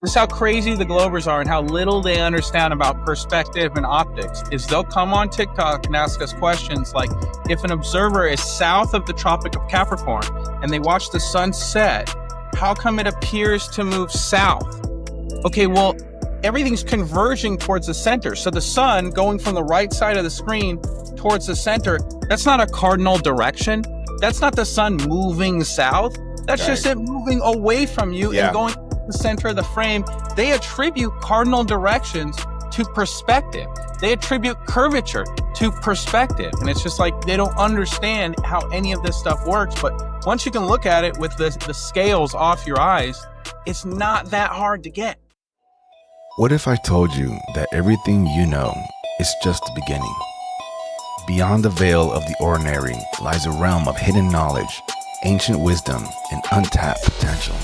This is how crazy the Globers are and how little they understand about perspective and optics. Is they'll come on TikTok and ask us questions like, if an observer is south of the Tropic of Capricorn and they watch the sun set, how come it appears to move south? Okay, well, everything's converging towards the center. So the sun going from the right side of the screen towards the center, that's not a cardinal direction. That's not the sun moving south. That's just it moving away from you and going to the center of the frame. They attribute cardinal directions to perspective. They attribute curvature to perspective. And it's just like they don't understand how any of this stuff works. But once you can look at it with the scales off your eyes, it's not that hard to get. What if I told you that everything you know is just the beginning? Beyond the veil of the ordinary lies a realm of hidden knowledge, ancient wisdom, and untapped potential.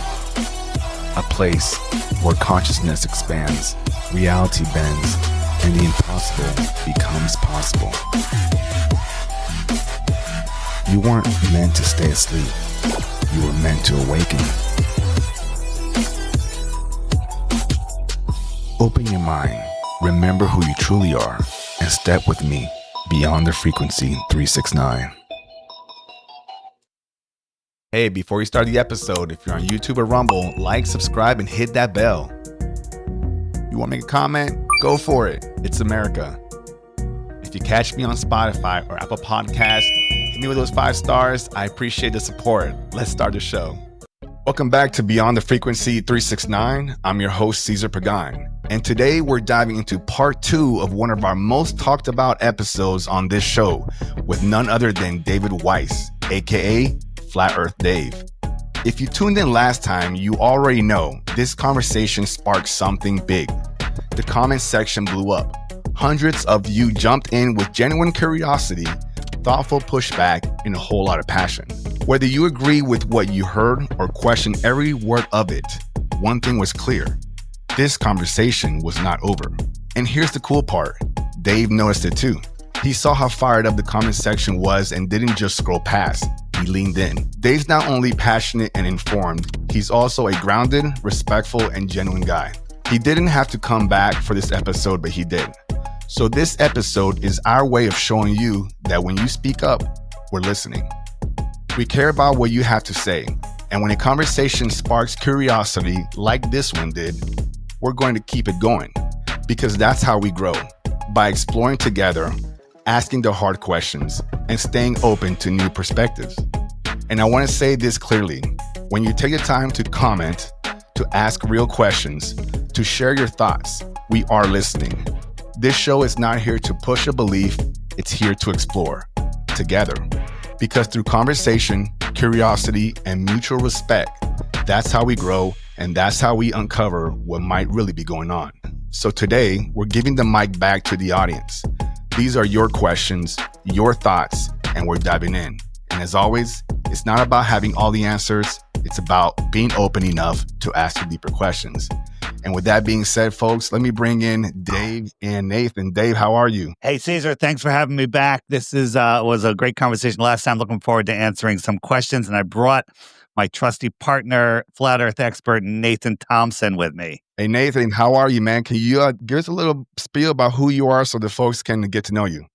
A place where consciousness expands, reality bends, and the impossible becomes possible. You weren't meant to stay asleep. You were meant to awaken. Open your mind, remember who you truly are, and step with me beyond the frequency 369. Hey, before you start the episode, if you're on YouTube or Rumble, like, subscribe, and hit that bell. You want to make a comment? Go for it. It's America. If you catch me on Spotify or Apple Podcasts, hit me with those 5 stars. I appreciate the support. Let's start the show. Welcome back to Beyond the Frequency 369. I'm your host, Cesar Pagan. And today we're diving into part 2 of one of our most talked about episodes on this show with none other than David Weiss, aka Flat Earth Dave. If you tuned in last time, you already know this conversation sparked something big. The comment section blew up. Hundreds of you jumped in with genuine curiosity, thoughtful pushback, and a whole lot of passion. Whether you agree with what you heard or question every word of it, one thing was clear. This conversation was not over. And here's the cool part. Dave noticed it too. He saw how fired up the comment section was and didn't just scroll past. He leaned in. Dave's not only passionate and informed, he's also a grounded, respectful, and genuine guy. He didn't have to come back for this episode, but he did. So this episode is our way of showing you that when you speak up, we're listening. We care about what you have to say. And when a conversation sparks curiosity like this one did, we're going to keep it going. Because that's how we grow. By exploring together, asking the hard questions, and staying open to new perspectives. And I want to say this clearly. When you take the time to comment, to ask real questions, to share your thoughts, we are listening. This show is not here to push a belief, it's here to explore together. Because through conversation, curiosity, and mutual respect, that's how we grow and that's how we uncover what might really be going on. So today, we're giving the mic back to the audience. These are your questions, your thoughts, and we're diving in. And as always, it's not about having all the answers. It's about being open enough to ask the deeper questions. And with that being said, folks, let me bring in Dave and Nathan. Dave, how are you? Hey, Cesar, thanks for having me back. This was a great conversation last time. Looking forward to answering some questions. And I brought my trusty partner, flat earth expert, Nathan Thompson, with me. Hey, Nathan, how are you, man? Can you give us a little spiel about who you are so the folks can get to know you?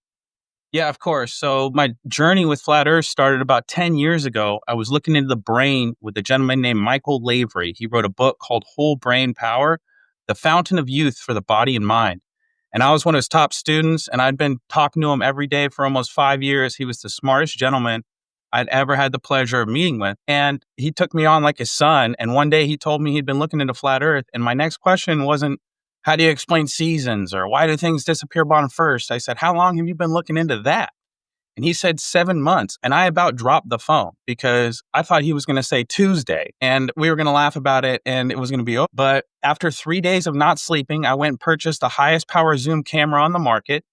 Yeah, of course. So my journey with Flat Earth started about 10 years ago. I was looking into the brain with a gentleman named Michael Lavery. He wrote a book called Whole Brain Power, The Fountain of Youth for the Body and Mind. And I was one of his top students, and I'd been talking to him every day for almost 5 years. He was the smartest gentleman I'd ever had the pleasure of meeting with. And he took me on like his son. And one day he told me he'd been looking into Flat Earth. And my next question wasn't, how do you explain seasons or why do things disappear bottom first? I said, how long have you been looking into that? And he said 7 months. And I about dropped the phone because I thought he was going to say Tuesday and we were going to laugh about it and it was going to be over. But after 3 days of not sleeping, I went and purchased the highest power zoom camera on the market.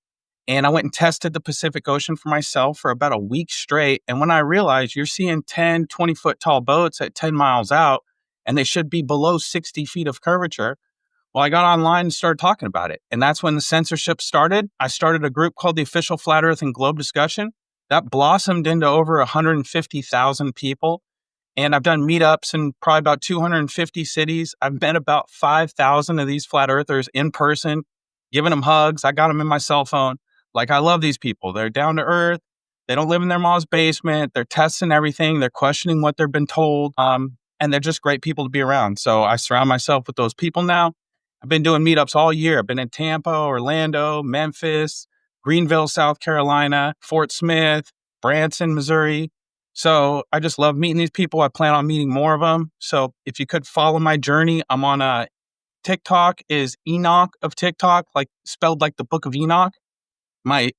And I went and tested the Pacific Ocean for myself for about a week straight. And when I realized you're seeing 10, 20-foot tall boats at 10 miles out, and they should be below 60 feet of curvature, well, I got online and started talking about it. And that's when the censorship started. I started a group called the Official Flat Earth and Globe Discussion. That blossomed into over 150,000 people. And I've done meetups in probably about 250 cities. I've met about 5,000 of these flat earthers in person, giving them hugs. I got them in my cell phone. Like, I love these people. They're down to earth. They don't live in their mom's basement. They're testing everything. They're questioning what they've been told. And they're just great people to be around. So I surround myself with those people now. I've been doing meetups all year. I've been in Tampa, Orlando, Memphis, Greenville, South Carolina, Fort Smith, Branson, Missouri. So I just love meeting these people. I plan on meeting more of them. So if you could follow my journey, I'm on TikTok is Enoch of TikTok, like spelled like the Book of Enoch. My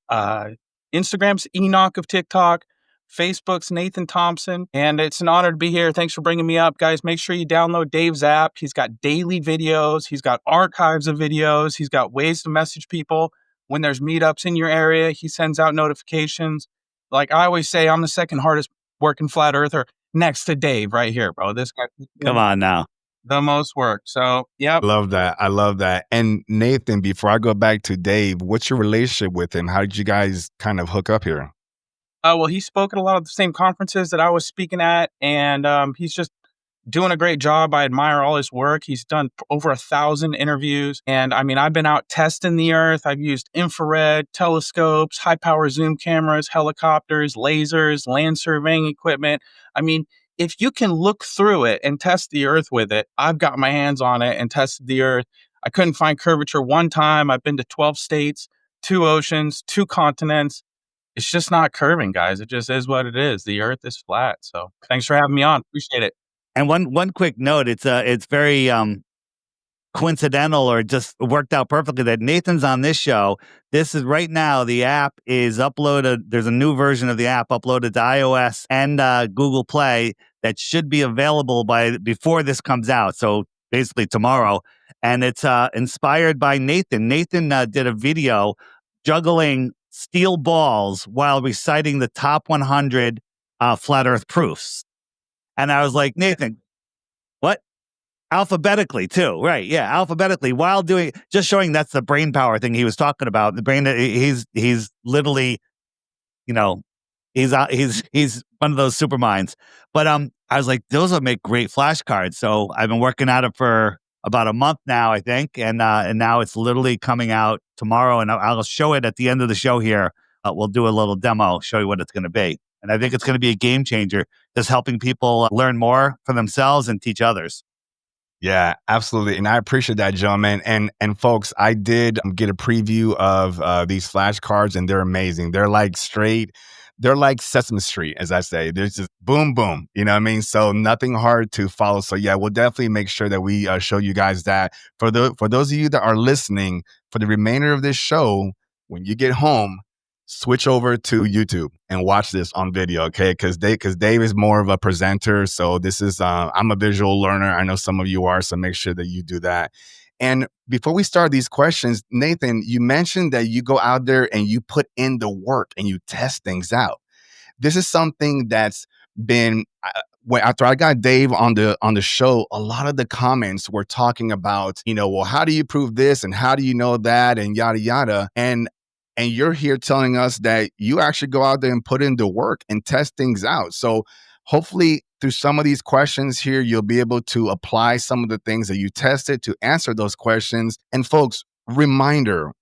Instagram's Enoch of TikTok. Facebook's Nathan Thompson. And it's an honor to be here. Thanks for bringing me up, guys. Make sure you download Dave's app. He's got daily videos. He's got archives of videos. He's got ways to message people. When there's meetups in your area, he sends out notifications. Like I always say, I'm the second hardest working flat earther next to Dave right here, bro. This guy Come on now. the most work. So, yep. Love that. I love that. And Nathan, before I go back to Dave, what's your relationship with him? How did you guys kind of hook up here? Well, he spoke at a lot of the same conferences that I was speaking at, and he's just doing a great job. I admire all his work. He's done over 1,000 interviews. And I mean, I've been out testing the earth. I've used infrared, telescopes, high power zoom cameras, helicopters, lasers, land surveying equipment. I mean, if you can look through it and test the earth with it, I've got my hands on it and tested the earth. I couldn't find curvature one time. I've been to 12 states, 2 oceans, 2 continents. It's just not curving, guys. It just is what it is. The earth is flat. So thanks for having me on. Appreciate it. And one quick note, it's very coincidental or just worked out perfectly that Nathan's on this show. This is right now, the app is uploaded. There's a new version of the app uploaded to iOS and Google Play that should be available before this comes out. So basically tomorrow. And it's inspired by Nathan. Nathan did a video juggling steel balls while reciting the top 100 flat earth proofs. And I was like, Nathan, what? Alphabetically too, right? Yeah, alphabetically while just showing that's the brain power thing he was talking about. The brain, he's literally, he's one of those super minds. But I was like, those will make great flashcards. So I've been working at it for about a month now, I think, and now it's literally coming out tomorrow, and I'll show it at the end of the show here. We'll do a little demo, show you what it's going to be. And I think it's going to be a game changer, just helping people learn more for themselves and teach others. Yeah, absolutely. And I appreciate that, gentlemen. And folks, I did get a preview of these flashcards, and they're amazing. They're like Sesame Street, as I say. There's just boom, boom. You know what I mean? So nothing hard to follow. So yeah, we'll definitely make sure that we show you guys that. For those of you that are listening, for the remainder of this show, when you get home, switch over to YouTube and watch this on video, okay? Because Dave is more of a presenter. So this is, I'm a visual learner. I know some of you are, so make sure that you do that. And before we start these questions, Nathan, you mentioned that you go out there and you put in the work and you test things out. This is something that's been, after I got Dave on the show, a lot of the comments were talking about, well, how do you prove this and how do you know that and yada, yada. And you're here telling us that you actually go out there and put in the work and test things out. So hopefully through some of these questions here, you'll be able to apply some of the things that you tested to answer those questions. And folks, reminder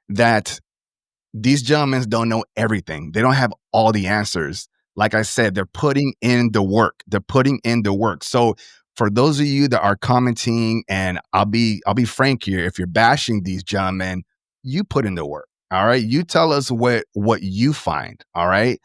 that these gentlemen don't know everything. They don't have all the answers. Like I said, they're putting in the work. So for those of you that are commenting, and I'll be frank here, if you're bashing these gentlemen, you put in the work. All right. You tell us what you find. All right.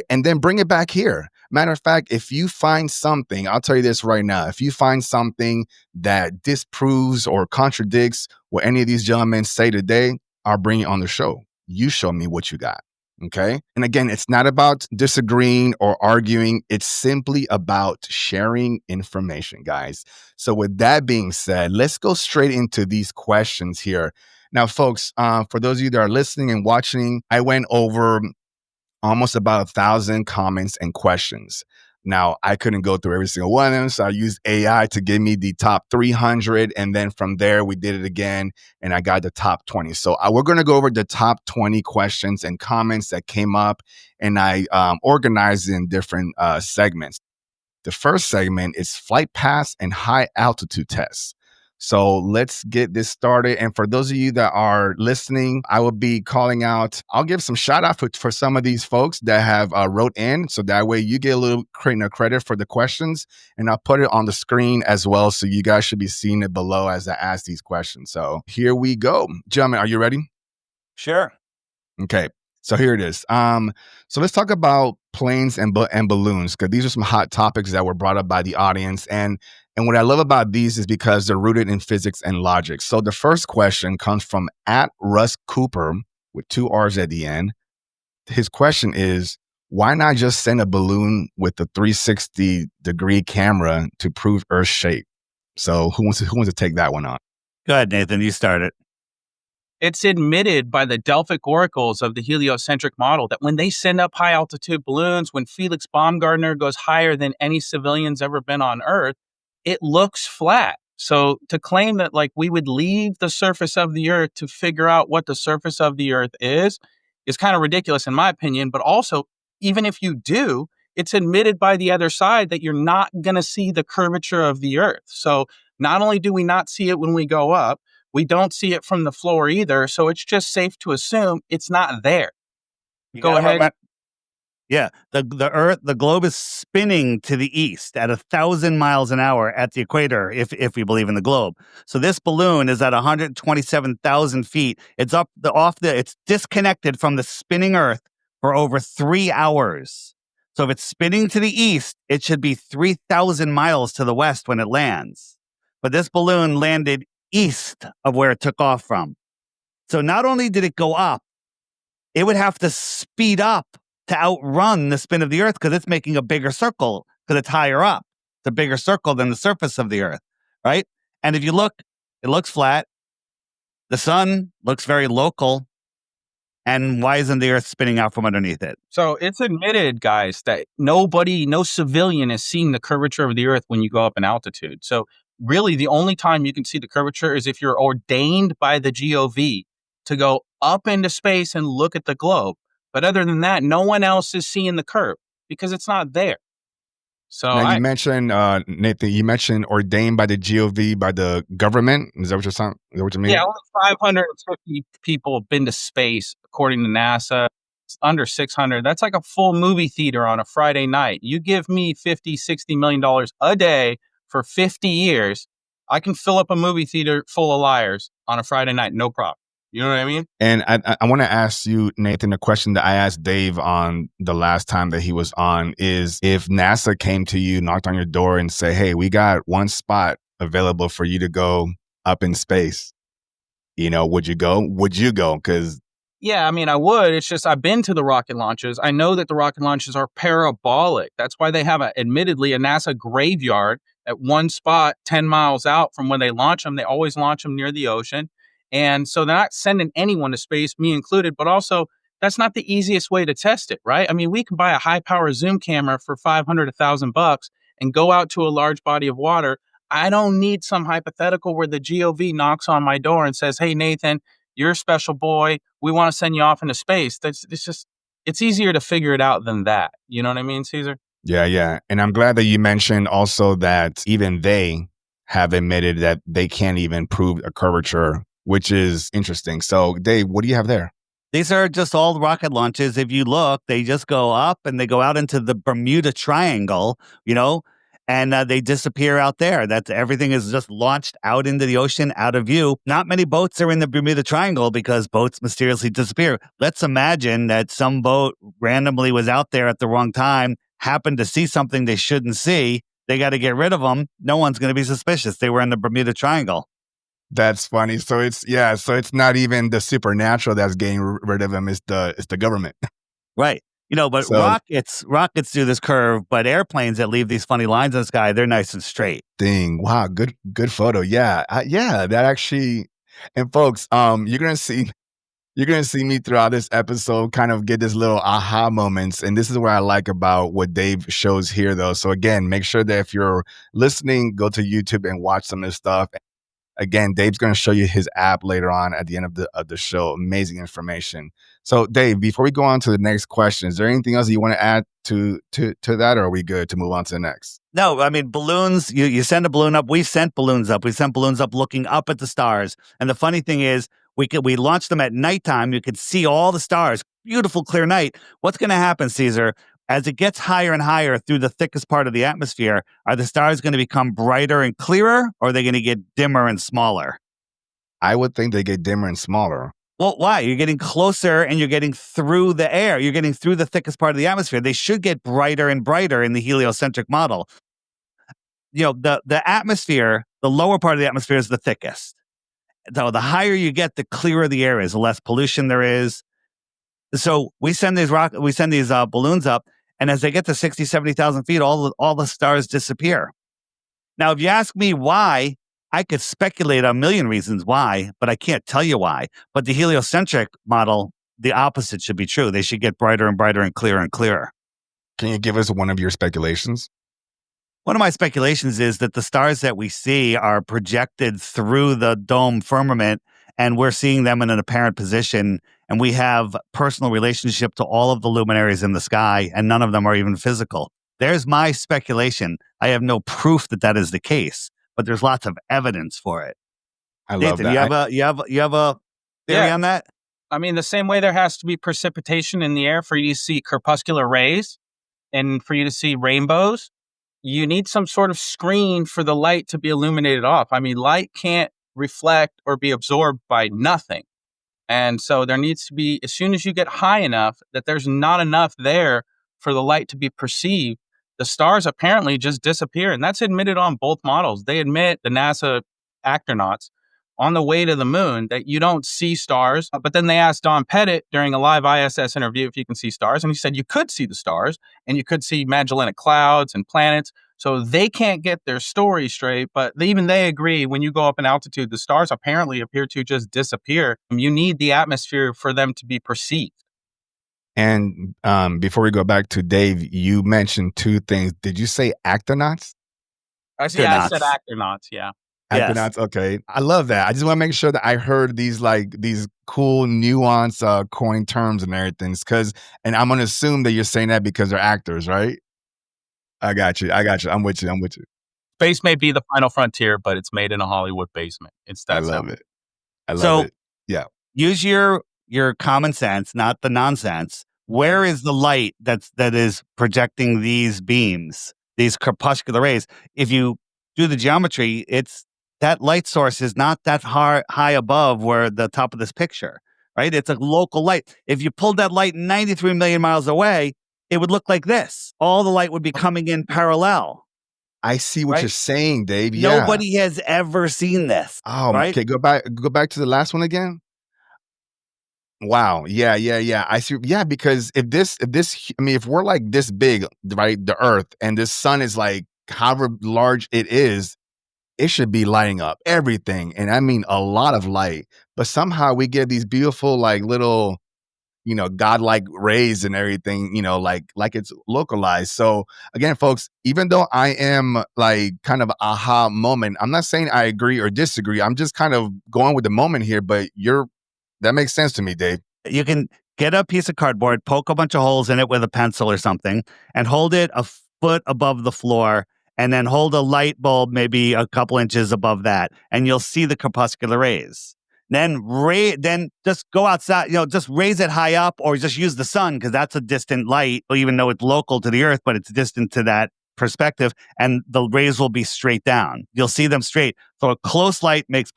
And then bring it back here. Matter of fact, if you find something, I'll tell you this right now. If you find something that disproves or contradicts what any of these gentlemen say today, I'll bring it on the show. You show me what you got. Okay. And again, it's not about disagreeing or arguing. It's simply about sharing information, guys. So with that being said, let's go straight into these questions here. Now, folks, for those of you that are listening and watching, I went over almost about 1,000 comments and questions. Now, I couldn't go through every single one of them, so I used AI to give me the top 300, and then from there, we did it again, and I got the top 20. So we're going to go over the top 20 questions and comments that came up, and I organized in different segments. The first segment is flight paths and high altitude tests. So let's get this started. And for those of you that are listening, I will be calling out, I'll give some shout out for some of these folks that have wrote in. So that way you get a little credit for the questions, and I'll put it on the screen as well. So you guys should be seeing it below as I ask these questions. So here we go. Gentlemen, are you ready? Sure. Okay. So here it is. So let's talk about planes and balloons, because these are some hot topics that were brought up by the audience. And what I love about these is because they're rooted in physics and logic. So the first question comes from @Russ Cooper with 2 R's at the end. His question is, why not just send a balloon with a 360-degree camera to prove Earth's shape? So who wants to take that one on? Go ahead, Nathan. You start it. It's admitted by the Delphic oracles of the heliocentric model that when they send up high altitude balloons, when Felix Baumgartner goes higher than any civilian's ever been on Earth, it looks flat. So to claim that like we would leave the surface of the Earth to figure out what the surface of the Earth is kind of ridiculous in my opinion. But also, even if you do, it's admitted by the other side that you're not going to see the curvature of the Earth. So not only do we not see it when we go up, we don't see it from the floor either, so it's just safe to assume it's not there. Go ahead. Yeah, the globe is spinning to the east at 1,000 miles an hour at the equator, if we believe in the globe. So this balloon is at 127,000 feet. It's it's disconnected from the spinning Earth for over 3 hours. So if it's spinning to the east, it should be 3,000 miles to the west when it lands. But this balloon landed east of where it took off from. So not only did it go up, it would have to speed up to outrun the spin of the Earth because it's making a bigger circle because it's higher up. It's a bigger circle than the surface of the Earth, right? And if you look, it looks flat. The sun looks very local. And why isn't the Earth spinning out from underneath it? So it's admitted, guys, that no civilian has seen the curvature of the Earth when you go up in altitude. So really, the only time you can see the curvature is if you're ordained by the GOV to go up into space and look at the globe. But other than that, no one else is seeing the curve because it's not there. So now you mentioned, Nathan, you mentioned ordained by the GOV, by the government. Is that what you mean? Yeah, only 550 people have been to space, according to NASA. It's under 600. That's like a full movie theater on a Friday night. You give me $50-60 million a day for 50 years, I can fill up a movie theater full of liars on a Friday night, no problem. You know what I mean? And I want to ask you, Nathan, a question that I asked Dave on the last time that he was on is, if NASA came to you, knocked on your door and say, hey, we got one spot available for you to go up in space, would you go? Would you go? Because yeah, I mean, I would. It's just I've been to the rocket launches. I know that the rocket launches are parabolic. That's why they have admittedly a NASA graveyard at one spot 10 miles out from when they launch them. They always launch them near the ocean. And so they're not sending anyone to space, me included, but also that's not the easiest way to test it, right? I mean, we can buy a high power zoom camera for $500, $1,000 and go out to a large body of water. I don't need some hypothetical where the GOV knocks on my door and says, hey, Nathan, you're a special boy. We want to send you off into space. It's easier to figure it out than that. You know what I mean, Cesar? Yeah. And I'm glad that you mentioned also that even they have admitted that they can't even prove a curvature, which is interesting. So, Dave, what do you have there? These are just all rocket launches. If you look, they just go up and they go out into the Bermuda Triangle, and they disappear out there. Everything is just launched out into the ocean, out of view. Not many boats are in the Bermuda Triangle because boats mysteriously disappear. Let's imagine that some boat randomly was out there at the wrong time, happened to see something they shouldn't see. They got to get rid of them. No one's going to be suspicious. They were in the Bermuda Triangle. That's funny. So it's not even the supernatural that's getting rid of them. It's the government. Right. But rockets do this curve, but airplanes that leave these funny lines in the sky, they're nice and straight. Dang. Wow. Good photo. Yeah. That actually, and folks, you're going to see me throughout this episode kind of get this little aha moments. And this is what I like about what Dave shows here though. So again, make sure that if you're listening, go to YouTube and watch some of this stuff. Again, Dave's going to show you his app later on at the end of the show. Amazing information. So, Dave, before we go on to the next question, is there anything else you want to add to that, or are we good to move on to the next? No, I mean, balloons, you send a balloon up. We've sent balloons up. We've sent balloons up looking up at the stars. And the funny thing is, we launched them at nighttime. You could see all the stars, beautiful, clear night. What's going to happen, Caesar? As it gets higher and higher through the thickest part of the atmosphere, are the stars going to become brighter and clearer, or are they going to get dimmer and smaller? I would think they get dimmer and smaller. Well, why? You're getting closer and you're getting through the air. You're getting through the thickest part of the atmosphere. They should get brighter and brighter in the heliocentric model. The atmosphere, the lower part of the atmosphere is the thickest. So the higher you get, the clearer the air is, the less pollution there is. So we send these balloons up, and as they get to 60, 70,000 feet, all the stars disappear. Now, if you ask me why, I could speculate a million reasons why, but I can't tell you why. But the heliocentric model, the opposite should be true. They should get brighter and brighter and clearer. Can you give us one of your speculations? One of my speculations is that the stars that we see are projected through the dome firmament, and we're seeing them in an apparent position, and we have personal relationship to all of the luminaries in the sky, and none of them are even physical. There's my speculation. I have no proof that that is the case, but there's lots of evidence for it. I love Nathan, that. you have a theory on that? I mean, the same way there has to be precipitation in the air for you to see corpuscular rays and for you to see rainbows, you need some sort of screen for the light to be illuminated off. I mean, light can't reflect or be absorbed by nothing. And so there needs to be, as soon as you get high enough that there's not enough there for the light to be perceived, the stars apparently just disappear. And that's admitted on both models. They admit, the NASA astronauts, on the way to the moon, that you don't see stars. But then they asked Don Pettit during a live ISS interview if you can see stars. And he said you could see the stars and you could see Magellanic clouds and planets. So they can't get their story straight, but even they agree when you go up in altitude, the stars apparently appear to just disappear. You need the atmosphere for them to be perceived. And before we go back to Dave, you mentioned two things. Did you say actonauts? I said astronauts, yeah. Yes. Actonauts, okay. I love that. I just want to make sure that I heard these cool nuance coin terms and everything. And I'm gonna assume that you're saying that because they're actors, right? I got you. I'm with you. Space may be the final frontier, but it's made in a Hollywood basement. I love it. Yeah. Use your common sense, not the nonsense. Where is the light that is projecting these beams, these corpuscular rays? If you do the geometry, that light source is not that high above where the top of this picture, right? It's a local light. If you pulled that light 93 million miles away, it would look like this. All the light would be coming in parallel. I see what Right? you're saying, Dave. Yeah. Nobody has ever seen this. Oh, right? okay. Go back to the last one again. Wow. Yeah. I see. Yeah, because if we're like this big, right, the Earth, and this sun is like however large it is, it should be lighting up everything. And I mean a lot of light. But somehow we get these beautiful, like little, godlike rays and everything, like it's localized. So again, folks, even though I am like kind of aha moment, I'm not saying I agree or disagree. I'm just kind of going with the moment here, but that makes sense to me, Dave. You can get a piece of cardboard, poke a bunch of holes in it with a pencil or something, and hold it a foot above the floor, and then hold a light bulb maybe a couple inches above that, and you'll see the corpuscular rays. Then just go outside, just raise it high up, or just use the sun, because that's a distant light, even though it's local to the Earth, but it's distant to that perspective, and the rays will be straight down. You'll see them straight. So a close light makes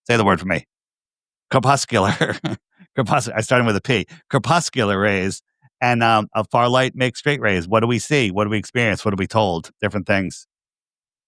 say the word for me. Corpuscular. I started with a P. Corpuscular rays. And a far light makes straight rays. What do we see? What do we experience? What are we told? Different things.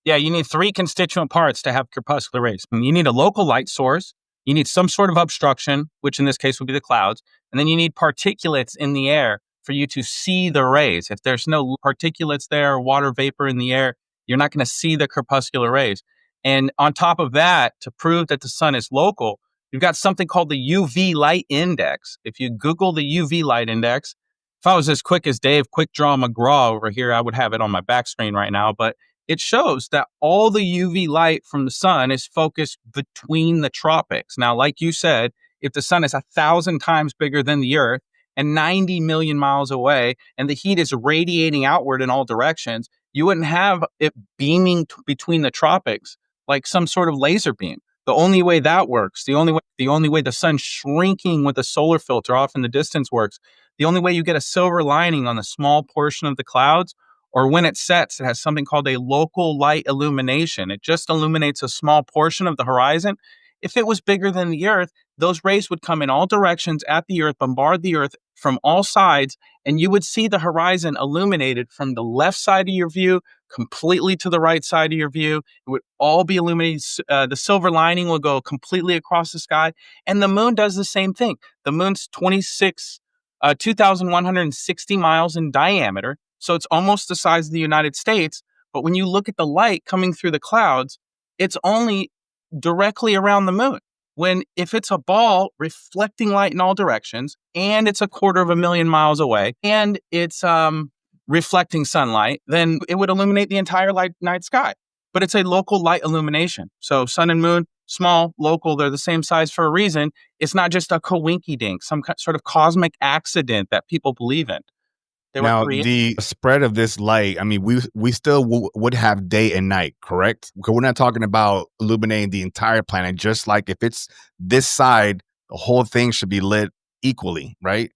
Yeah, you need three constituent parts to have corpuscular rays. You need a local light source, you need some sort of obstruction, which in this case would be the clouds, and then you need particulates in the air for you to see the rays. If there's no particulates there or water vapor in the air, you're not going to see the corpuscular rays. And on top of that, to prove that the sun is local, you've got something called the UV light index. If you Google the UV light index, if I was as quick as Dave Quick Draw McGraw over here, I would have it on my back screen right now. But it shows that all the UV light from the sun is focused between the tropics. Now, like you said, if the sun is 1,000 times bigger than the Earth and 90 million miles away, and the heat is radiating outward in all directions, you wouldn't have it beaming between the tropics like some sort of laser beam. The only way that works, the only way the sun shrinking with a solar filter off in the distance works, the only way you get a silver lining on the small portion of the clouds, or when it sets, it has something called a local light illumination. It just illuminates a small portion of the horizon. If it was bigger than the Earth, those rays would come in all directions at the Earth, bombard the Earth from all sides, and you would see the horizon illuminated from the left side of your view completely to the right side of your view. It would all be illuminated. The silver lining will go completely across the sky, and the moon does the same thing. The moon's 2,160 miles in diameter, so it's almost the size of the United States. But when you look at the light coming through the clouds, it's only directly around the moon. When if it's a ball reflecting light in all directions, and it's 250,000 miles away, and it's reflecting sunlight, then it would illuminate the entire night sky. But it's a local light illumination. So sun and moon, small, local, they're the same size for a reason. It's not just a coinky-dink, some sort of cosmic accident that people believe in. Now, the spread of this light, I mean, we still would have day and night, correct? Because we're not talking about illuminating the entire planet. Just like if it's this side, the whole thing should be lit equally, right?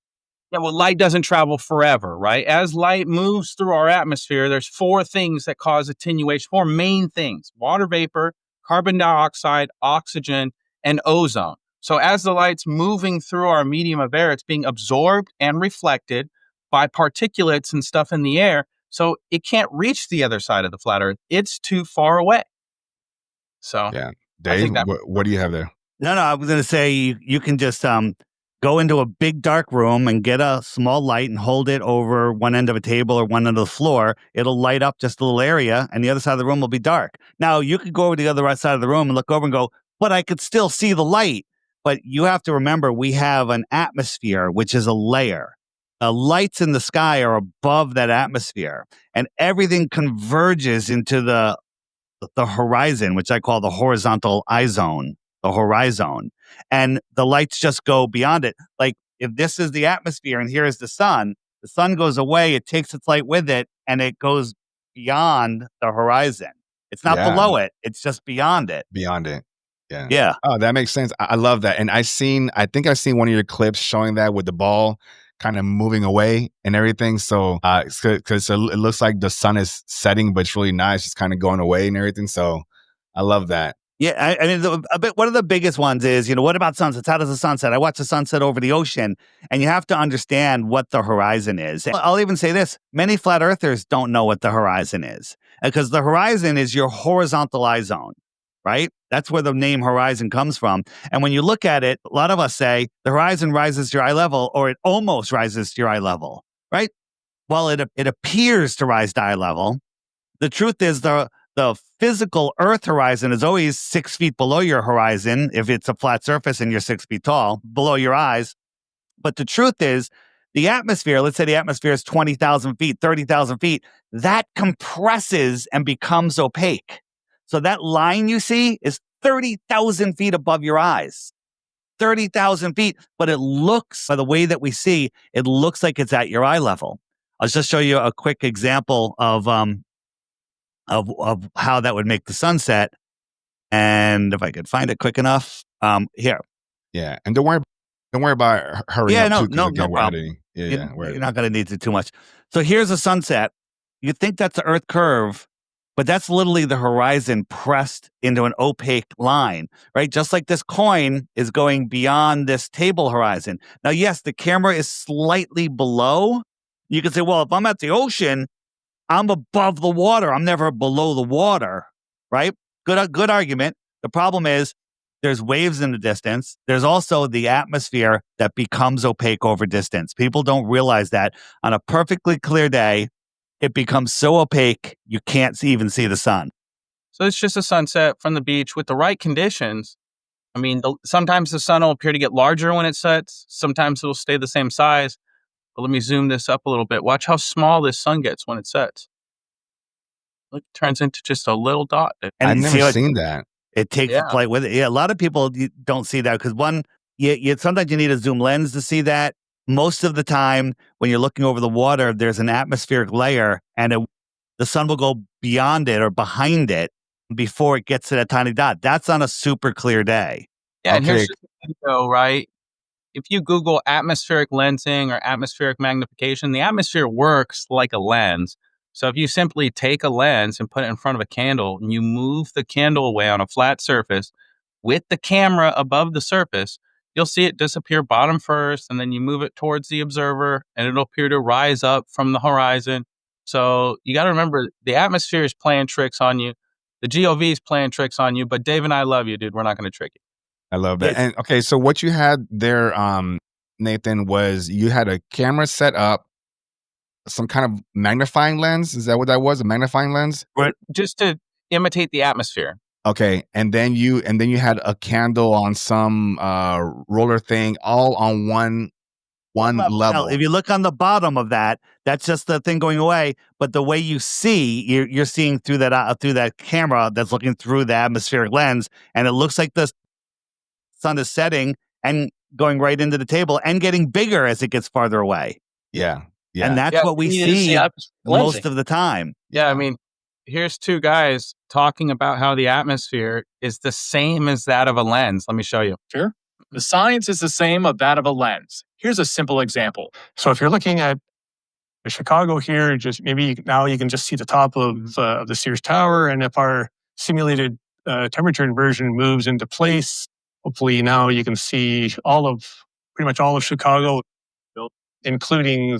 Yeah, well, light doesn't travel forever, right? As light moves through our atmosphere, there's 4 things that cause attenuation, 4 main things: water vapor, carbon dioxide, oxygen, and ozone. So as the light's moving through our medium of air, it's being absorbed and reflected by particulates and stuff in the air, so it can't reach the other side of the flat Earth. It's too far away. So, yeah, Dave, what do you have there? No, I was going to say you can just go into a big dark room and get a small light and hold it over one end of a table or one end of the floor. It'll light up just a little area, and the other side of the room will be dark. Now, you could go over to the other side of the room and look over and go, but I could still see the light. But you have to remember, we have an atmosphere, which is a layer. Lights in the sky are above that atmosphere, and everything converges into the horizon, which I call the horizontal eye zone, the horizon. And the lights just go beyond it. Like if this is the atmosphere and here is the sun goes away, it takes its light with it, and it goes beyond the horizon. It's not below it, it's just beyond it. Beyond it. Yeah. Yeah. Oh, that makes sense. I love that. And I think I've seen one of your clips showing that with the ball kind of moving away and everything. So, because it looks like the sun is setting, but it's really nice. It's kind of going away and everything. So, I love that. Yeah, I mean, one of the biggest ones is, what about sunsets? How does the sunset? I watch the sunset over the ocean, and you have to understand what the horizon is. I'll even say this: many flat earthers don't know what the horizon is, because the horizon is your horizontal eye zone, right? That's where the name horizon comes from. And when you look at it, a lot of us say the horizon rises to your eye level, or it almost rises to your eye level, right? Well, it appears to rise to eye level. The truth is the physical Earth horizon is always 6 feet below your horizon if it's a flat surface and you're 6 feet tall, below your eyes. But the truth is, the atmosphere, let's say the atmosphere is 20,000 feet, 30,000 feet, that compresses and becomes opaque. So that line you see is 30,000 feet above your eyes. 30,000 feet, but it looks, by the way that we see, it looks like it's at your eye level. I'll just show you a quick example of how that would make the sunset. And if I could find it quick enough, here. Yeah, and don't worry about hurrying up. No problem. You're not going to need to too much. So here's a sunset. You think that's the Earth curve, but that's literally the horizon pressed into an opaque line, right? Just like this coin is going beyond this table horizon. Now, yes, the camera is slightly below. You can say, well, if I'm at the ocean, I'm above the water. I'm never below the water, right? Good argument. The problem is there's waves in the distance. There's also the atmosphere that becomes opaque over distance. People don't realize that on a perfectly clear day, it becomes so opaque, you can't even see the sun. So it's just a sunset from the beach with the right conditions. I mean, sometimes the sun will appear to get larger when it sets. Sometimes it'll stay the same size. But let me zoom this up a little bit. Watch how small this sun gets when it sets. Look, it turns into just a little dot. And I've never seen that. It takes its light with it. Yeah, a lot of people don't see that because sometimes you need a zoom lens to see that. most of the time when you're looking over the water, there's an atmospheric layer, and the sun will go beyond it or behind it before it gets to that tiny dot. That's on a super clear day. Yeah, and here's Okay. just the thing though, right? If you Google atmospheric lensing or atmospheric magnification, the atmosphere works like a lens. So if you simply take a lens and put it in front of a candle and you move the candle away on a flat surface with the camera above the surface, you'll see it disappear bottom first, and then you move it towards the observer and it'll appear to rise up from the horizon. So you got to remember the atmosphere is playing tricks on you. The GOV is playing tricks on you, but Dave and I love you, dude. We're not going to trick you. I love that. Yes. And okay, so what you had there, Nathan, was you had a camera set up, some kind of magnifying lens. Is that what that was? A magnifying lens? Just to imitate the atmosphere. Okay, and then you had a candle on some roller thing, all on one level. Now, if you look on the bottom of that, that's just the thing going away. But the way you see, you're seeing through that camera that's looking through the atmospheric lens, and it looks like the sun is setting and going right into the table and getting bigger as it gets farther away. Yeah. And that's Yeah, what we you need to see atmospheric most lensing. of the time. Yeah, I mean, here's two guys talking about how the atmosphere is the same as that of a lens. Let me show you. Sure. The science is the same of that of a lens. Here's a simple example. So if you're looking at Chicago here, just maybe now you can just see the top of the Sears Tower, and if our simulated temperature inversion moves into place, hopefully now you can see pretty much all of Chicago, including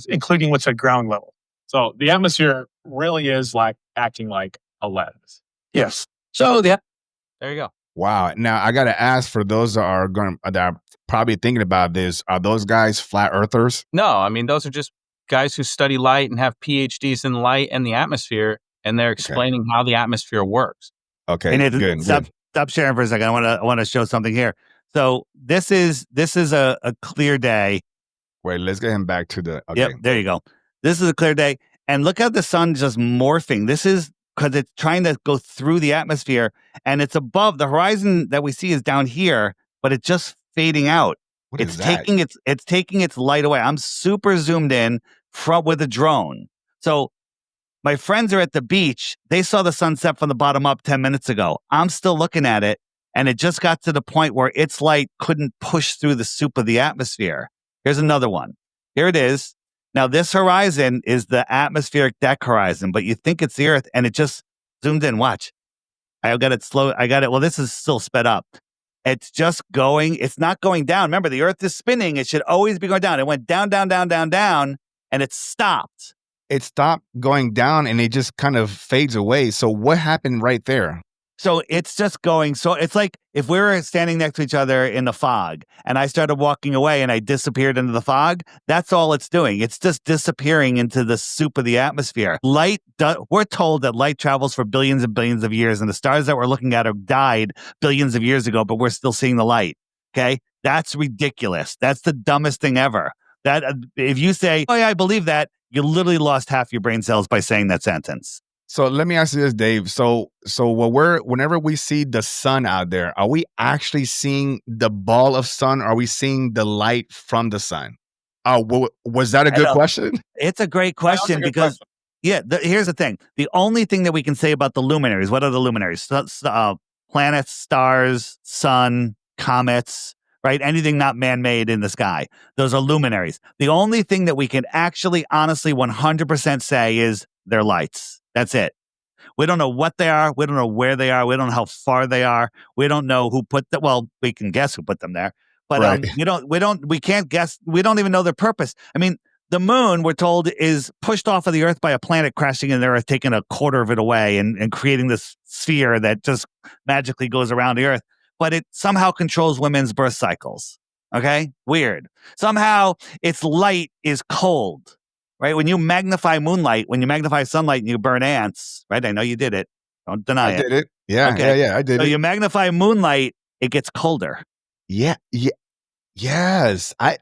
what's at ground level. So the atmosphere really is like acting like a lens. Yes. So There you go. Wow. Now I got to ask, for those that are probably thinking about this, are those guys flat earthers? No, I mean, those are just guys who study light and have PhDs in light and the atmosphere, and they're explaining how the atmosphere works. Okay, And good. Stop sharing for a second. I want to show something here. So this is a clear day. Wait, let's get him back to the. Okay. Yep, there you go. This is a clear day, and look how the sun just morphing. This is because it's trying to go through the atmosphere, and it's above the horizon that we see is down here, but it's just fading out. What is It's that? taking its light away. I'm super zoomed in with a drone. So my friends are at the beach. They saw the sunset from the bottom up 10 minutes ago. I'm still looking at it, and it just got to the point where its light couldn't push through the soup of the atmosphere. Here's another one. Here it is. Now, this horizon is the atmospheric deck horizon, but you think it's the Earth, and it just zoomed in. Watch. I got it slow. Well, this is still sped up. It's just going. It's not going down. Remember, the Earth is spinning. It should always be going down. It went down, down, down, down, down, and it stopped. It stopped going down and it just kind of fades away. So what happened right there? So it's just going. So it's like if we were standing next to each other in the fog and I started walking away and I disappeared into the fog, that's all it's doing. It's just disappearing into the soup of the atmosphere. We're told that light travels for billions and billions of years, and the stars that we're looking at have died billions of years ago, but we're still seeing the light. Okay? That's ridiculous. That's the dumbest thing ever. That if you say, oh yeah, I believe that, you literally lost half your brain cells by saying that sentence. So let me ask you this, Dave. So whenever we see the sun out there, are we actually seeing the ball of sun? Or are we seeing the light from the sun? Was that a good question? It's a great question because, here's the thing. The only thing that we can say about the luminaries, what are the luminaries? Planets, stars, sun, comets, right? Anything not man-made in the sky. Those are luminaries. The only thing that we can actually, honestly, 100% say is they're lights. That's it. We don't know what they are. We don't know where they are. We don't know how far they are. We don't know who put them. Well, we can guess who put them there, but Right. we can't guess. We don't even know their purpose. I mean, the moon, we're told, is pushed off of the Earth by a planet crashing in the Earth, taking a quarter of it away and creating this sphere that just magically goes around the Earth. But it somehow controls women's birth cycles. Okay? Weird. Somehow its light is cold. Right? When you magnify moonlight, when you magnify sunlight and you burn ants, right? I know you did it. Don't deny it. I did it. Yeah, Okay. yeah, I did So it. you magnify moonlight, it gets colder. Yeah. Yes. I've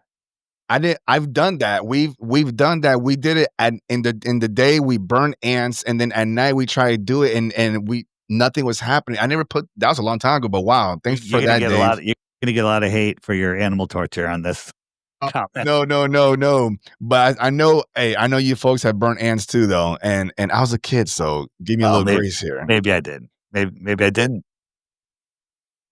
done that. We've done that. We did it in the day we burn ants, and then at night we try to do it, and nothing was happening. That was a long time ago, but wow. Thanks for that, Dave. You're gonna get a lot of hate for your animal torture on this. comment. No. But I know, hey, I know you folks have burnt ants too, though, and I was a kid, so give me a little grace here. Maybe I did. Maybe I didn't.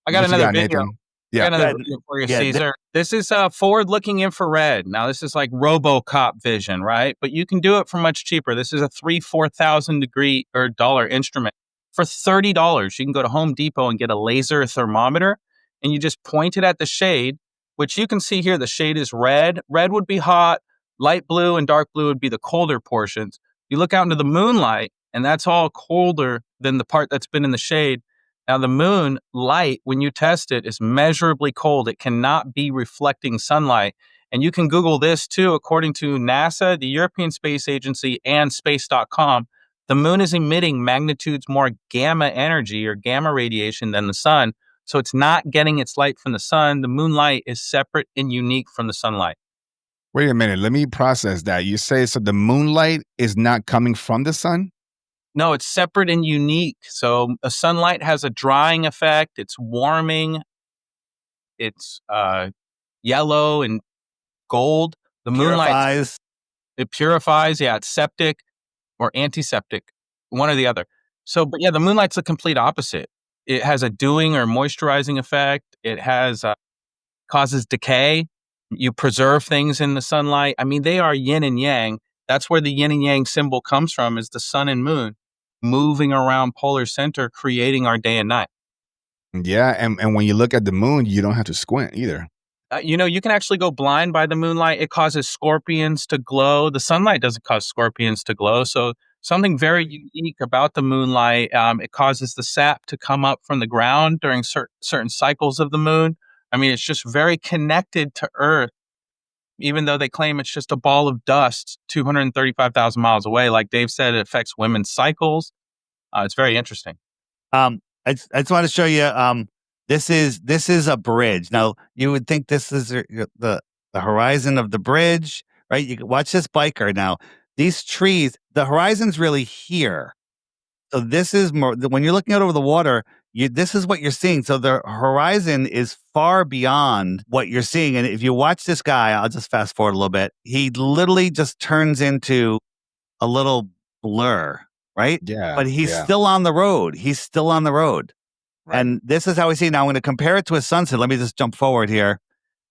I got What you another got, video. Nathan? I Yeah. got another Good. video for you, Yeah, Caesar. This is forward-looking infrared. Now, this is like RoboCop vision, right? But you can do it for much cheaper. This is a $4,000 degree or dollar instrument. For $30, you can go to Home Depot and get a laser thermometer, and you just point it at the shade, which you can see here. The shade is red. Red would be hot. Light blue and dark blue would be the colder portions. You look out into the moonlight, and that's all colder than the part that's been in the shade. Now, the moon light, when you test it, is measurably cold. It cannot be reflecting sunlight. And you can Google this too. According to NASA, the European Space Agency, and space.com, the moon is emitting magnitudes more gamma energy or gamma radiation than the sun. So it's not getting its light from the sun. The moonlight is separate and unique from the sunlight. Wait a minute. Let me process that. You say so the moonlight is not coming from the sun? No, it's separate and unique. So a sunlight has a drying effect. It's warming. It's yellow and gold. The moonlight, purifies. it purifies. Yeah, it's septic or antiseptic, one or the other. So, but yeah, the moonlight's the complete opposite. It has a dewing or moisturizing effect. It has causes decay. You preserve things in the sunlight. I mean, they are yin and yang. That's where the yin and yang symbol comes from, is the sun and moon moving around polar center, creating our day and night. Yeah, and when you look at the moon, you don't have to squint either. You can actually go blind by the moonlight. It causes scorpions to glow. The sunlight doesn't cause scorpions to glow. So something very unique about the moonlight. It causes the sap to come up from the ground during certain cycles of the moon. I mean, it's just very connected to Earth, even though they claim it's just a ball of dust 235,000 miles away. Like Dave said, it affects women's cycles. It's very interesting. I just want to show you. This is a bridge. Now you would think this is the horizon of the bridge, right? You can watch this biker. Now these trees, the horizon's really here. So this is more when you're looking out over the water. This is what you're seeing. So the horizon is far beyond what you're seeing. And if you watch this guy, I'll just fast forward a little bit. He literally just turns into a little blur, right? Yeah. But he's still on the road. He's still on the road. Right. And this is how we see. Now I'm going to compare it to a sunset. Let me just jump forward here.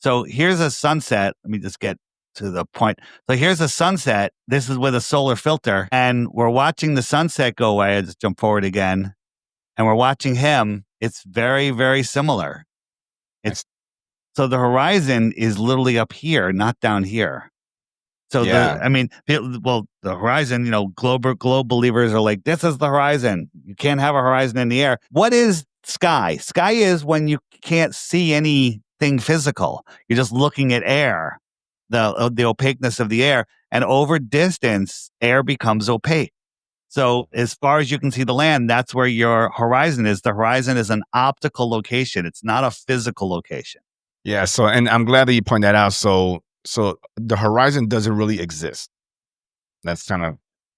So here's a sunset. Let me just get to the point. So here's a sunset. This is with a solar filter. And we're watching the sunset go away. I just jump forward again. And we're watching him. It's very, very similar. So the horizon is literally up here, not down here. So the horizon, globe believers are like, this is the horizon. You can't have a horizon in the air. What is sky? Sky is when you can't see anything physical. You're just looking at air, the opaqueness of the air. And over distance, air becomes opaque. So as far as you can see the land, that's where your horizon is. The horizon is an optical location. It's not a physical location. Yeah. So, and I'm glad that you point that out. So the horizon doesn't really exist. That's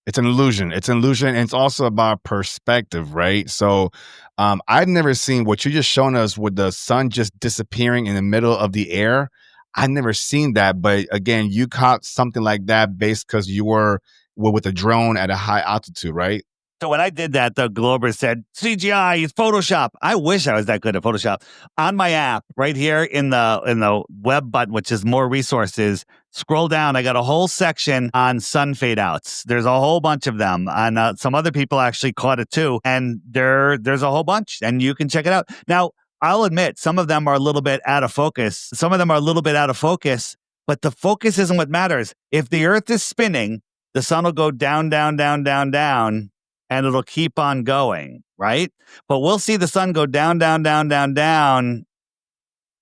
it's an illusion. It's an illusion. And it's also about perspective, right? So I've never seen what you're just showing us with the sun just disappearing in the middle of the air. I've never seen that. But again, you caught something like that based because you were with a drone at a high altitude, right? So when I did that, the Glober said, CGI, it's Photoshop. I wish I was that good at Photoshop. On my app, right here in the web button, which is more resources, scroll down. I got a whole section on sun fade outs. There's a whole bunch of them. And some other people actually caught it too. And there's a whole bunch, and you can check it out. Now, I'll admit, some of them are a little bit out of focus. But the focus isn't what matters. If the Earth is spinning, the sun will go down, down, down, down, down, and it'll keep on going, right? But we'll see the sun go down, down, down, down, down,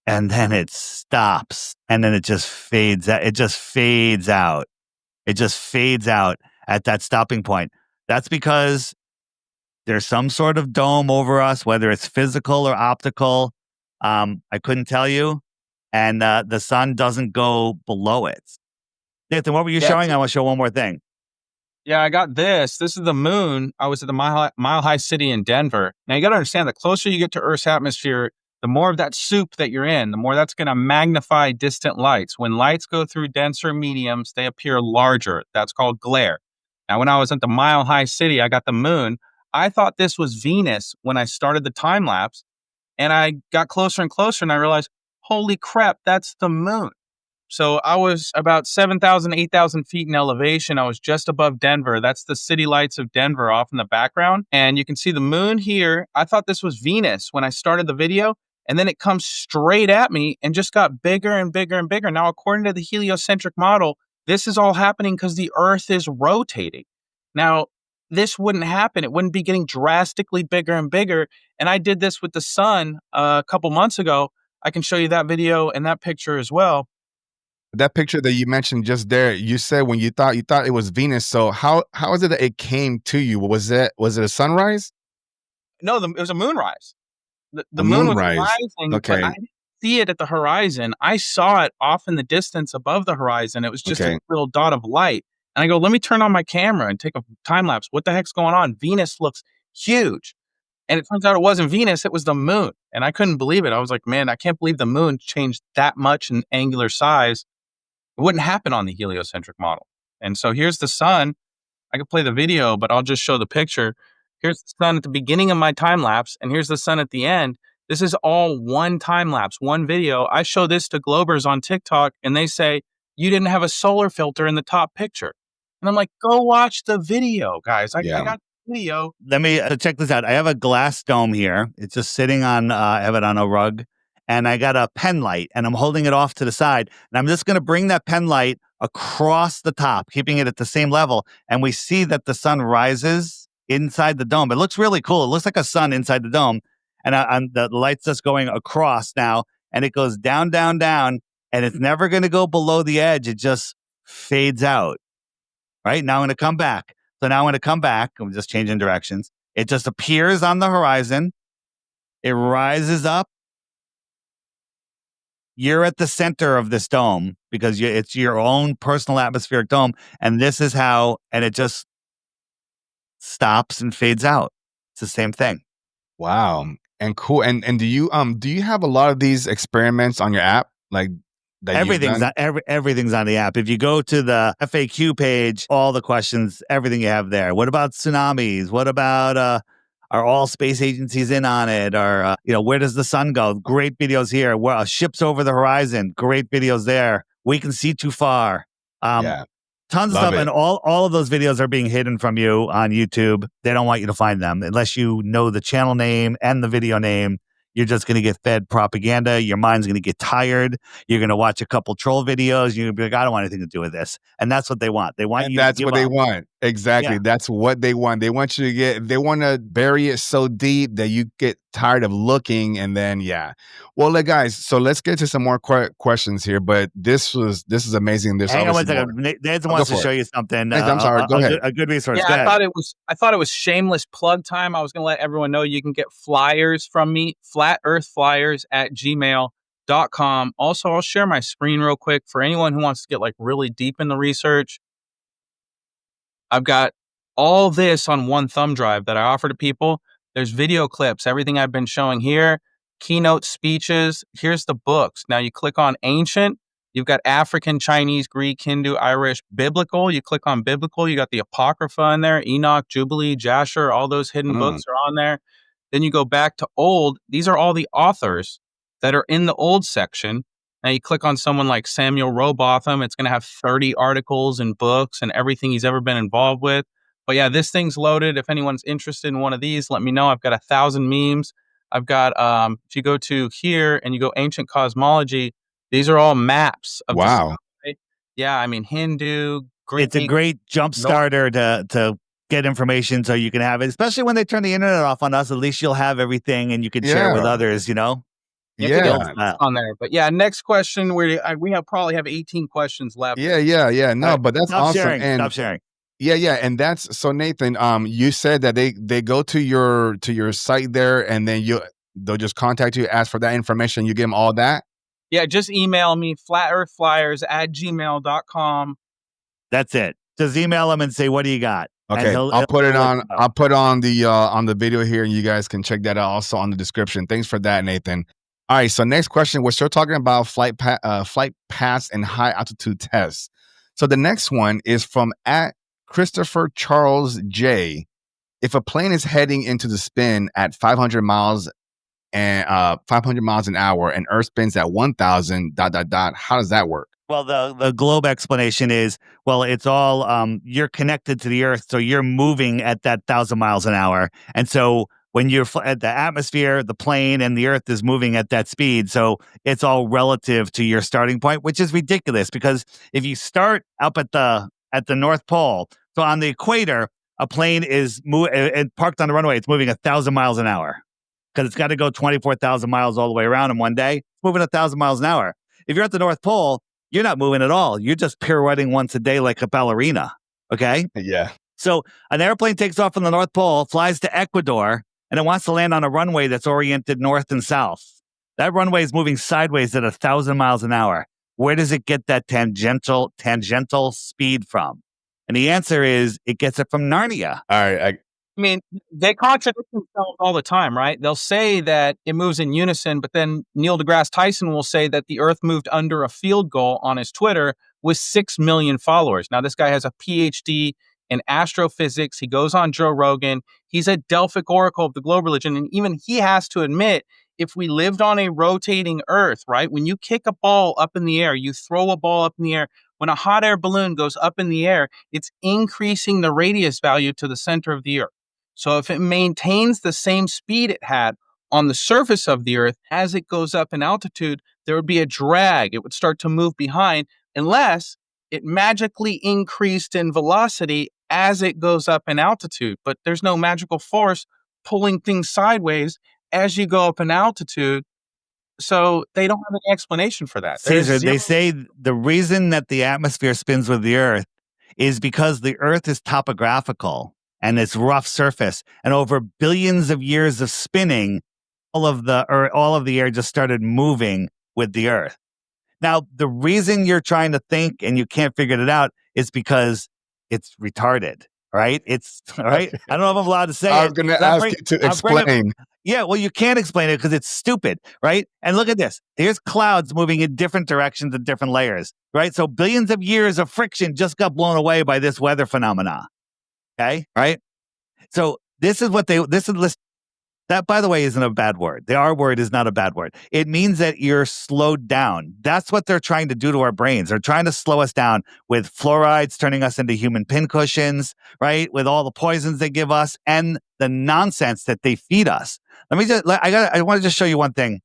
and then it stops, and then it just fades out. It just fades out. It just fades out at that stopping point. That's because there's some sort of dome over us, whether it's physical or optical. I couldn't tell you. And the sun doesn't go below it. Nathan, what were you showing? I want to show one more thing. Yeah, I got this. This is the moon. I was at the Mile High City in Denver. Now, you got to understand, the closer you get to Earth's atmosphere, the more of that soup that you're in, the more that's going to magnify distant lights. When lights go through denser mediums, they appear larger. That's called glare. Now, when I was at the Mile High City, I got the moon. I thought this was Venus when I started the time lapse, and I got closer and closer, and I realized, holy crap, that's the moon. So I was about 7,000, 8,000 feet in elevation. I was just above Denver. That's the city lights of Denver off in the background. And you can see the moon here. I thought this was Venus when I started the video. And then it comes straight at me and just got bigger and bigger and bigger. Now, according to the heliocentric model, this is all happening because the Earth is rotating. Now, this wouldn't happen. It wouldn't be getting drastically bigger and bigger. And I did this with the sun a couple months ago. I can show you that video and that picture as well. That picture that you mentioned just there, you said when you thought it was Venus. So how is it that it came to you? Was it a sunrise? No, it was a moonrise. The A moon was moonrise. rising, Okay. but I didn't see it at the horizon. I saw it off in the distance above the horizon. It was just Okay. a little dot of light. And I go, let me turn on my camera and take a time lapse. What the heck's going on? Venus looks huge. And it turns out it wasn't Venus, it was the moon. And I couldn't believe it. I was like, man, I can't believe the moon changed that much in angular size. It wouldn't happen on the heliocentric model. And so here's the sun. I could play the video, but I'll just show the picture. Here's the sun at the beginning of my time lapse, and here's the sun at the end. This is all one time lapse, one video. I show this to Globers on TikTok, and they say, you didn't have a solar filter in the top picture. And I'm like, go watch the video, guys. I got the video. Let me check this out. I have a glass dome here. It's just sitting on, I have it on a rug. And I got a pen light, and I'm holding it off to the side. And I'm just going to bring that pen light across the top, keeping it at the same level. And we see that the sun rises inside the dome. It looks really cool. It looks like a sun inside the dome. And the light's just going across now. And it goes down, down, down. And it's never going to go below the edge. It just fades out. Right? Now I'm going to come back. So now I'm going to come back. I'm just changing directions. It just appears on the horizon. It rises up. You're at the center of this dome because it's your own personal atmospheric dome. And this is how, and it just stops and fades out. It's the same thing. Wow. And cool. And do you have a lot of these experiments on your app? Like that everything's on the app. If you go to the FAQ page, all the questions, everything you have there. What about tsunamis? What about are all space agencies in on it? Or, where does the sun go? Great videos here. Ships over the horizon. Great videos there. We can see too far. Tons of stuff. And all of those videos are being hidden from you on YouTube. They don't want you to find them unless you know the channel name and the video name. You're just going to get fed propaganda. Your mind's going to get tired. You're going to watch a couple troll videos. You're going to be like, I don't want anything to do with this. And that's what they want. They want you to give up. They want. Exactly. Yeah. That's what they want. They want you to they want to bury it so deep that you get tired of looking. And then, Well, guys, so let's get to some more questions here. But this is amazing. Hang on one second. Nathan wants to show you something. Nathan, I'm sorry. Go ahead. A good resource. Yeah, I thought it was shameless plug time. I was going to let everyone know you can get flyers from me, flatearthflyers@gmail.com. Also, I'll share my screen real quick for anyone who wants to get really deep in the research. I've got all this on one thumb drive that I offer to people. There's video clips, everything I've been showing here, keynote speeches. Here's the books. Now you click on ancient. You've got African, Chinese, Greek, Hindu, Irish, biblical. You click on biblical. You got the Apocrypha in there, Enoch, Jubilee, Jasher, all those hidden books are on there. Then you go back to old. These are all the authors that are in the old section. Now you click on someone like Samuel Rowbotham. It's going to have 30 articles and books and everything he's ever been involved with. But yeah, this thing's loaded. If anyone's interested in one of these, let me know. I've got 1,000 memes. I've got, if you go to here and you go ancient cosmology, these are all maps. Of wow. Yeah, I mean, Hindu, Greek. It's a great jump starter to get information so you can have it, especially when they turn the internet off on us. At least you'll have everything and you can share with others, on there. But yeah, next question. We probably have 18 questions left. Yeah. No, but that's awesome. Stop sharing. Yeah. And that's so Nathan, you said that they go to your site there and then they'll just contact you, ask for that information. You give them all that. Yeah, just email me, flatearthflyers@gmail.com. That's it. Just email them and say, what do you got? Okay, I'll put it on. I'll put on the video here, and you guys can check that out also on the description. Thanks for that, Nathan. All right. So next question, we're still talking about flight paths and high altitude tests. So the next one is from at Christopher Charles J. If a plane is heading into the spin at 500 miles and 500 miles an hour and Earth spins at 1,000 ... How does that work? Well, the globe explanation is, well, it's all you're connected to the Earth, so you're moving at that 1,000 miles an hour, and so when you're at the atmosphere, the plane and the Earth is moving at that speed, so it's all relative to your starting point, which is ridiculous because if you start up at the North Pole, so on the equator, a plane is parked on the runway, it's moving 1,000 miles an hour because it's got to go 24,000 miles all the way around in one day. It's moving 1,000 miles an hour. If you're at the North Pole, you're not moving at all. You're just pirouetting once a day like a ballerina. Okay. Yeah. So an airplane takes off from the North Pole, flies to Ecuador, and it wants to land on a runway that's oriented north and south. That runway is moving sideways at 1,000 miles an hour. Where does it get that tangential speed from? And the answer is it gets it from Narnia. All right. I mean, they contradict themselves all the time, right? They'll say that it moves in unison, but then Neil deGrasse Tyson will say that the Earth moved under a field goal on his Twitter with 6 million followers. Now, this guy has a PhD in astrophysics. He goes on Joe Rogan. He's a Delphic oracle of the globe religion. And even he has to admit, if we lived on a rotating Earth, right, when you kick a ball up in the air, you throw a ball up in the air, when a hot air balloon goes up in the air, it's increasing the radius value to the center of the Earth. So if it maintains the same speed it had on the surface of the Earth, as it goes up in altitude, there would be a drag. It would start to move behind unless it magically increased in velocity as it goes up in altitude. But there's no magical force pulling things sideways as you go up in altitude. So they don't have an explanation for that. Cesar, they say the reason that the atmosphere spins with the Earth is because the Earth is topographical and its rough surface. And over billions of years of spinning, all of the air just started moving with the Earth. Now, the reason you're trying to think and you can't figure it out is because it's retarded, right? It's all right. I don't know if I'm allowed to say I was going to ask you to explain. Yeah, well, you can't explain it because it's stupid, right? And look at this. Here's clouds moving in different directions and different layers, right? So billions of years of friction just got blown away by this weather phenomena. Okay, right? So that, by the way, isn't a bad word. The R word is not a bad word. It means that you're slowed down. That's what they're trying to do to our brains. They're trying to slow us down with fluorides, turning us into human pincushions, right? With all the poisons they give us and the nonsense that they feed us. I want to just show you one thing.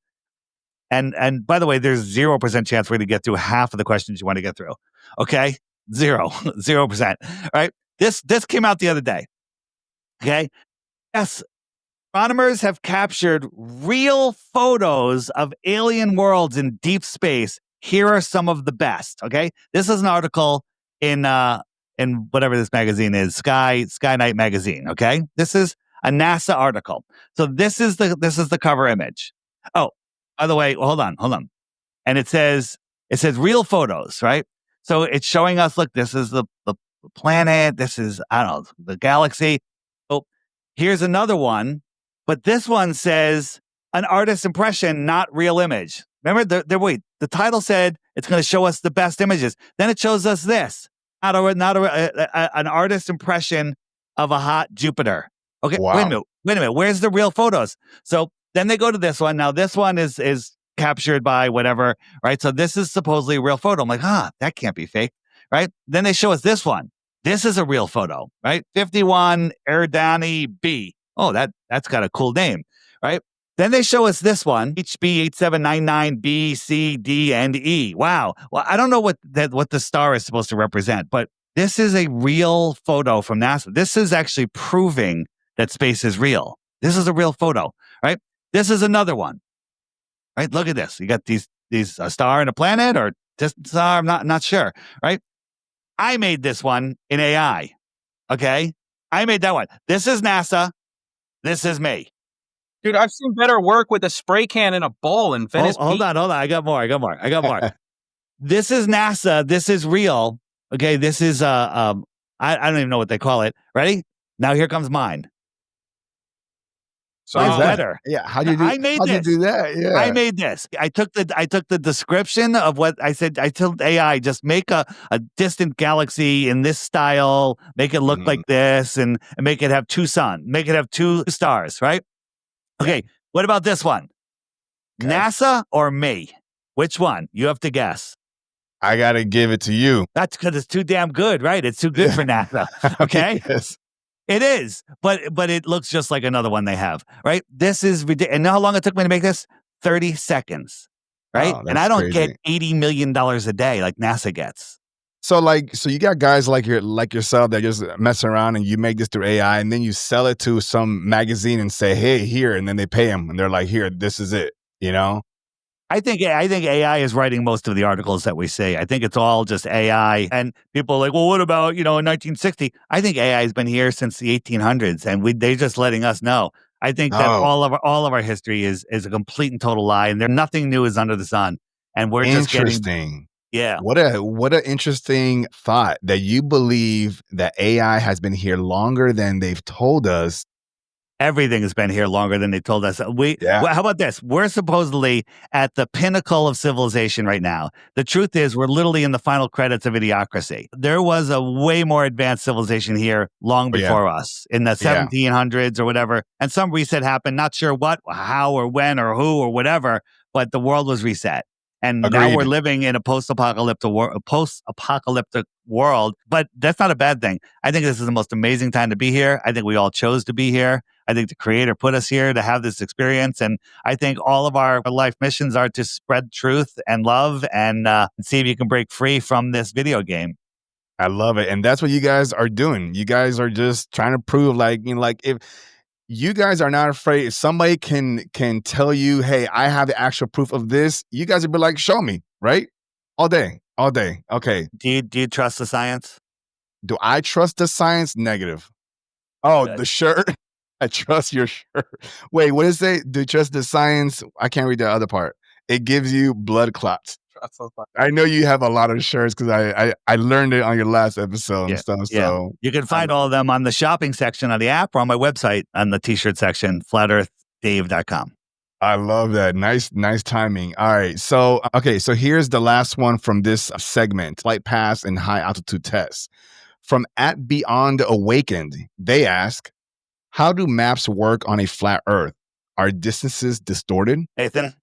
And by the way, there's 0% chance we're going to get through half of the questions you want to get through. Okay? 0%. Right? This came out the other day. Okay? Yes. Astronomers have captured real photos of alien worlds in deep space. Here are some of the best. Okay? This is an article in whatever this magazine is, Sky Night magazine. Okay? This is a NASA article. So this is the cover image. Oh, by the way, hold on. And it says real photos, right? So it's showing us, look, this is the planet. This is, I don't know, the galaxy. Oh, here's another one. But this one says an artist's impression, not real image. Remember, the title said it's going to show us the best images. Then it shows us this, an artist's impression of a hot Jupiter. Okay, wow. Wait a minute. Where's the real photos? So then they go to this one. Now this one is captured by whatever, right? So this is supposedly a real photo. I'm like, that can't be fake, right? Then they show us this one. This is a real photo, right? 51 Erdani B. Oh, that's got a cool name, right? Then they show us this one, HB8799B, C, D, and E. Wow. Well, I don't know what the star is supposed to represent, but this is a real photo from NASA. This is actually proving that space is real. This is a real photo, right? This is another one, right? Look at this. You got these a star and a planet, or just a star. I'm not sure, right? I made this one in AI. Okay, I made that one. This is NASA. This is me. Dude, I've seen better work with a spray can and a ball in Venice. Hold on. I got more. This is NASA. This is real. Okay, this is I don't even know what they call it. Ready? Now here comes mine. So Mine's that? better. Yeah. How'd you I made do this. that? Yeah. I made this. I took the description of what I said. I told AI, just make a distant galaxy in this style, make it look Mhm. like this, and make it have two suns, make it have two stars, right? Okay. What about this one? Okay. NASA or me? Which one? You have to guess. I gotta give it to you. That's because it's too damn good, right? It's too good for NASA. Okay. Yes. It is, but it looks just like another one they have, right? This is ridiculous. And know how long it took me to make this? 30 seconds, right? Oh, And I that's don't get crazy. $80 million a day like NASA gets. So you got guys like yourself that just mess around and you make this through AI and then you sell it to some magazine and say, hey, here, and then they pay them and they're like, here, this is it, you know? I think AI is writing most of the articles that we see. I think it's all just AI. And people are like, well, what about, in 1960? I think AI has been here since the 1800s, and they're just letting us know. I think that Oh, all of our history is a complete and total lie, and nothing new is under the sun. And we're just getting, interesting. yeah. What a interesting thought that you believe that AI has been here longer than they've told us. Everything has been here longer than they told us. Yeah. How about this? We're supposedly at the pinnacle of civilization right now. The truth is, we're literally in the final credits of Idiocracy. There was a way more advanced civilization here long Oh, yeah. before us in the Yeah. 1700s or whatever. And some reset happened. Not sure what, how, or when, or who, or whatever. But the world was reset. And now Agreed. we're living in a post-apocalyptic world. But that's not a bad thing. I think this is the most amazing time to be here. I think we all chose to be here. I think the creator put us here to have this experience. And I think all of our life missions are to spread truth and love and see if you can break free from this video game. I love it. And that's what you guys are doing. You guys are just trying to prove if you guys are not afraid, if somebody can tell you, hey, I have the actual proof of this, you guys would be like, show me, right? All day. Okay. Do you trust the science? Do I trust the science? Negative. Oh, Good. the shirt. I trust your shirt. Wait, what does it say? Do you trust the science? I can't read the other part. It gives you blood clots. I know you have a lot of shirts because I learned it on your last episode and stuff. Yeah. So You can find all of them on the shopping section of the app or on my website on the t-shirt section, flatearthdave.com. I love that. Nice timing. All right. So here's the last one from this segment: flight paths and high altitude tests. From at Beyond Awakened, they ask, how do maps work on a flat Earth? Are distances distorted? Nathan?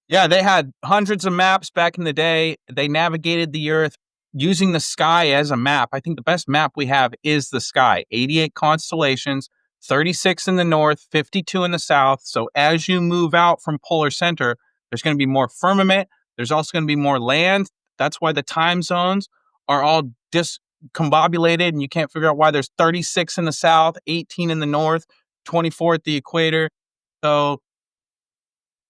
Yeah, they had hundreds of maps back in the day. They navigated the Earth using the sky as a map. I think the best map we have is the sky. 88 constellations, 36 in the north, 52 in the south. So as you move out from polar center, there's going to be more firmament. There's also going to be more land. That's why the time zones are all discombobulated, and you can't figure out why there's 36 in the south, 18 in the north, 24 at the equator. So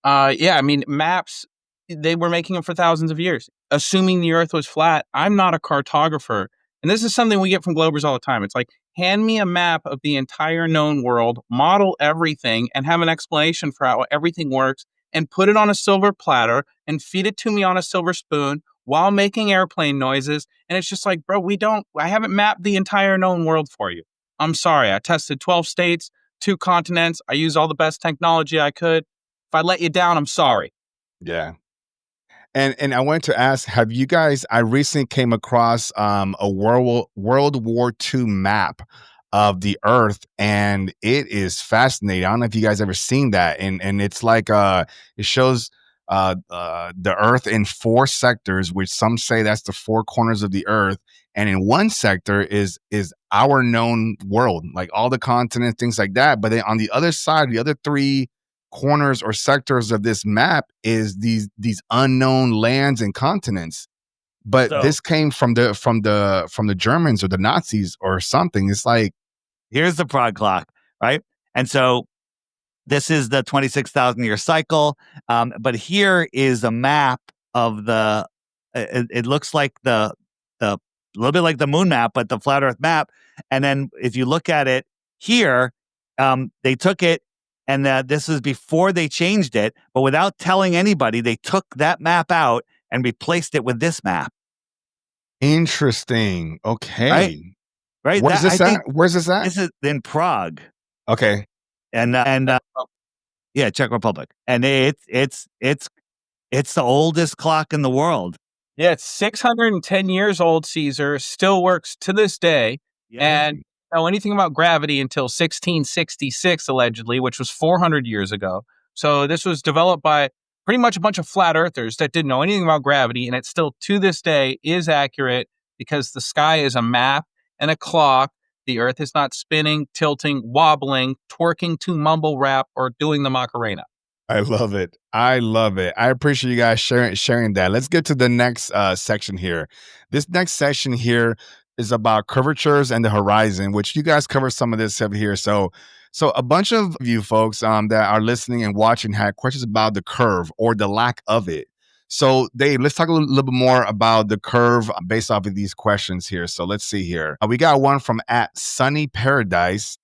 yeah, I mean, maps, they were making them for thousands of years, assuming the Earth was flat. I'm not a cartographer. And this is something we get from Globers all the time. It's like, hand me a map of the entire known world, model everything, and have an explanation for how everything works, and put it on a silver platter and feed it to me on a silver spoon while making airplane noises. And it's just like, bro, I haven't mapped the entire known world for you. I'm sorry. I tested 12 states, 2 continents. I used all the best technology I could. If I let you down, I'm sorry. Yeah. And I wanted to ask, have you guys, I recently came across a World War II map of the Earth, and it is fascinating. I don't know if you guys ever seen that. And it's like it shows the Earth in 4 sectors, which some say that's the 4 corners of the Earth. And in one sector is our known world, like all the continents, things like that. But then on the other side, the other 3 corners or sectors of this map is these unknown lands and continents. But this came from the Germans or the Nazis or something. It's like, here's the prod clock, right? And so this is the 26,000 year cycle. But here is a map of it looks like the a little bit like the moon map, but the flat Earth map. And then if you look at it here, they took it, and this is before they changed it, but without telling anybody, they took that map out and replaced it with this map. interesting. Okay. Right? Where's this at? This is in Prague. Okay. and yeah, Czech Republic, and it's the oldest clock in the world. Yeah, it's 610 years old, Caesar, still works to this day. Yeah. And don't know anything about gravity until 1666, allegedly, which was 400 years ago. So this was developed by pretty much a bunch of flat earthers that didn't know anything about gravity. And it still, to this day, is accurate because the sky is a map and a clock. The earth is not spinning, tilting, wobbling, twerking to mumble rap, or doing the Macarena. I love it. I love it. I appreciate you guys sharing that. Let's get to the next section here. This next section here is about curvatures and the horizon, which you guys cover some of this over here. So a bunch of you folks that are listening and watching had questions about the curve or the lack of it. So Dave, let's talk a little bit more about the curve based off of these questions here. So let's see here. We got one from @sunnyparadise.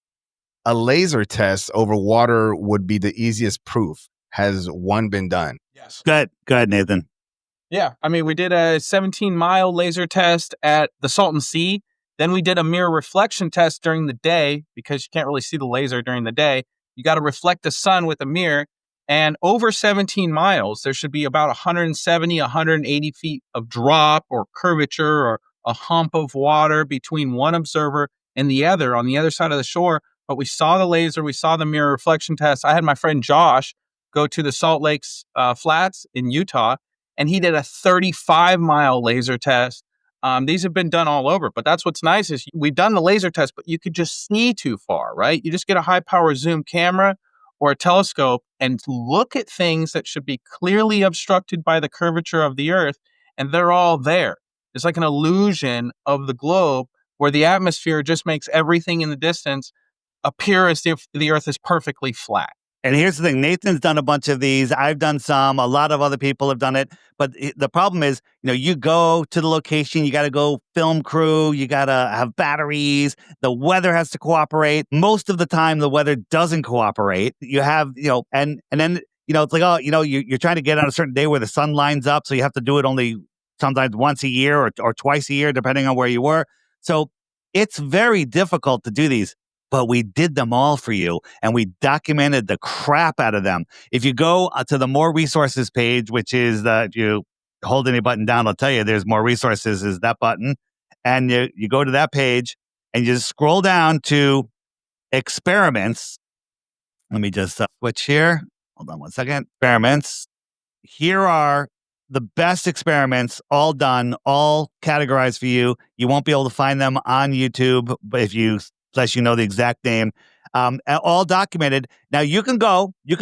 A laser test over water would be the easiest proof. Has one been done? Yes. Go ahead, Nathan. Yeah. I mean, we did a 17-mile laser test at the Salton Sea. Then we did a mirror reflection test during the day because you can't really see the laser during the day. You got to reflect the sun with a mirror. And over 17 miles, there should be about 170, 180 feet of drop or curvature or a hump of water between one observer and the other on the other side of the shore. But we saw the laser, we saw the mirror reflection test. I had my friend Josh go to the Salt Lakes Flats in Utah, and he did a 35-mile laser test. These have been done all over, but that's what's nice is we've done the laser test, but you could just see too far, right? You just get a high-power zoom camera or a telescope and look at things that should be clearly obstructed by the curvature of the Earth, and they're all there. It's like an illusion of the globe where the atmosphere just makes everything in the distance appear as if the Earth is perfectly flat. And here's the thing, Nathan's done a bunch of these. I've done some. A lot of other people have done it. But the problem is, you go to the location, you got to go film crew, you got to have batteries. The weather has to cooperate. Most of the time, the weather doesn't cooperate. You have, and then, it's like, you're trying to get on a certain day where the sun lines up. So you have to do it only sometimes once a year or twice a year, depending on where you were. So it's very difficult to do these. But we did them all for you, and we documented the crap out of them. If you go to the More Resources page, which is if you hold any button down, I'll tell you there's More Resources is that button. And you go to that page, and you just scroll down to experiments. Let me just switch here. Hold on one second. Experiments. Here are the best experiments, all done, all categorized for you. You won't be able to find them on YouTube, but unless you know the exact name, all documented. Now you can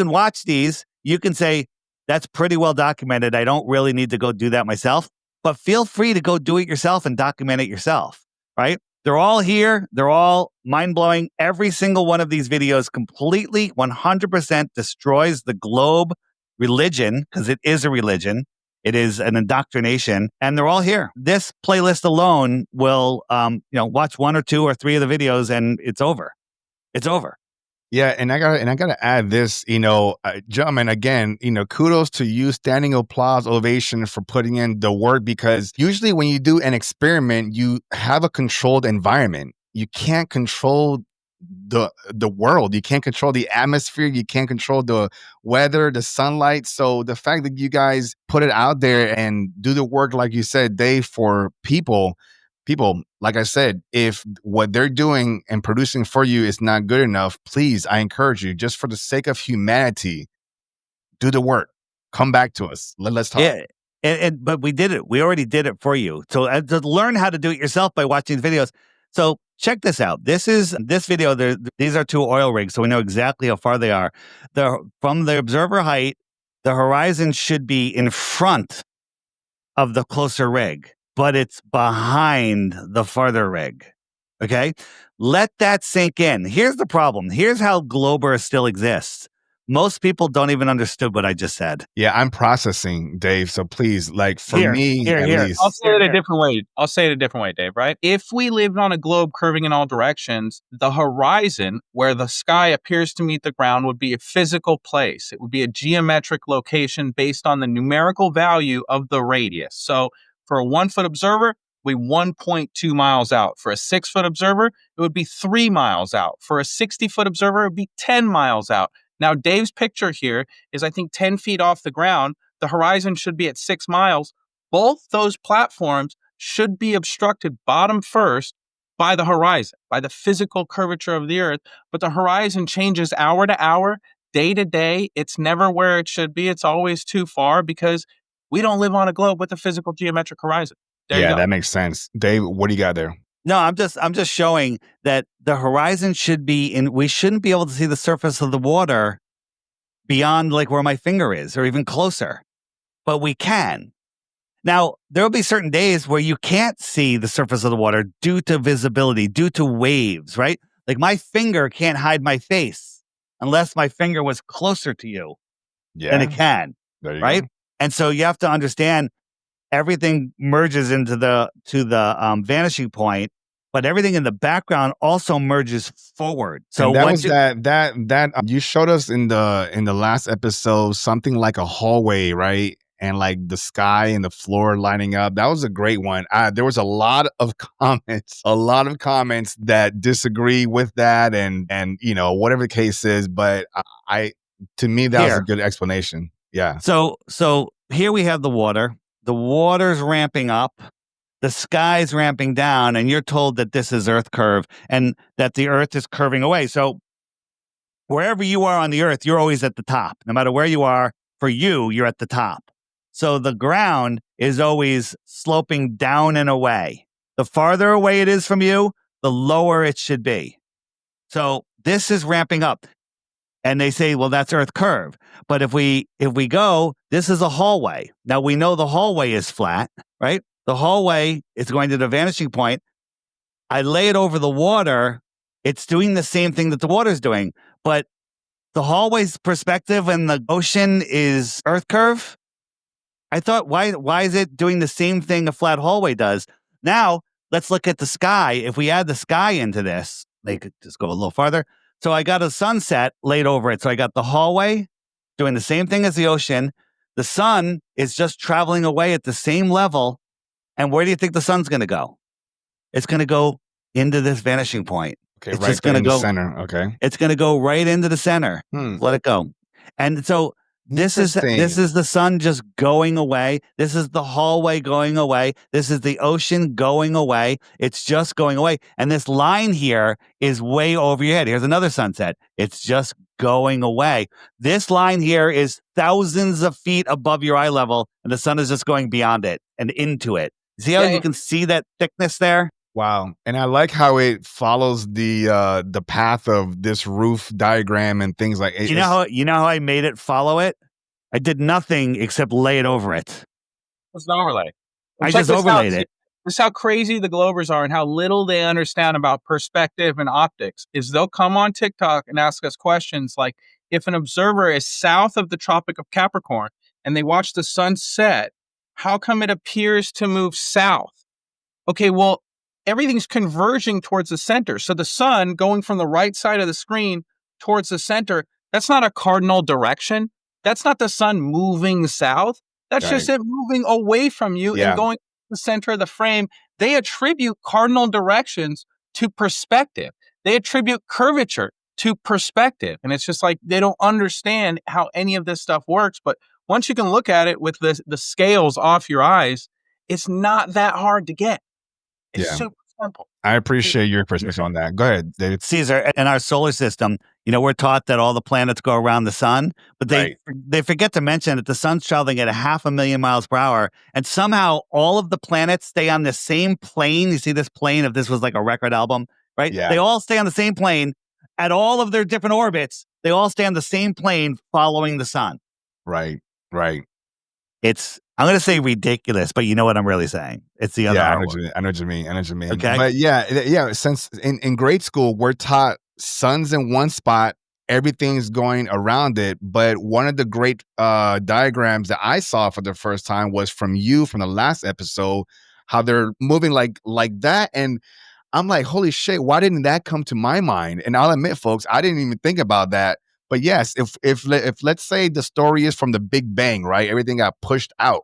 watch these. You can say, that's pretty well documented. I don't really need to go do that myself, but feel free to go do it yourself and document it yourself, right? They're all here. They're all mind-blowing. Every single one of these videos completely 100% destroys the globe religion, because it is a religion. It is an indoctrination, and they're all here. This playlist alone will, watch one or two or three of the videos, and it's over. It's over. Yeah, and I gotta add this, gentlemen. Again, kudos to you, standing applause, ovation for putting in the work, because usually when you do an experiment, you have a controlled environment. You can't control the world. You can't control the atmosphere. You can't control the weather, the sunlight. So the fact that you guys put it out there and do the work, like you said, Dave, for people, like I said, if what they're doing and producing for you is not good enough, please, I encourage you, just for the sake of humanity, do the work. Come back to us. Let's talk. Yeah, but we did it. We already did it for you. So to learn how to do it yourself by watching the videos. So check this out. This video. These are two oil rigs, so we know exactly how far they are. From the observer height, the horizon should be in front of the closer rig, but it's behind the farther rig. Okay? Let that sink in. Here's the problem. Here's how Glober still exists. Most people don't even understood what I just said. Yeah, I'm processing, Dave. So please, for me, at least. I'll say it a different way. Dave, right? If we lived on a globe curving in all directions, the horizon, where the sky appears to meet the ground, would be a physical place. It would be a geometric location based on the numerical value of the radius. So for a 1-foot observer, would be 1.2 miles out. For a 6-foot observer, it would be 3 miles out. For a 60-foot observer, it would be 10 miles out. Now, Dave's picture here is, I think, 10 feet off the ground. The horizon should be at 6 miles. Both those platforms should be obstructed bottom first by the horizon, by the physical curvature of the Earth. But the horizon changes hour to hour, day to day. It's never where it should be. It's always too far because we don't live on a globe with a physical geometric horizon. There you Yeah, go. that makes sense. Dave, what do you got there? No, I'm just showing that the horizon should be in. We shouldn't be able to see the surface of the water beyond like where my finger is, or even closer, but we can. Now, there will be certain days where you can't see the surface of the water due to visibility, due to waves, right? Like my finger can't hide my face unless my finger was closer to you than it can, There you right? go. And so you have to understand everything merges into the vanishing point, but everything in the background also merges forward. So And that once was that you showed us in the last episode something like a hallway, right? And like the sky and the floor lining up. That was a great one. There was a lot of comments that disagree with that, and whatever the case is. But to me that was a good explanation. Yeah. So here we have the water. The water's ramping up. The sky's ramping down, and you're told that this is Earth curve and that the Earth is curving away. So wherever you are on the Earth, you're always at the top. No matter where you are, for you, you're at the top. So the ground is always sloping down and away. The farther away it is from you, the lower it should be. So this is ramping up. And they say, well, that's Earth curve. But if we go, this is a hallway. Now we know the hallway is flat, right? The hallway is going to the vanishing point. I lay it over the water. It's doing the same thing that the water's doing, but the hallway's perspective and the ocean is Earth curve. I thought, why is it doing the same thing a flat hallway does? Now, let's look at the sky. If we add the sky into this, they could just go a little farther. So I got a sunset laid over it. So I got the hallway doing the same thing as the ocean. The sun is just traveling away at the same level. And where do you think the sun's going to go? It's going to go into this vanishing point. Okay, it's right just going to in the go center. Okay. It's going to go right into the center. Let it go. And so this is the sun just going away. This is the hallway going away. This is the ocean going away. It's just going away. And this line here is way over your head. Here's another sunset. It's just going away. This line here is thousands of feet above your eye level, and the sun is just going beyond it and into it. See how you can see that thickness there? Wow. And I like how it follows the path of this roof diagram and things like it. You know how I made it follow it? I did nothing except lay it over it. It's an overlay. I just overlaid it. This is how crazy the Globers are and how little they understand about perspective and optics. Is they'll come on TikTok and ask us questions like, if an observer is south of the Tropic of Capricorn and they watch the sun set, how come it appears to move south? Okay, well, everything's converging towards the center. So the sun going from the right side of the screen towards the center, that's not a cardinal direction. That's not the sun moving south. That's just it moving away from you and going to the center of the frame. They attribute cardinal directions to perspective. They attribute curvature to perspective. And it's just like they don't understand how any of this stuff works. But once you can look at it with the scales off your eyes, it's not that hard to get. It's super simple. I appreciate your perspective on that. Go ahead, David. Caesar, in our solar system, we're taught that all the planets go around the sun, but they forget to mention that the sun's traveling at 500,000 miles per hour, and somehow all of the planets stay on the same plane. You see this plane, if this was like a record album, right? Yeah. They all stay on the same plane at all of their different orbits. They all stay on the same plane following the sun. Right. I'm going to say ridiculous, but you know what I'm really saying. It's the other. I know what you mean. Okay. But since in grade school, we're taught sun's in one spot, everything's going around it. But one of the great diagrams that I saw for the first time was from the last episode, how they're moving like that. And I'm like, holy shit, why didn't that come to my mind? And I'll admit, folks, I didn't even think about that. But yes, if let's say the story is from the Big Bang, right? Everything got pushed out,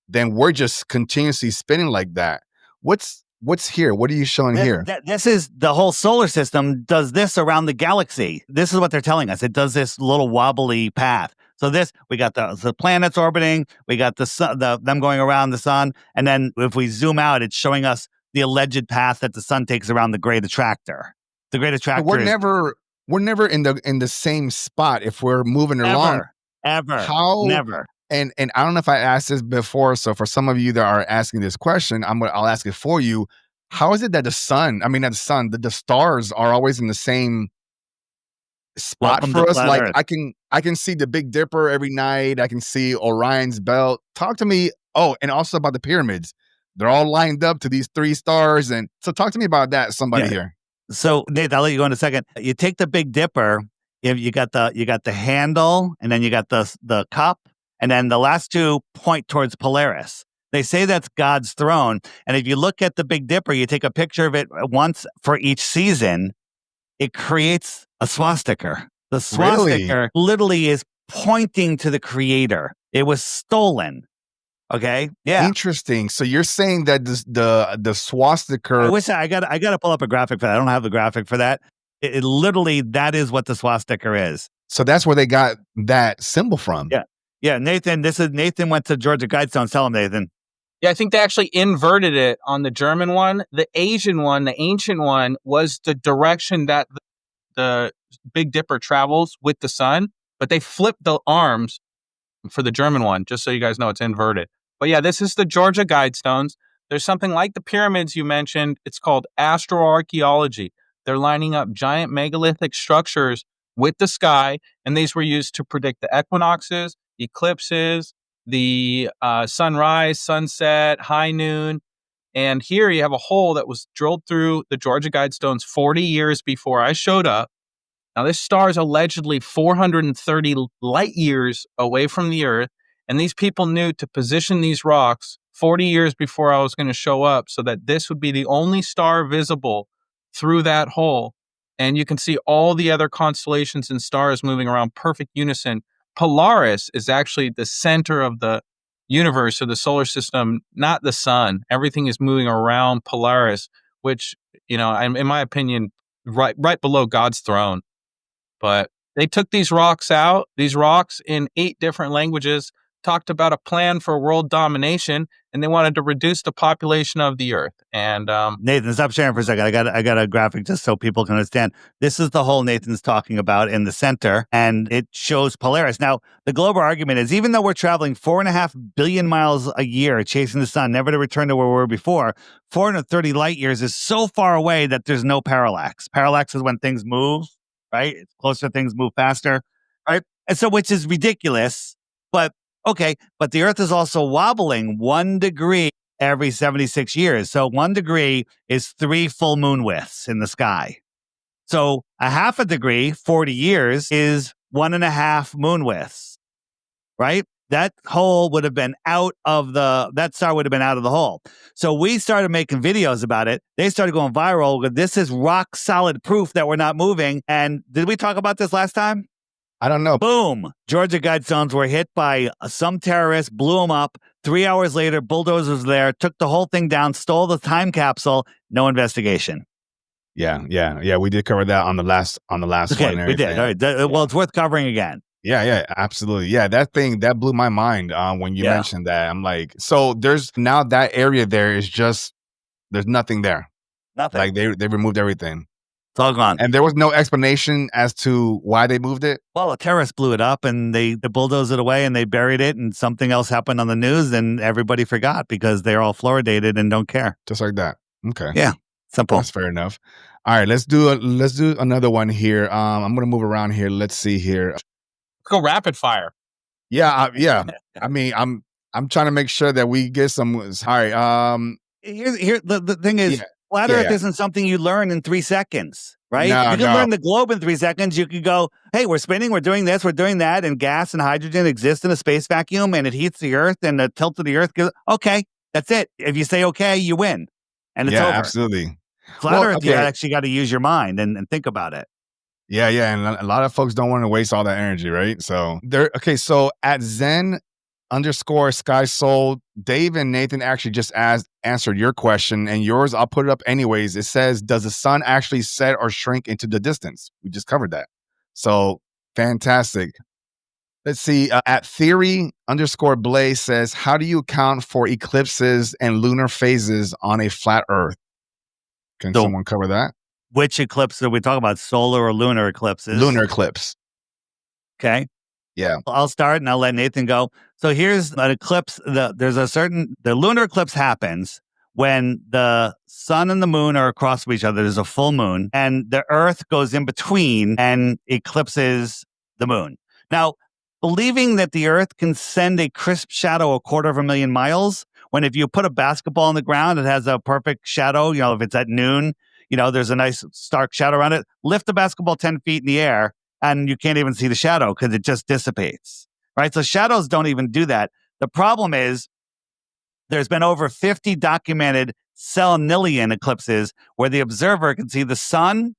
then we're just continuously spinning like that. what's here? What are you showing here? This is the whole solar system does this around the galaxy. This is what they're telling us. It does this little wobbly path. So we got the planets orbiting, we got the sun, them going around the sun, and then if we zoom out, it's showing us the alleged path that the sun takes around the great attractor. The great attractor. We're never in the same spot if we're moving along. Ever. How? Never. And I don't know if I asked this before, so for some of you that are asking this question, I'll ask it for you. How is it that the stars are always in the same spot for us? Like Earth. I can see the Big Dipper every night. I can see Orion's belt. Talk to me. Oh, and also about the pyramids. They're all lined up to these 3 stars. And so talk to me about that, somebody here. So Nate, I'll let you go in a second. You take the Big Dipper, you got the handle, and then you got the cup, and then the last 2 point towards Polaris. They say that's God's throne. And if you look at the Big Dipper, you take a picture of it once for each season, it creates a swastika. The swastika literally is pointing to the creator. It was stolen. Okay. Yeah. Interesting. So you're saying that the swastika. I wish I got to pull up a graphic for that. I don't have the graphic for that. It literally, that is what the swastika is. So that's where they got that symbol from. Yeah. Yeah. Nathan went to Georgia Guidestones. Tell him, Nathan. Yeah, I think they actually inverted it on the German one. The Asian one, the ancient one, was the direction that the Big Dipper travels with the sun, but they flipped the arms for the German one, just so you guys know it's inverted. But yeah, this is the Georgia Guidestones. There's something like the pyramids you mentioned. It's called Astro-Archaeology. They're lining up giant megalithic structures with the sky, and these were used to predict the equinoxes, eclipses, the sunrise, sunset, high noon. And here you have a hole that was drilled through the Georgia Guidestones 40 years before I showed up. Now, this star is allegedly 430 light years away from the Earth, and these people knew to position these rocks 40 years before I was going to show up so that this would be the only star visible through that hole. And you can see all the other constellations and stars moving around perfect unison. Polaris is actually the center of the universe or the solar system, not the sun. Everything is moving around Polaris, which, in my opinion, right below God's throne. But they took these rocks in 8 different languages, talked about a plan for world domination, and they wanted to reduce the population of the Earth. And Nathan, stop sharing for a second. I got a graphic just so people can understand. This is the hole Nathan's talking about in the center, and it shows Polaris. Now, the global argument is, even though we're traveling 4.5 billion miles a year chasing the sun, never to return to where we were before, 430 light years is so far away that there's no parallax. Parallax is when things move, right? It's closer, things move faster, right? And so, which is ridiculous, but okay, but the Earth is also wobbling 1 degree every 76 years. So 1 degree is 3 full moon widths in the sky. So a half a degree, 40 years, is 1.5 moon widths, right? That hole would have been that star would have been out of the hole. So we started making videos about it. They started going viral. This is rock solid proof that we're not moving. And did we talk about this last time? I don't know. Boom. Georgia Guidestones were hit by some terrorist, blew them up. 3 hours later, bulldozers there, took the whole thing down, stole the time capsule. No investigation. Yeah. We did cover that on the last one. We did. All right. Well, it's worth covering again. Yeah, absolutely. Yeah, that blew my mind when you mentioned that. I'm like, so there's now that area there is just, there's nothing there. Nothing. Like they removed everything. It's all gone. And there was no explanation as to why they moved it? Well, a terrorist blew it up and they bulldozed it away and they buried it, and something else happened on the news and everybody forgot because they're all fluoridated and don't care. Just like that. Okay. Yeah. Simple. That's fair enough. All right, let's do another one here. I'm going to move around here. Let's see here. Let's go rapid fire. Yeah. I mean, I'm trying to make sure that we get some. All right. Here the thing is, flat Earth isn't something you learn in 3 seconds, right? No, you can learn the globe in 3 seconds. You could go, hey, we're spinning, we're doing this, we're doing that, and gas and hydrogen exist in a space vacuum, and it heats the Earth, and the tilt of the Earth goes, okay, that's it. If you say okay, you win, and it's over. Absolutely. Flat Earth, you actually got to use your mind and think about it. Yeah, and a lot of folks don't want to waste all that energy, right? So so at Zen underscore Sky Soul. Dave and Nathan actually just answered your question, and yours, I'll put it up anyways. It says, does the sun actually set or shrink into the distance? We just covered that. So fantastic. Let's see. At theory underscore Blaze says, how do you account for eclipses and lunar phases on a flat Earth? Can someone cover that? Which eclipse are we talking about? Solar or lunar eclipses? Lunar eclipse. Okay. Yeah. I'll start and I'll let Nathan go. So here's an eclipse. The lunar eclipse happens when the sun and the moon are across from each other. There's a full moon and the earth goes in between and eclipses the moon. Now, believing that the earth can send a crisp shadow 250,000 miles, when if you put a basketball on the ground, it has a perfect shadow, if it's at noon, there's a nice stark shadow around it. Lift the basketball 10 feet in the air and you can't even see the shadow because it just dissipates, right? So shadows don't even do that. The problem is there's been over 50 documented selenilian eclipses where the observer can see the sun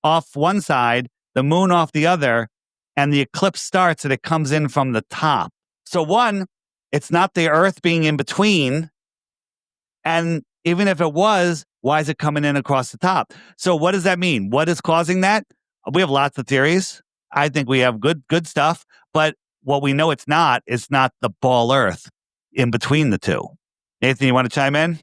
off one side, the moon off the other, and the eclipse starts and it comes in from the top. So one, it's not the earth being in between. And even if it was, why is it coming in across the top? So what does that mean? What is causing that? We have lots of theories. I think we have good stuff. But what we know it's not the ball earth in between the two. Nathan, you want to chime in?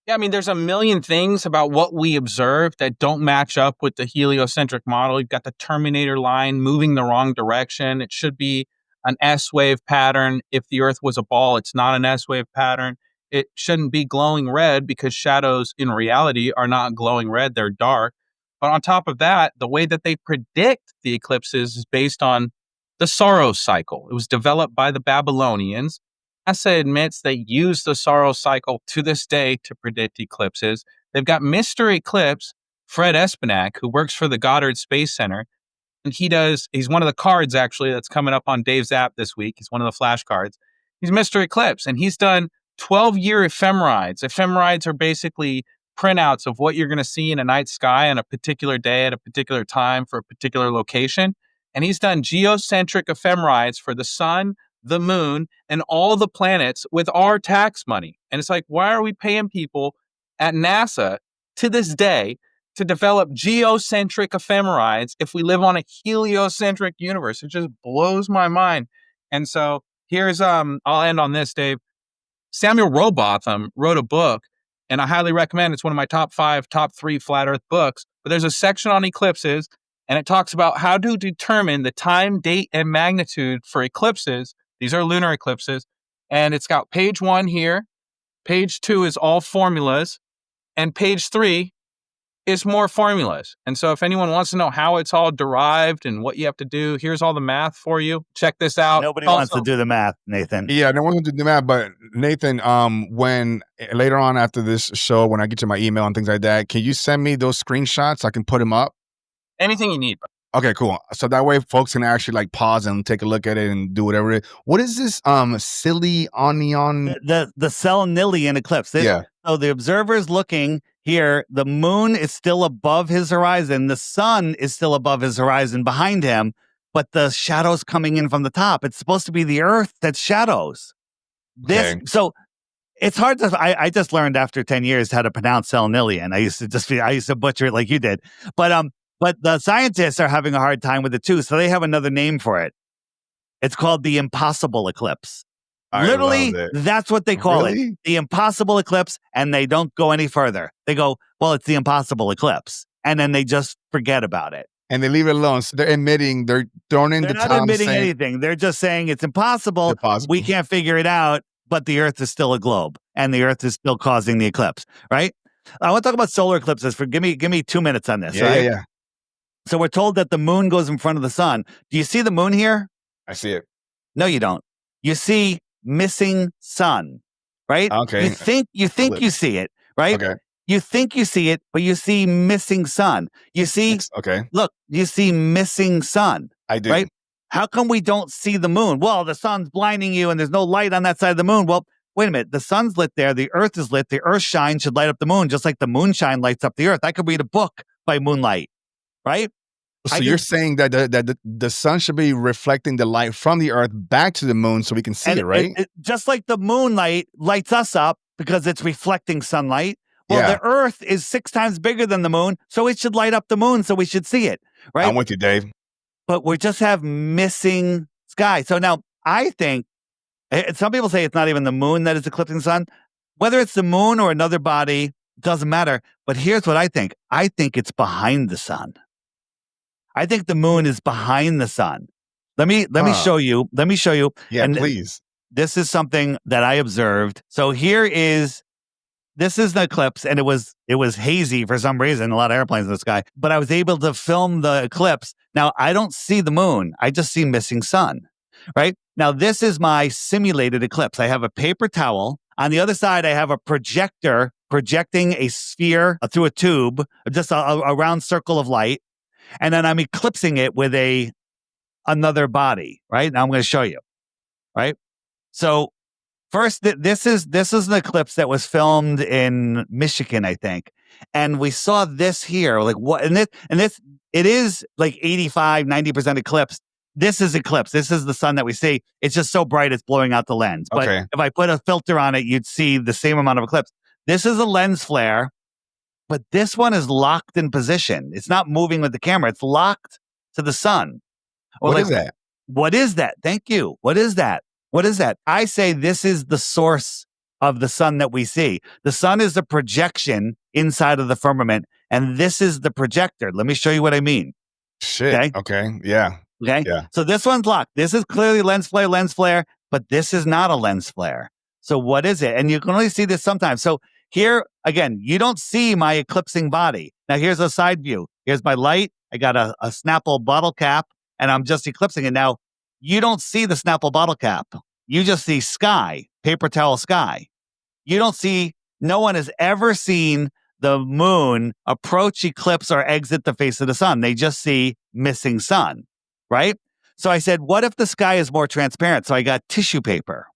Yeah, I mean, there's a million things about what we observe that don't match up with the heliocentric model. You've got the Terminator line moving the wrong direction. It should be an S-wave pattern. If the Earth was a ball, it's not an S-wave pattern. It shouldn't be glowing red because shadows in reality are not glowing red, they're dark. But on top of that, the way that they predict the eclipses is based on the Saros cycle. It was developed by the Babylonians. NASA admits they use the Saros cycle to this day to predict eclipses. They've got Mr. Eclipse, Fred Espenak, who works for the Goddard Space Center. And he's one of the cards actually that's coming up on Dave's app this week. He's one of the flashcards. He's Mr. Eclipse, and he's done 12-year ephemerides. Ephemerides are basically printouts of what you're going to see in a night sky on a particular day at a particular time for a particular location. And he's done geocentric ephemerides for the sun, the moon, and all the planets with our tax money. And it's like, why are we paying people at NASA to this day to develop geocentric ephemerides if we live on a heliocentric universe? It just blows my mind. And so here's, I'll end on this, Dave. Samuel Rowbotham wrote a book, and I highly recommend. It's one of my top 3 flat Earth books. But there's a section on eclipses, and it talks about how to determine the time, date, and magnitude for eclipses. These are lunar eclipses. And it's got page 1 here. Page 2 is all formulas. And page 3 is more formulas. And so if anyone wants to know how it's all derived and what you have to do, here's all the math for you. Check this out. Nobody wants to do the math, Nathan. Yeah, no one wants to do the math. But Nathan, when later on after this show, when I get to my email and things like that, can you send me those screenshots? I can put them up. Anything you need, bro. Okay, cool. So that way folks can actually pause and take a look at it and do whatever it is. What is this silly onion? The selenilian eclipse. So the observer's looking here, the moon is still above his horizon. The sun is still above his horizon behind him, but the shadow's coming in from the top. It's supposed to be the earth that's shadows. So it's hard to, I just learned after 10 years how to pronounce selenilian. I used to butcher it like you did. But the scientists are having a hard time with it too. So they have another name for it. It's called the impossible eclipse. Literally, that's what they call it. The impossible eclipse. And they don't go any further. They go, well, it's the impossible eclipse. And then they just forget about it. And they leave it alone. So they're admitting, they're throwing in the time. They're not admitting anything. They're just saying it's impossible. We can't figure it out, but the earth is still a globe and the earth is still causing the eclipse, right? I want to talk about solar eclipses give me 2 minutes on this, right? Yeah. So we're told that the moon goes in front of the sun. Do you see the moon here? I see it. No, you don't. You see missing sun, right? Okay. You think you see it, right? Okay. You think you see it, but you see missing sun. You see, look, you see missing sun. I do. Right? How come we don't see the moon? Well, the sun's blinding you and there's no light on that side of the moon. Well, wait a minute. The sun's lit there. The earth is lit. The earth shine should light up the moon, just like the moonshine lights up the earth. I could read a book by moonlight, right? So you're saying that the sun should be reflecting the light from the earth back to the moon so we can see it, right? Just like the moonlight lights us up because it's reflecting sunlight. Well, Yeah. the earth is 6 times bigger than the moon, so it should light up the moon so we should see it, right? I'm with you, Dave. But we just have missing sky. So now I think, some people say it's not even the moon that is eclipsing the sun. Whether it's the moon or another body, doesn't matter. But here's what I think. I think it's behind the sun. I think the moon is behind the sun. Let me show you. Let me show you. Yeah, and please. This is something that I observed. So this is the eclipse, and it was hazy for some reason, a lot of airplanes in the sky, but I was able to film the eclipse. Now, I don't see the moon. I just see missing sun, right? Now, this is my simulated eclipse. I have a paper towel. On the other side, I have a projector projecting a sphere through a tube, just a round circle of light. And then I'm eclipsing it with another body, right? Now I'm going to show you, right? So first, this is an eclipse that was filmed in Michigan, I think. And we saw this here, like what, and this, it is like 85, 90% eclipsed. This is eclipse. This is the sun that we see. It's just so bright, it's blowing out the lens. But if I put a filter on it, you'd see the same amount of eclipse. This is a lens flare, but this one is locked in position. It's not moving with the camera. It's locked to the sun. What is that? What is that? Thank you. What is that? What is that? I say this is the source of the sun that we see. The sun is a projection inside of the firmament, and this is the projector. Let me show you what I mean. Shit. Okay. Yeah. Okay. Yeah. So this one's locked. This is clearly lens flare, but this is not a lens flare. So what is it? And you can only see this sometimes. So here, again, you don't see my eclipsing body. Now here's a side view. Here's my light. I got a Snapple bottle cap, and I'm just eclipsing it. Now, you don't see the Snapple bottle cap. You just see sky, paper towel sky. You don't see, no one has ever seen the moon approach, eclipse, or exit the face of the sun. They just see missing sun, right? So I said, what if the sky is more transparent? So I got tissue paper.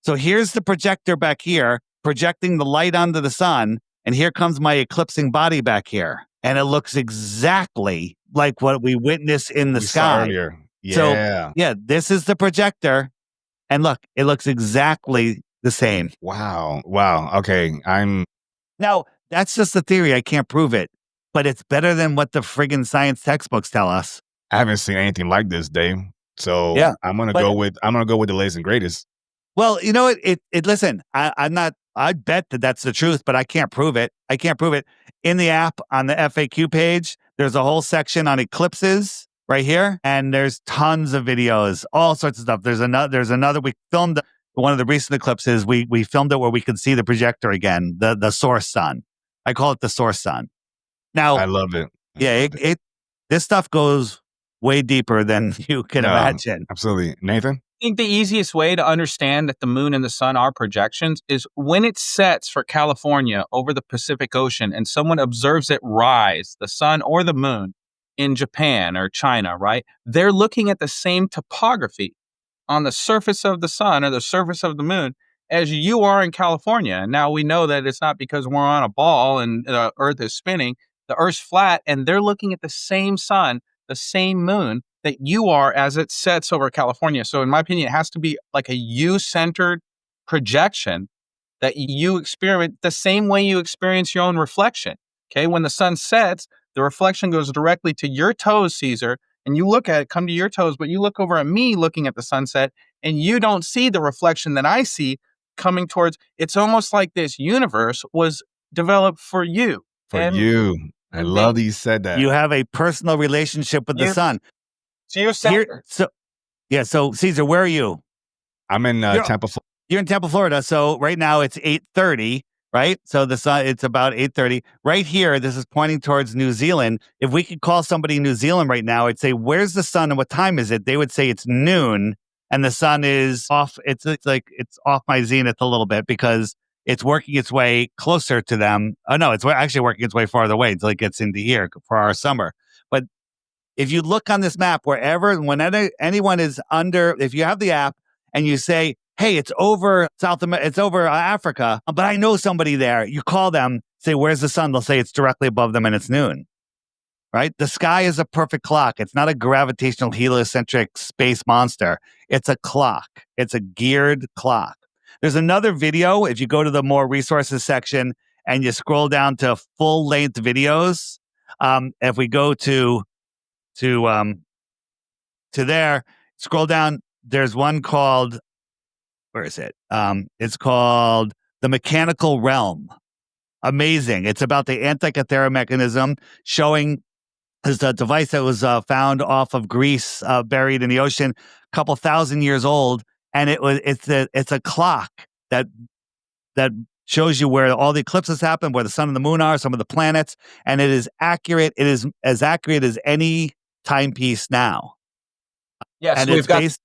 So here's the projector back here, projecting the light onto the sun, and here comes my eclipsing body back here. And it looks exactly like what we witnessed in the sky. Earlier. Yeah. So, yeah, this is the projector. And look, it looks exactly the same. Wow. Okay. Now, that's just a theory. I can't prove it, but it's better than what the friggin' science textbooks tell us. I haven't seen anything like this, Dave. So yeah, I'm gonna go with the latest and greatest. Well, you know it listen, I bet that that's the truth, but I can't prove it. In the app on the FAQ page, there's a whole section on eclipses right here, and there's tons of videos, all sorts of stuff. There's another we filmed one of the recent eclipses. We filmed it where we could see the projector again, the source sun. I call it the source sun. Now I love it. Yeah, this stuff goes way deeper than you can imagine. Absolutely. Nathan? I think the easiest way to understand that the moon and the sun are projections is when it sets for California over the Pacific Ocean and someone observes it rise, the sun or the moon, in Japan or China, right? They're looking at the same topography on the surface of the sun or the surface of the moon as you are in California. And now we know that it's not because we're on a ball and the Earth is spinning. The Earth's flat, and they're looking at the same sun, the same moon that you are as it sets over California. So in my opinion, it has to be like a you-centered projection that you experience the same way you experience your own reflection. Okay, when the sun sets, the reflection goes directly to your toes, Cesar, and you look at it, come to your toes, but you look over at me looking at the sunset, and you don't see the reflection that I see coming towards. It's almost like this universe was developed for you. I love that you said that. You have a personal relationship with the sun. So you're center. So Cesar, where are you? I'm in Tampa, Florida. You're in Tampa, Florida. So right now it's 8:30, right? So the sun, it's about 8:30. Right here, this is pointing towards New Zealand. If we could call somebody in New Zealand right now, I'd say, where's the sun and what time is it? They would say it's noon and the sun is off. It's off my zenith a little bit because it's working its way closer to them. Oh, no, it's actually working its way farther away until it gets into here for our summer. But if you look on this map, whenever anyone is under, if you have the app and you say, hey, it's over it's over Africa, but I know somebody there. You call them, say, where's the sun? They'll say it's directly above them and it's noon, right? The sky is a perfect clock. It's not a gravitational heliocentric space monster. It's a clock. It's a geared clock. There's another video. If you go to the more resources section and you scroll down to full length videos, if we go to there, scroll down. There's one called, where is it? It's called The Mechanical Realm. Amazing. It's about the Antikythera mechanism, showing is a device that was found off of Greece, buried in the ocean, a couple thousand years old, and it's a clock that shows you where all the eclipses happen, where the sun and the moon are, some of the planets, and it is accurate. It is as accurate as any timepiece now. Yes, And we've it's got. based.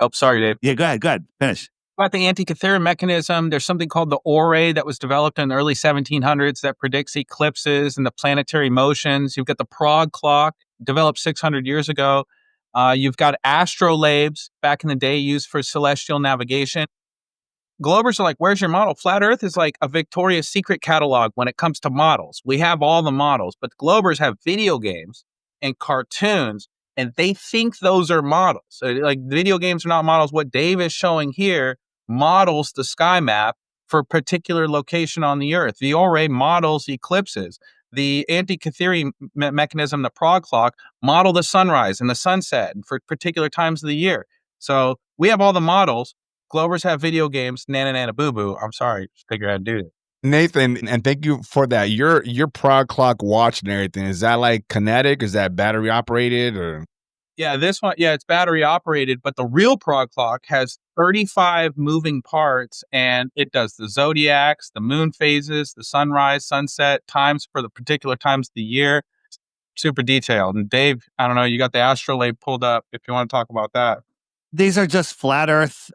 Oh, sorry, Dave. Yeah, go ahead, finish. About the Antikythera mechanism, there's something called the Ore that was developed in the early 1700s that predicts eclipses and the planetary motions. You've got the Prague clock, developed 600 years ago. You've got astrolabes back in the day used for celestial navigation. Globers are like, where's your model? Flat Earth is like a Victoria's Secret catalog when it comes to models. We have all the models, but Globers have video games and cartoons, and they think those are models. So, like, video games are not models. What Dave is showing here models the sky map for a particular location on the Earth. The Ore models eclipses. The Antikythera mechanism, the Prague clock, model the sunrise and the sunset for particular times of the year. So we have all the models. Globers have video games, nana nana boo boo. I'm sorry, just figure out how to do it. Nathan, and thank you for that. Your Prague clock watch and everything, is that like kinetic? Is that battery operated or? Yeah, this one, it's battery operated, but the real Prague clock has 35 moving parts, and it does the zodiacs, the moon phases, the sunrise, sunset, times for the particular times of the year. Super detailed. And Dave, I don't know, you got the astrolabe pulled up if you want to talk about that. These are just flat Earth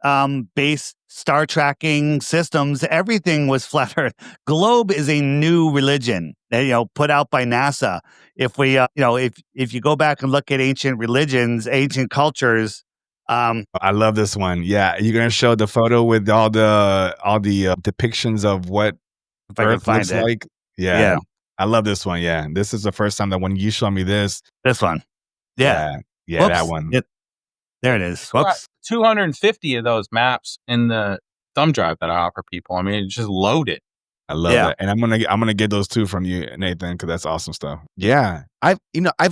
based star tracking systems. Everything was flat Earth. Globe is a new religion, put out by NASA. If we, if you go back and look at ancient religions, ancient cultures. I love this one. Yeah, you're gonna show the photo with all the depictions of what If I can Earth find looks it. like. Yeah, I love this one. Yeah, this is the first time that when you show me this. This one. Yeah, that one. There it is. Whoops. 250 of those maps in the thumb drive that I offer people. I mean, it's just loaded. I love that, and I'm gonna get those two from you, Nathan, because that's awesome stuff. Yeah, I've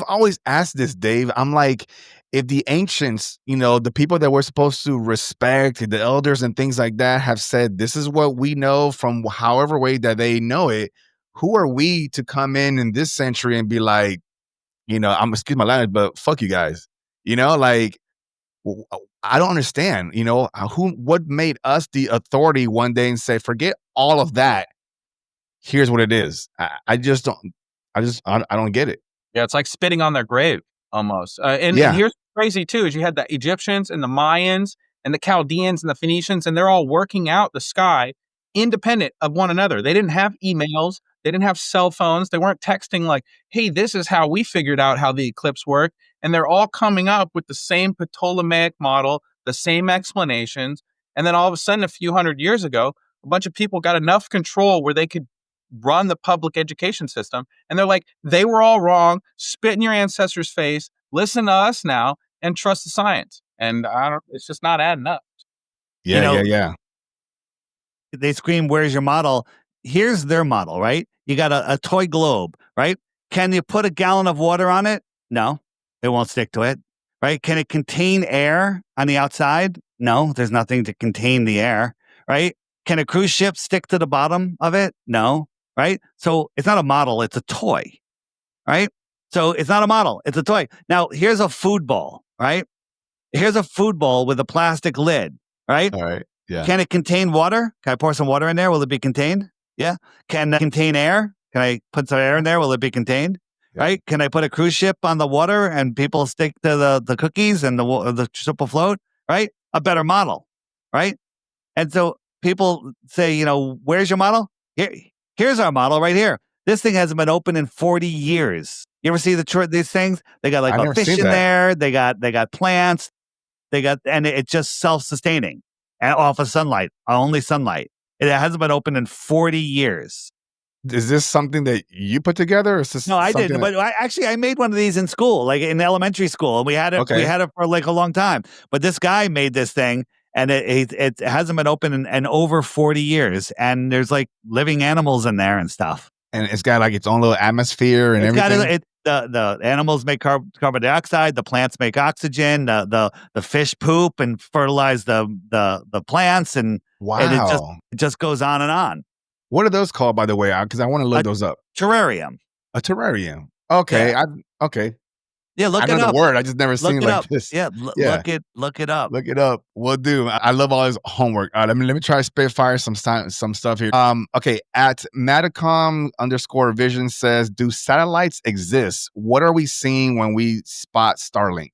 always asked this, Dave. I'm like, if the ancients, the people that we're supposed to respect, the elders and things like that, have said this is what we know from however way that they know it, who are we to come in this century and be like, I'm excuse my language, but fuck you guys, like. I don't understand, what made us the authority one day and say, forget all of that. Here's what it is. I don't get it. Yeah, it's like spitting on their grave almost. And here's crazy too, is you had the Egyptians and the Mayans and the Chaldeans and the Phoenicians, and they're all working out the sky independent of one another. They didn't have emails. They didn't have cell phones. They weren't texting like, hey, this is how we figured out how the eclipse worked. And they're all coming up with the same Ptolemaic model, the same explanations. And then all of a sudden, a few hundred years ago, a bunch of people got enough control where they could run the public education system. And they're like, they were all wrong. Spit in your ancestors' face. Listen to us now and trust the science. And it's just not adding up. Yeah. They scream, where's your model? Here's their model, right? You got a toy globe, right? Can you put a gallon of water on it? No, it won't stick to it, right? Can it contain air on the outside? No, there's nothing to contain the air, right? Can a cruise ship stick to the bottom of it? No, right? So it's not a model, it's a toy, right? So it's not a model, it's a toy. Now, here's a food bowl, right? Here's a food bowl with a plastic lid, right? All right. Yeah. Can it contain water? Can I pour some water in there? Will it be contained? Yeah. Can it contain air? Can I put some air in there? Will it be contained? Yeah. Right? Can I put a cruise ship on the water and people stick to the cookies and the ship will float? Right? A better model, right? And so people say, where's your model? Here's our model right here. This thing hasn't been open in 40 years. You ever see these things? They got like a fish in there. They got plants. And it's just self-sustaining and off of sunlight, only sunlight. It hasn't been open in 40 years. Is this something that you put together, or is this No, I something didn't. that, But I made one of these in school, like in elementary school, and we had it. We okay? had it for like a long time. But this guy made this thing, and it hasn't been open in over 40 years. And there's like living animals in there and stuff. And it's got like its own little atmosphere and It's got everything. the animals make carbon dioxide, the plants make oxygen, the fish poop and fertilize the plants, and it Wow. just goes on and on. What are those called, by the way? Because I want to look A those up. terrarium. A terrarium. Okay. Yeah. Okay. Yeah, I look know it the up. word. I just never Look seen it like up. this. Yeah, Yeah. look it up. Look it up. Will do. I love all his homework. Let me try to spitfire some stuff here. Okay. At Matacom_vision says, do satellites exist? What are we seeing when we spot Starlink?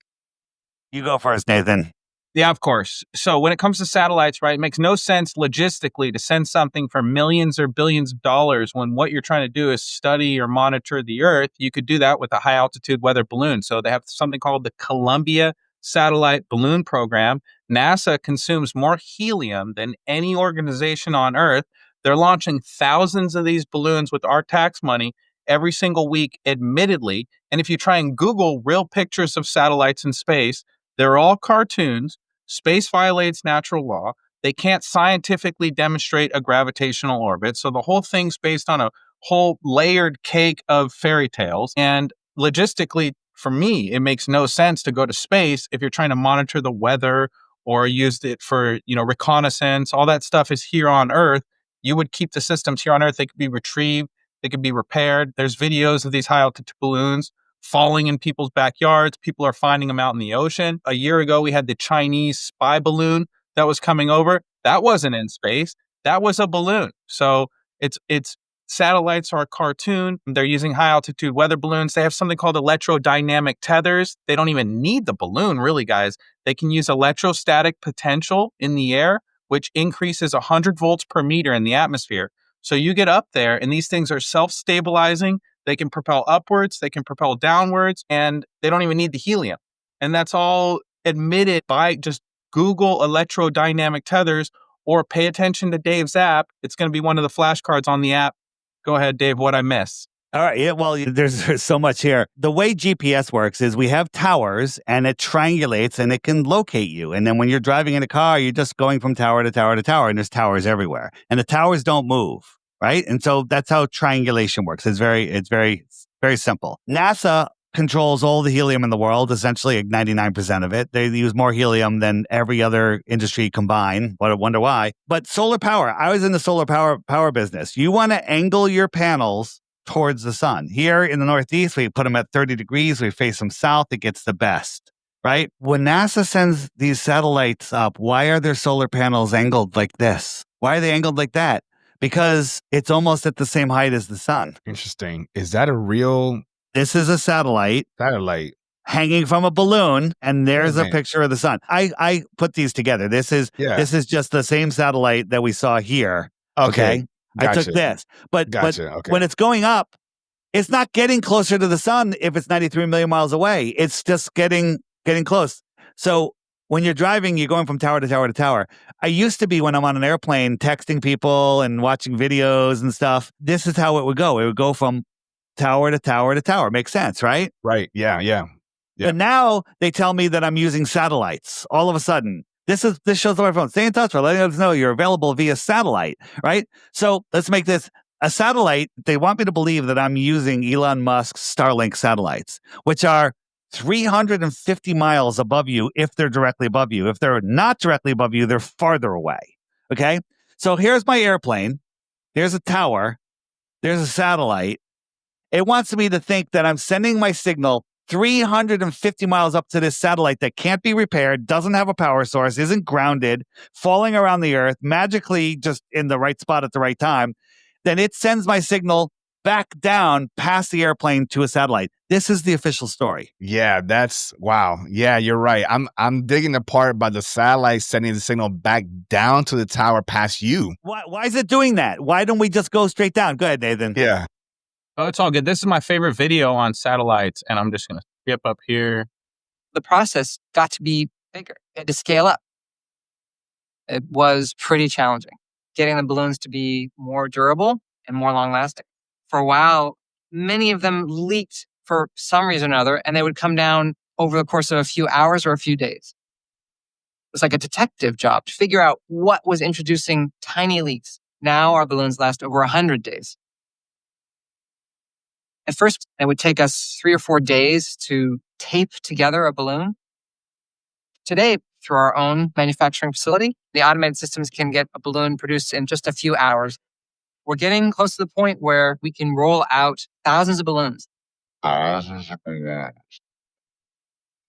You go first, Nathan. Yeah, of course. So when it comes to satellites, right, it makes no sense logistically to send something for millions or billions of dollars when what you're trying to do is study or monitor the Earth. You could do that with a high altitude weather balloon. So they have something called the Columbia Satellite Balloon Program. NASA consumes more helium than any organization on Earth. They're launching thousands of these balloons with our tax money every single week, admittedly. And if you try and Google real pictures of satellites in space, they're all cartoons. Space violates natural law. They can't scientifically demonstrate a gravitational orbit. So the whole thing's based on a whole layered cake of fairy tales. And logistically, for me, it makes no sense to go to space if you're trying to monitor the weather or use it for, reconnaissance. All that stuff is here on Earth. You would keep the systems here on Earth. They could be retrieved. They could be repaired. There's videos of these high altitude balloons falling in people's backyards. People are finding them out in the ocean. A year ago, we had the Chinese spy balloon that was coming over. That wasn't in space. That was a balloon. So it's satellites are a cartoon. They're using high altitude weather balloons. They have something called electrodynamic tethers. They don't even need the balloon, really, guys. They can use electrostatic potential in the air, which increases 100 volts per meter in the atmosphere. So you get up there, and these things are self-stabilizing. They can propel upwards, they can propel downwards, and they don't even need the helium. And that's all admitted by just Google electrodynamic tethers or pay attention to Dave's app. It's going to be one of the flashcards on the app. Go ahead, Dave, what I miss. All right. Yeah. Well, there's so much here. The way GPS works is we have towers and it triangulates and it can locate you. And then when you're driving in a car, you're just going from tower to tower to tower, and there's towers everywhere. And the towers don't move, right? And so that's how triangulation works. It's very simple. NASA controls all the helium in the world, essentially like 99% of it. They use more helium than every other industry combined. But I wonder why. But solar power, I was in the solar power business. You want to angle your panels towards the sun. Here in the Northeast, we put them at 30 degrees. We face them south. It gets the best, right? When NASA sends these satellites up, why are their solar panels angled like this? Why are they angled like that? Because it's almost at the same height as the sun. Interesting. Is that a real This is a satellite satellite hanging from a balloon, and there's a man. picture of the sun. I put these together. This is just the same satellite that we saw here. Okay. Gotcha. I took this. But Okay. when it's going up, it's not getting closer to the sun if it's 93 million miles away. It's just getting close. So when you're driving, you're going from tower to tower to tower. I used to be, when I'm on an airplane, texting people and watching videos and stuff. This is how it would go. It would go from tower to tower to tower. Makes sense, right? Right. Yeah. But now they tell me that I'm using satellites all of a sudden. This shows on my phone. Stay in touch. We're letting us know you're available via satellite, right? So let's make this a satellite. They want me to believe that I'm using Elon Musk's Starlink satellites, which are 350 miles above you if they're directly above you. If they're not directly above you, they're farther away. Okay? So here's my airplane. There's a tower. There's a satellite. It wants me to think that I'm sending my signal 350 miles up to this satellite that can't be repaired, doesn't have a power source, isn't grounded, falling around the Earth, magically just in the right spot at the right time. Then it sends my signal back down past the airplane to a satellite. This is the official story. Yeah, that's wow. Yeah, you're right. I'm digging the part by the satellite sending the signal back down to the tower past you. Why is it doing that? Why don't we just go straight down? Go ahead, Nathan. Yeah. Oh, it's all good. This is my favorite video on satellites, and I'm just going to skip up here. The process got to be bigger. It had to scale up. It was pretty challenging, getting the balloons to be more durable and more long lasting. for a while, many of them leaked for some reason or another, and they would come down over the course of a few hours or a few days. It was like a detective job to figure out what was introducing tiny leaks. Now our balloons last over 100 days. At first, it would take us 3 or 4 days to tape together a balloon. Today, through our own manufacturing facility, the automated systems can get a balloon produced in just a few hours. We're getting close to the point where we can roll out thousands of balloons. In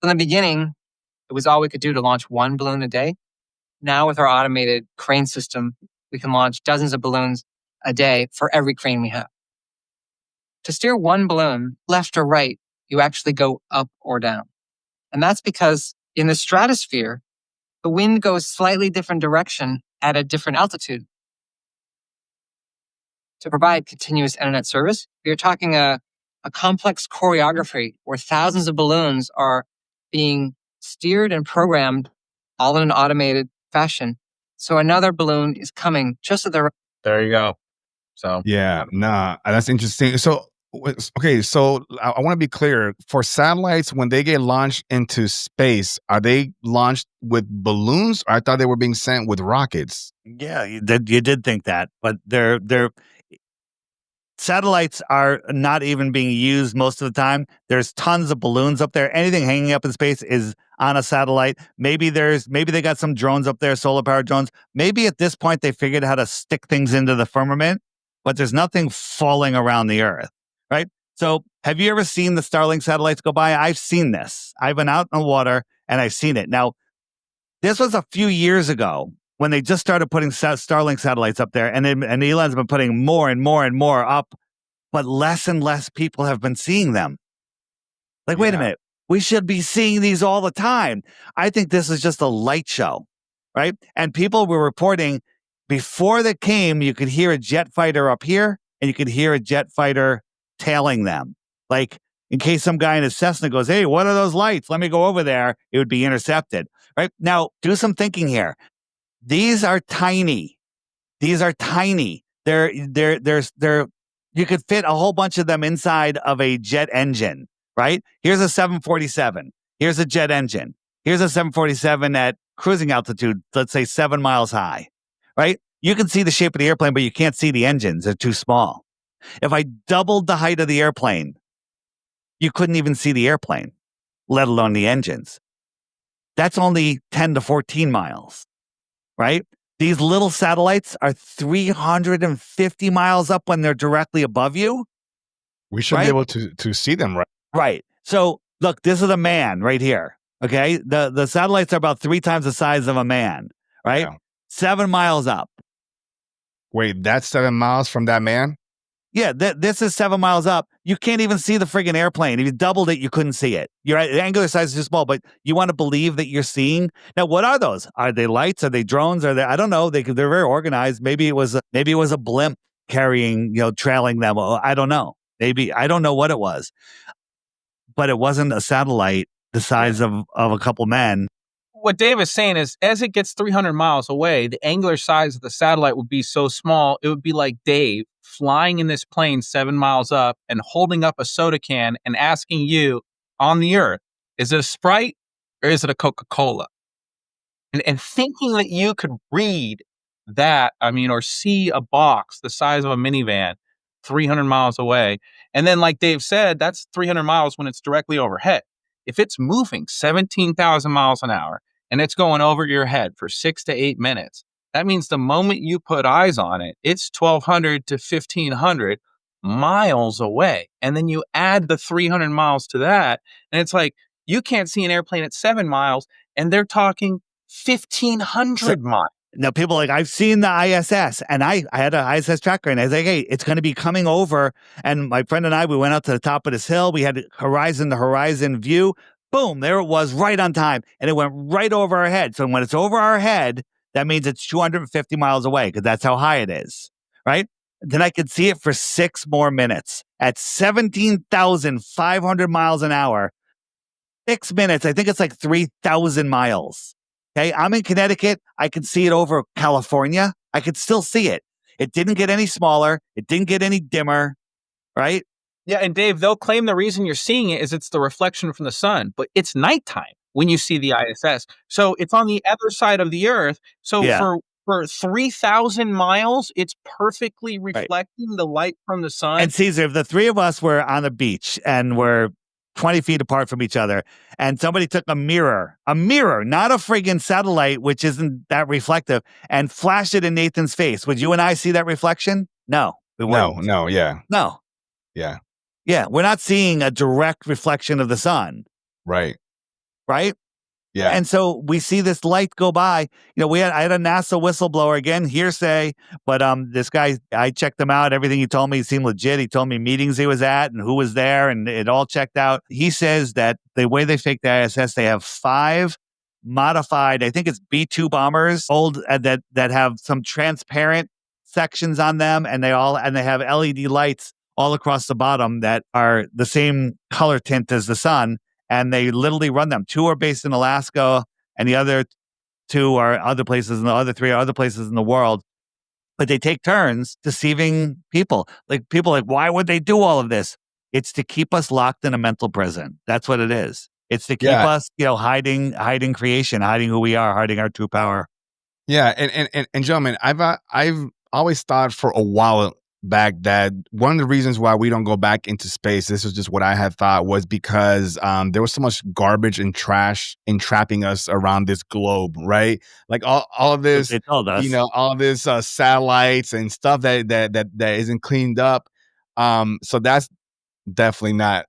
the beginning, it was all we could do to launch one balloon a day. Now, with our automated crane system, we can launch dozens of balloons a day for every crane we have. To steer one balloon left or right, you actually go up or down. And that's because in the stratosphere, the wind goes slightly different direction at a different altitude. To provide continuous internet service, you're talking a complex choreography where thousands of balloons are being steered and programmed all in an automated fashion. So another balloon is coming just at the... There you go. So Yeah, nah, that's interesting. So, okay, so I want to be clear. For satellites, when they get launched into space, are they launched with balloons? Or I thought they were being sent with rockets. Yeah, you did think that, but they're satellites are not even being used most of the time. There's tons of balloons up there. Anything hanging up in space is on a satellite. Maybe they got some drones up there, solar powered drones. Maybe at this point they figured out how to stick things into the firmament, but there's nothing falling around the Earth, right? So have you ever seen the Starlink satellites go by? I've seen this. I've been out in the water and I've seen it. Now, this was a few years ago when they just started putting Starlink satellites up there, and Elon's been putting more and more and more up, but less and less people have been seeing them. Like, wait a minute, we should be seeing these all the time. I think this is just a light show, right? And people were reporting before they came, you could hear a jet fighter up here, and you could hear a jet fighter tailing them. Like, in case some guy in a Cessna goes, hey, what are those lights? Let me go over there. It would be intercepted, right? Now, do some thinking here. These are tiny. These are tiny. They're you could fit a whole bunch of them inside of a jet engine, right? Here's a 747. Here's a jet engine. Here's a 747 at cruising altitude, let's say 7 miles high, right? You can see the shape of the airplane, but you can't see the engines. They're too small. If I doubled the height of the airplane, you couldn't even see the airplane, let alone the engines. That's only 10 to 14 miles. Right? These little satellites are 350 miles up when they're directly above you. We should be able to see them, right? Right. So look, this is a man right here. Okay. The satellites are about 3 times the size of a man, right? Yeah. 7 miles up. Wait, that's 7 miles from that man? Yeah, this is 7 miles up. You can't even see the friggin' airplane. If you doubled it, you couldn't see it. Your angular size is too small, but you want to believe that you're seeing. Now, what are those? Are they lights? Are they drones? Are they? I don't know. They're very organized. Maybe it was a blimp carrying, trailing them. I don't know. Maybe I don't know what it was, but it wasn't a satellite the size of a couple men. What Dave is saying is, as it gets 300 miles away, the angular size of the satellite would be so small, it would be like Dave flying in this plane 7 miles up and holding up a soda can and asking you on the Earth, is it a Sprite or is it a Coca-Cola? And thinking that you could read that, or see a box the size of a minivan 300 miles away. And then, like Dave said, that's 300 miles when it's directly overhead. If it's moving 17,000 miles an hour and it's going over your head for 6 to 8 minutes, that means the moment you put eyes on it, it's 1,200 to 1,500 miles away. And then you add the 300 miles to that, and it's like you can't see an airplane at 7 miles, and they're talking 1,500 miles. Now, people are like, I've seen the ISS, and I had an ISS tracker, and I was like, hey, it's going to be coming over. And my friend and I, we went out to the top of this hill. We had horizon to horizon view. Boom, there it was right on time. And it went right over our head. So when it's over our head, that means it's 250 miles away because that's how high it is, right? Then I could see it for 6 more minutes at 17,500 miles an hour. 6 minutes, I think it's like 3,000 miles. Okay, I'm in Connecticut. I can see it over California. I could still see it. It didn't get any smaller. It didn't get any dimmer. right? Yeah, and Dave, they'll claim the reason you're seeing it is it's the reflection from the sun, but it's nighttime when you see the ISS. So it's on the other side of the Earth. So Yeah. for 3,000 miles, it's perfectly Right. reflecting the light from the sun. And Cesar, if the three of us were on a beach and we're 20 feet apart from each other, and somebody took a mirror, not a friggin' satellite, which isn't that reflective, and flashed it in Nathan's face, would you and I see that reflection? No. We wouldn't. Yeah. No. Yeah. Yeah. We're not seeing a direct reflection of the sun. Right. Right? Yeah. And so we see this light go by. You know, I had a NASA whistleblower, again, hearsay, but this guy, I checked him out. Everything he told me seemed legit. He told me meetings he was at and who was there, and it all checked out. He says that the way they fake the ISS, they have 5 modified, I think it's B-2 bombers, old that have some transparent sections on them, and they have LED lights all across the bottom that are the same color tint as the sun. And they literally run them. 2 are based in Alaska, and the other 2 are other places, and the other 3 are other places in the world. But they take turns deceiving people. Like, people are like, why would they do all of this? It's to keep us locked in a mental prison. That's what it is. It's to keep us, hiding creation, hiding who we are, hiding our true power. Yeah, and gentlemen, I've always thought for a while back that one of the reasons why we don't go back into space, this was just what I had thought, was because there was so much garbage and trash entrapping us around this globe, right? Like all of this, They told us. all of this satellites and stuff that isn't cleaned up. So that's definitely not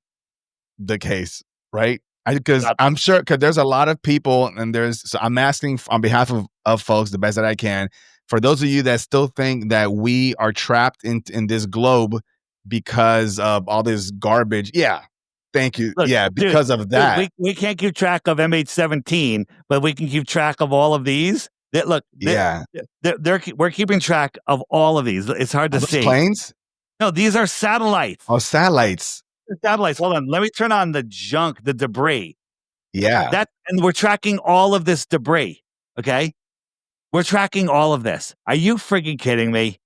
the case, right? Because I'm sure, because there's a lot of people, and so I'm asking on behalf of folks the best that I can. For those of you that still think that we are trapped in this globe because of all this garbage, yeah, thank you. Look, because of that. Dude, we can't keep track of MH17, but we can keep track of all of these. We're keeping track of all of these. It's hard to see. Planes? No, these are satellites. Oh, satellites. Satellites. Hold on. Let me turn on the junk, the debris. Yeah. And we're tracking all of this debris. Okay. We're tracking all of this. Are you freaking kidding me?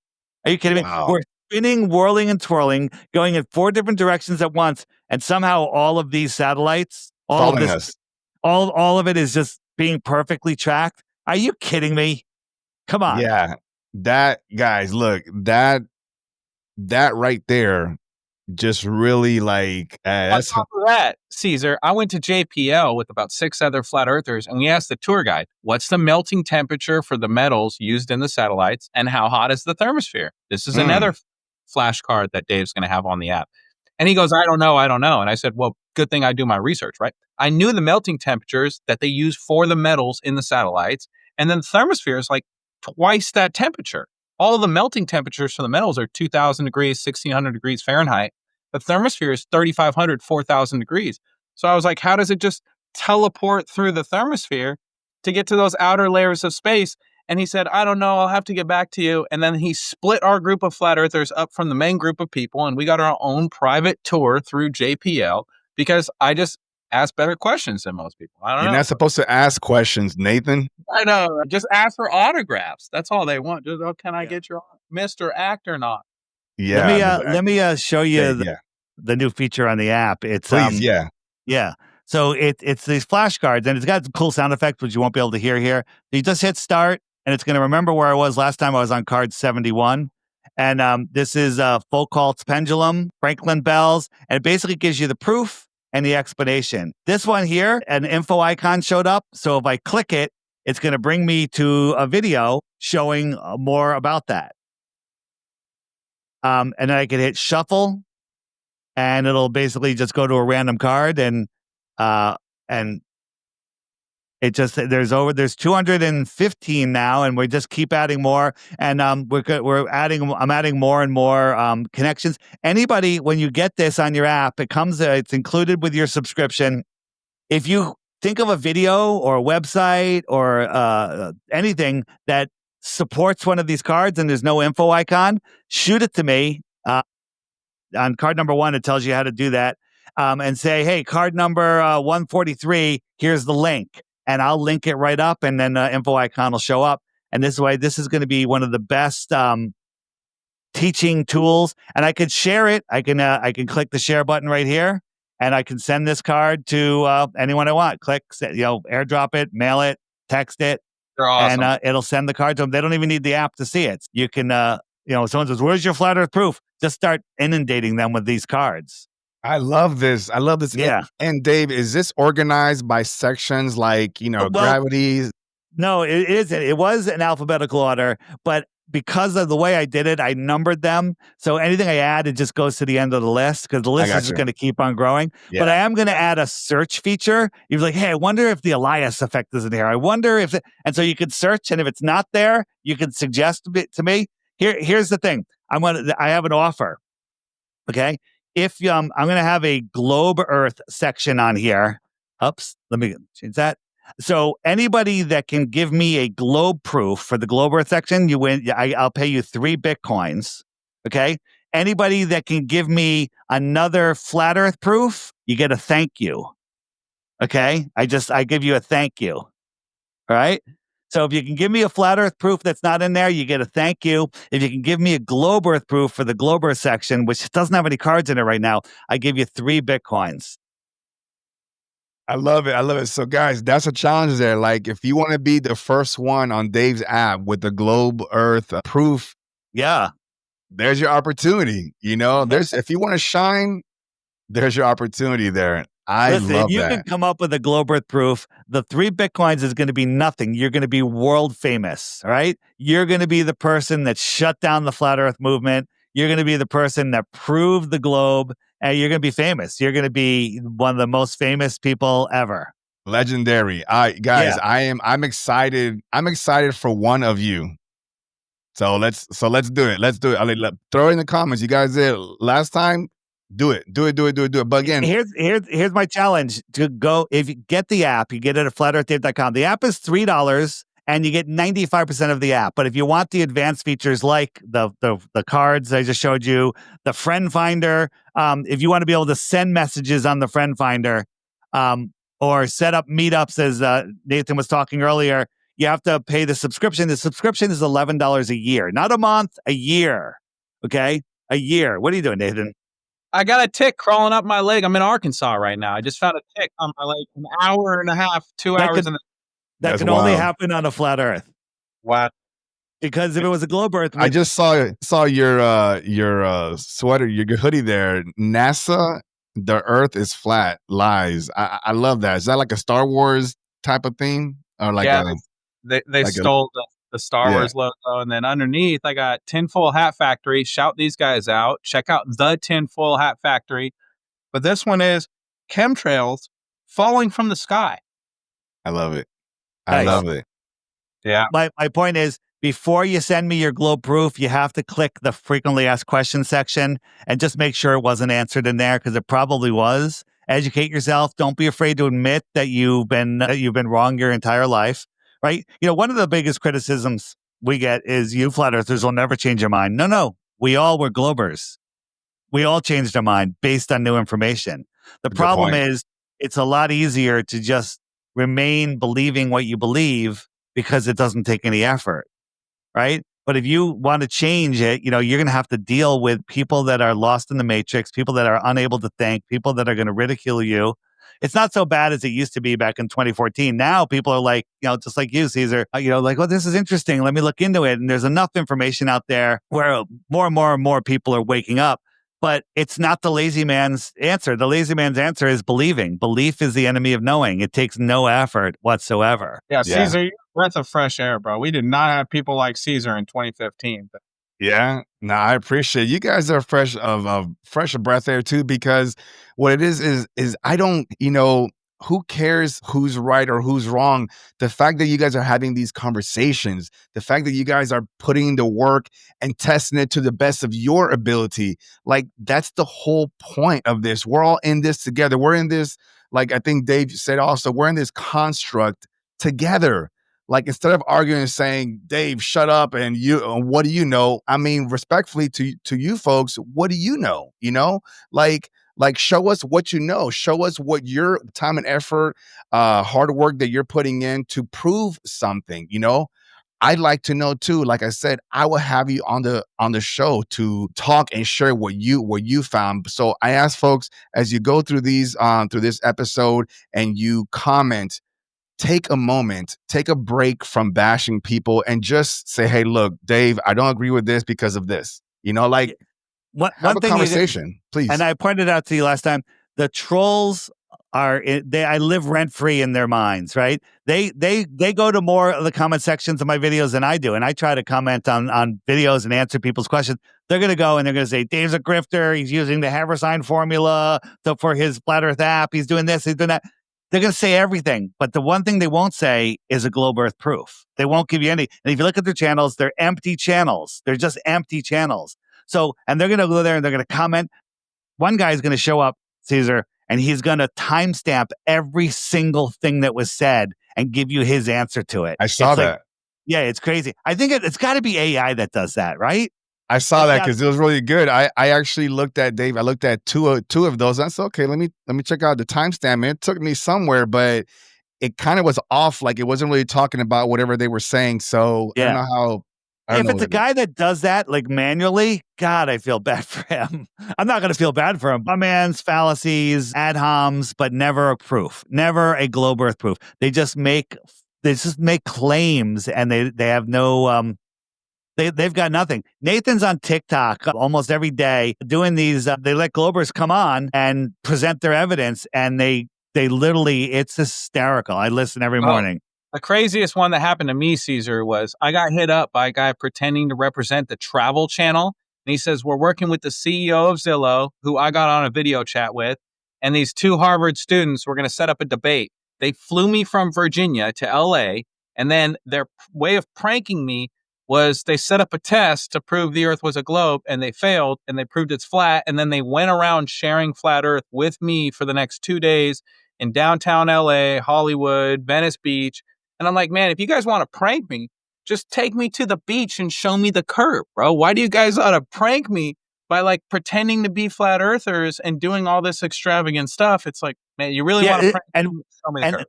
Are you kidding me? We're spinning, whirling, and twirling, going in 4 different directions at once, and somehow all of these satellites, all of it is just being perfectly tracked. Are you kidding me? Come on. Yeah. That, guys, look, that right there just really, like, on top of that, Cesar, I went to JPL with about 6 other flat earthers, and we asked the tour guide, what's the melting temperature for the metals used in the satellites, and how hot is the thermosphere? This is another flashcard that Dave's going to have on the app. And he goes, I don't know. And I said, well, good thing I do my research, right? I knew the melting temperatures that they use for the metals in the satellites, and then the thermosphere is like twice that temperature. All of the melting temperatures for the metals are 2,000 degrees, 1,600 degrees Fahrenheit. The thermosphere is 3,500, 4,000 degrees. So I was like, how does it just teleport through the thermosphere to get to those outer layers of space? And he said, I don't know. I'll have to get back to you. And then he split our group of flat earthers up from the main group of people. And we got our own private tour through JPL because I just ask better questions than most people. I don't know. You're not supposed to ask questions, Nathan. I know. Just ask for autographs. That's all they want. Just, can I get your Mr. Act or not? Yeah. Let me show you the new feature on the app. It's please, yeah. So it's these flashcards, and it's got cool sound effects which you won't be able to hear here. You just hit start, and it's going to remember where I was last time. I was on card 71, and this is Foucault's pendulum, Franklin bells, and it basically gives you the proof and the explanation. This one here, an info icon showed up, so if I click it, it's going to bring me to a video showing more about that. And then I can hit shuffle, and it'll basically just go to a random card, and it just there's 215 now, and we just keep adding more, and I'm adding more and more connections. Anybody, when you get this on your app, it's included with your subscription. If you think of a video or a website or anything that supports one of these cards and there's no info icon, shoot it to me. On card number 1, it tells you how to do that. And say, hey, card number 143, here's the link. And I'll link it right up, and then info icon will show up. And this way, this is going to be one of the best teaching tools, and I could share it. I can click the share button right here, and I can send this card to anyone I want. Click, airdrop it, mail it, text it, They're awesome. and it'll send the card to them. They don't even need the app to see it. You can, someone says, "Where's your flat Earth proof?" Just start inundating them with these cards. I love this. I love this. Yeah. And Dave, is this organized by sections like, gravity? No, it isn't. It was an alphabetical order, but because of the way I did it, I numbered them. So anything I add, it just goes to the end of the list because the list is just going to keep on growing. Yeah. But I am going to add a search feature. You're like, hey, I wonder if the Elias effect is in here. I wonder if and so you could search, and if it's not there, you can suggest it to me. Here's the thing. I have an offer. Okay. If I'm going to have a globe Earth section on here. Oops, let me change that. So anybody that can give me a globe proof for the globe Earth section, you win. I'll pay you 3 Bitcoins. Okay. Anybody that can give me another flat Earth proof, you get a thank you. Okay. I give you a thank you. All right. So if you can give me a flat Earth proof that's not in there, you get a thank you. If you can give me a globe Earth proof for the globe Earth section, which doesn't have any cards in it right now, I give you 3 Bitcoins. I love it. I love it. So guys, that's a challenge there. Like if you want to be the first one on Dave's app with the globe Earth proof, yeah, there's your opportunity. If you want to shine, there's your opportunity there. Listen, love if you that. can come up with a globe Earth proof, the 3 Bitcoins is going to be nothing. You're going to be world famous, all right? You're going to be the person that shut down the flat Earth movement. You're going to be the person that proved the globe, and you're going to be famous. You're going to be one of the most famous people ever. Legendary. Guys, yeah. I'm excited. I'm excited for one of you. So let's do it. Let's do it. Throw it in the comments. You guys did last time. Do it. But again, here's my challenge to go. If you get the app, you get it at flatearthdave.com. The app is $3 and you get 95% of the app. But if you want the advanced features like the cards I just showed you, the friend finder, if you want to be able to send messages on the friend finder, or set up meetups as Nathan was talking earlier, you have to pay the subscription. The subscription is $11 a year, not a month, a year. Okay, a year. What are you doing, Nathan? I got a tick crawling up my leg. I'm in Arkansas right now. I just found a tick on my leg. An hour and a half, 2 hours. That can only happen on a flat Earth. Wow. Because if it was a globe Earth, I just saw your sweater, your hoodie there. NASA, the Earth is flat. Lies. I love that. Is that like a Star Wars type of theme, or like they stole the Star Wars logo, and then underneath I got Tinfoil Hat Factory. Shout these guys out. Check out the Tinfoil Hat Factory. But this one is chemtrails falling from the sky. I love it. I love it. Yeah. My point is, before you send me your globe proof, you have to click the frequently asked questions section and just make sure it wasn't answered in there, because it probably was. Educate yourself. Don't be afraid to admit that you've been wrong your entire life. Right? One of the biggest criticisms we get is you flat earthers will never change your mind. No. We all were globers. We all changed our mind based on new information. The problem is it's a lot easier to just remain believing what you believe because it doesn't take any effort. Right? But if you want to change it, you're going to have to deal with people that are lost in the matrix, people that are unable to think, people that are going to ridicule you. It's not so bad as it used to be back in 2014. Now people are like, just like you, Cesar, like, well, this is interesting. Let me look into it. And there's enough information out there where more and more people are waking up. But it's not the lazy man's answer. The lazy man's answer is believing. Belief is the enemy of knowing. It takes no effort whatsoever. Yeah, Cesar, you're a breath of fresh air, bro. We did not have people like Cesar in 2015. Yeah, no, I appreciate it. You guys are fresh breath air too, because what it is I don't, who cares who's right or who's wrong? The fact that you guys are having these conversations, the fact that you guys are putting the work and testing it to the best of your ability, like that's the whole point of this. We're all in this together. We're in this, like I think Dave said also, we're in this construct together. Like instead of arguing and saying, Dave, shut up, and what do you know? I mean, respectfully to you folks, what do you know? Like show us what you know. Show us what your time and effort, hard work that you're putting in to prove something. I'd like to know too. Like I said, I will have you on the show to talk and share what you found. So I ask folks, as you go through these through this episode and you comment, take a moment, take a break from bashing people and just say, hey, look, Dave, I don't agree with this because of this. You know, like have one a thing conversation, please. And I pointed out to you last time, the trolls I live rent free in their minds, right? They go to more of the comment sections of my videos than I do, and I try to comment on videos and answer people's questions. They're going to go and they're going to say, Dave's a grifter. He's using the Haversine formula for his Flat Earth app. He's doing this. He's doing that. They're going to say everything, but the one thing they won't say is a globe Earth proof. They won't give you any. And if you look at their channels, they're empty channels. They're just empty channels. So, and they're going to go there and they're going to comment. One guy is going to show up, Cesar, and he's going to timestamp every single thing that was said and give you his answer to it. I saw that. Yeah, it's crazy. I think it's got to be AI that does that, right? I saw that because it was really good. I actually looked at Dave. I looked at two of those. I said, okay, let me check out the timestamp. It took me somewhere, but it kind of was off. Like it wasn't really talking about whatever they were saying. So I don't know how. If it's a guy that does that like manually, God, I feel bad for him. I'm not going to feel bad for him. My man's fallacies, ad homs, but never a proof, never a globe Earth proof. They just make claims, and they have no they've got nothing. Nathan's on TikTok almost every day doing these. They let Globers come on and present their evidence, and they literally, it's hysterical. I listen every morning. The craziest one that happened to me, Cesar, was I got hit up by a guy pretending to represent the Travel Channel. And he says, we're working with the CEO of Zillow, who I got on a video chat with, and these two Harvard students were going to set up a debate. They flew me from Virginia to LA, and then their way of pranking me was they set up a test to prove the Earth was a globe, and they failed, and they proved it's flat, and then they went around sharing flat Earth with me for the next 2 days in downtown LA, Hollywood, Venice Beach. And I'm like, man, if you guys want to prank me, just take me to the beach and show me the curve, bro. Why do you guys ought to prank me by like pretending to be flat earthers and doing all this extravagant stuff? It's like, man, you really want to prank me? Show me the curve.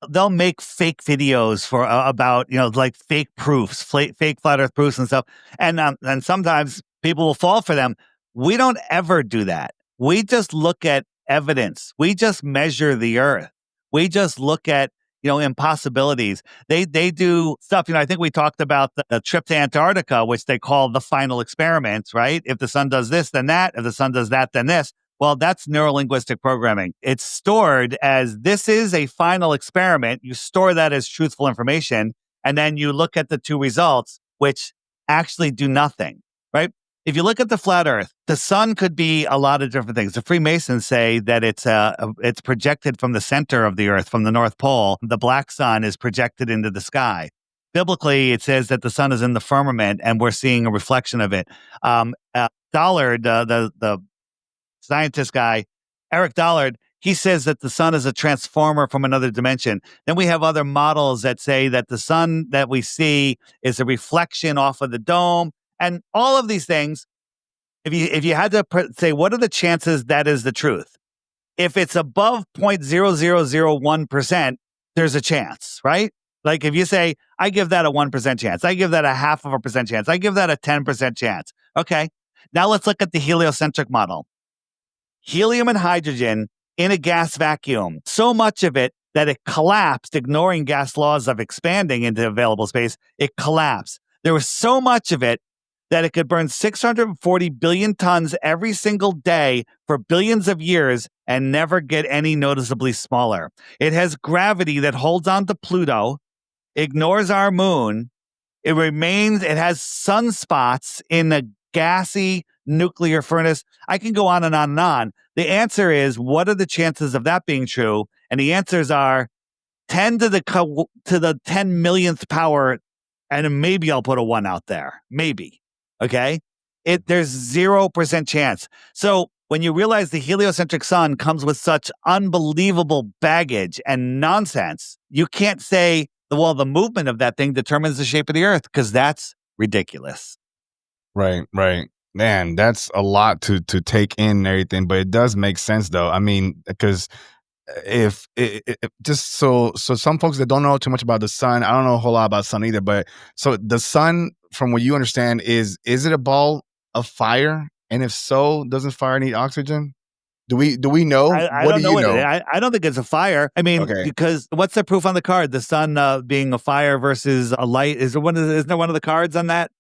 They'll make fake videos for about, like fake proofs, fake flat earth proofs and stuff. And sometimes people will fall for them. We don't ever do that. We just look at evidence. We just measure the Earth. We just look at impossibilities. They do stuff. I think we talked about the trip to Antarctica, which they call the final experiment, right? If the sun does this, then that. If the sun does that, then this. Well, that's neurolinguistic programming. It's stored as this is a final experiment. You store that as truthful information, and then you look at the two results, which actually do nothing, right? If you look at the flat Earth, the sun could be a lot of different things. The Freemasons say that it's projected from the center of the Earth, from the North Pole. The black sun is projected into the sky. Biblically, it says that the sun is in the firmament, and we're seeing a reflection of it. Dollard, the scientist guy, Eric Dollard, he says that the sun is a transformer from another dimension. Then we have other models that say that the sun that we see is a reflection off of the dome. And all of these things, if you had to say, what are the chances that is the truth? If it's above 0.0001%, there's a chance, right? Like if you say, I give that a 1% chance, I give that a 0.5% chance, I give that a 10% chance. Okay, now let's look at the heliocentric model. Helium and hydrogen in a gas vacuum, so much of it that it collapsed, ignoring gas laws of expanding into available space, it collapsed. There was so much of it that it could burn 640 billion tons every single day for billions of years and never get any noticeably smaller. It has gravity that holds on to Pluto, ignores our moon. It has sunspots in a gassy nuclear furnace. I can go on and on and on. The answer is, what are the chances of that being true? And the answers are 10 to the 10 millionth power, and maybe I'll put a 1 out there. Maybe. Okay? There's 0% chance. So when you realize the heliocentric sun comes with such unbelievable baggage and nonsense, you can't say, well, the movement of that thing determines the shape of the Earth, because that's ridiculous. Right. Man, that's a lot to take in and everything, but it does make sense though. I mean, because if just so some folks that don't know too much about the sun, I don't know a whole lot about the sun either, but so the sun, from what you understand, is it a ball of fire? And if so, doesn't fire need oxygen? Do we know? I What do don't know you what it is. know? I don't think it's a fire. I mean, Okay. because what's the proof on the card? The sun being a fire versus a light. Isn't there one of the cards on that?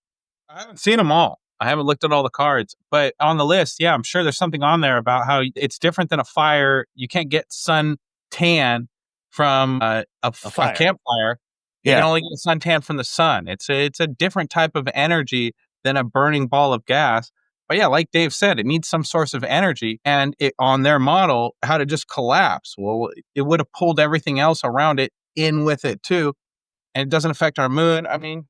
I haven't seen them all. I haven't looked at all the cards, but on the list, yeah, I'm sure there's something on there about how it's different than a fire. You can't get sun tan from a fire. campfire. You can only get sun tan from the sun. It's a different type of energy than a burning ball of gas. But yeah, like Dave said, it needs some source of energy, and it on their model, how to just collapse. Well, it would have pulled everything else around it in with it too, and it doesn't affect our moon. I mean,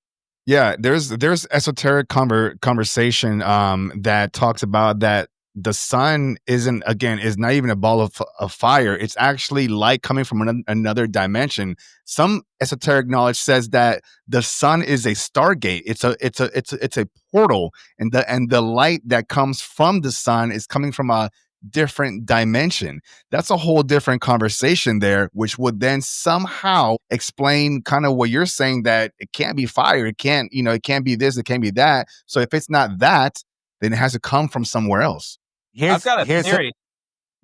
Yeah, there's esoteric conversation that talks about that the sun is not even a ball of fire. It's actually light coming from another dimension. Some esoteric knowledge says that the sun is a stargate. It's a portal, and the light that comes from the sun is coming from a different dimension. That's a whole different conversation there, which would then somehow explain kind of what you're saying, that it can't be fire. It can't be this, it can't be that. So if it's not that, then it has to come from somewhere else. I've got a theory.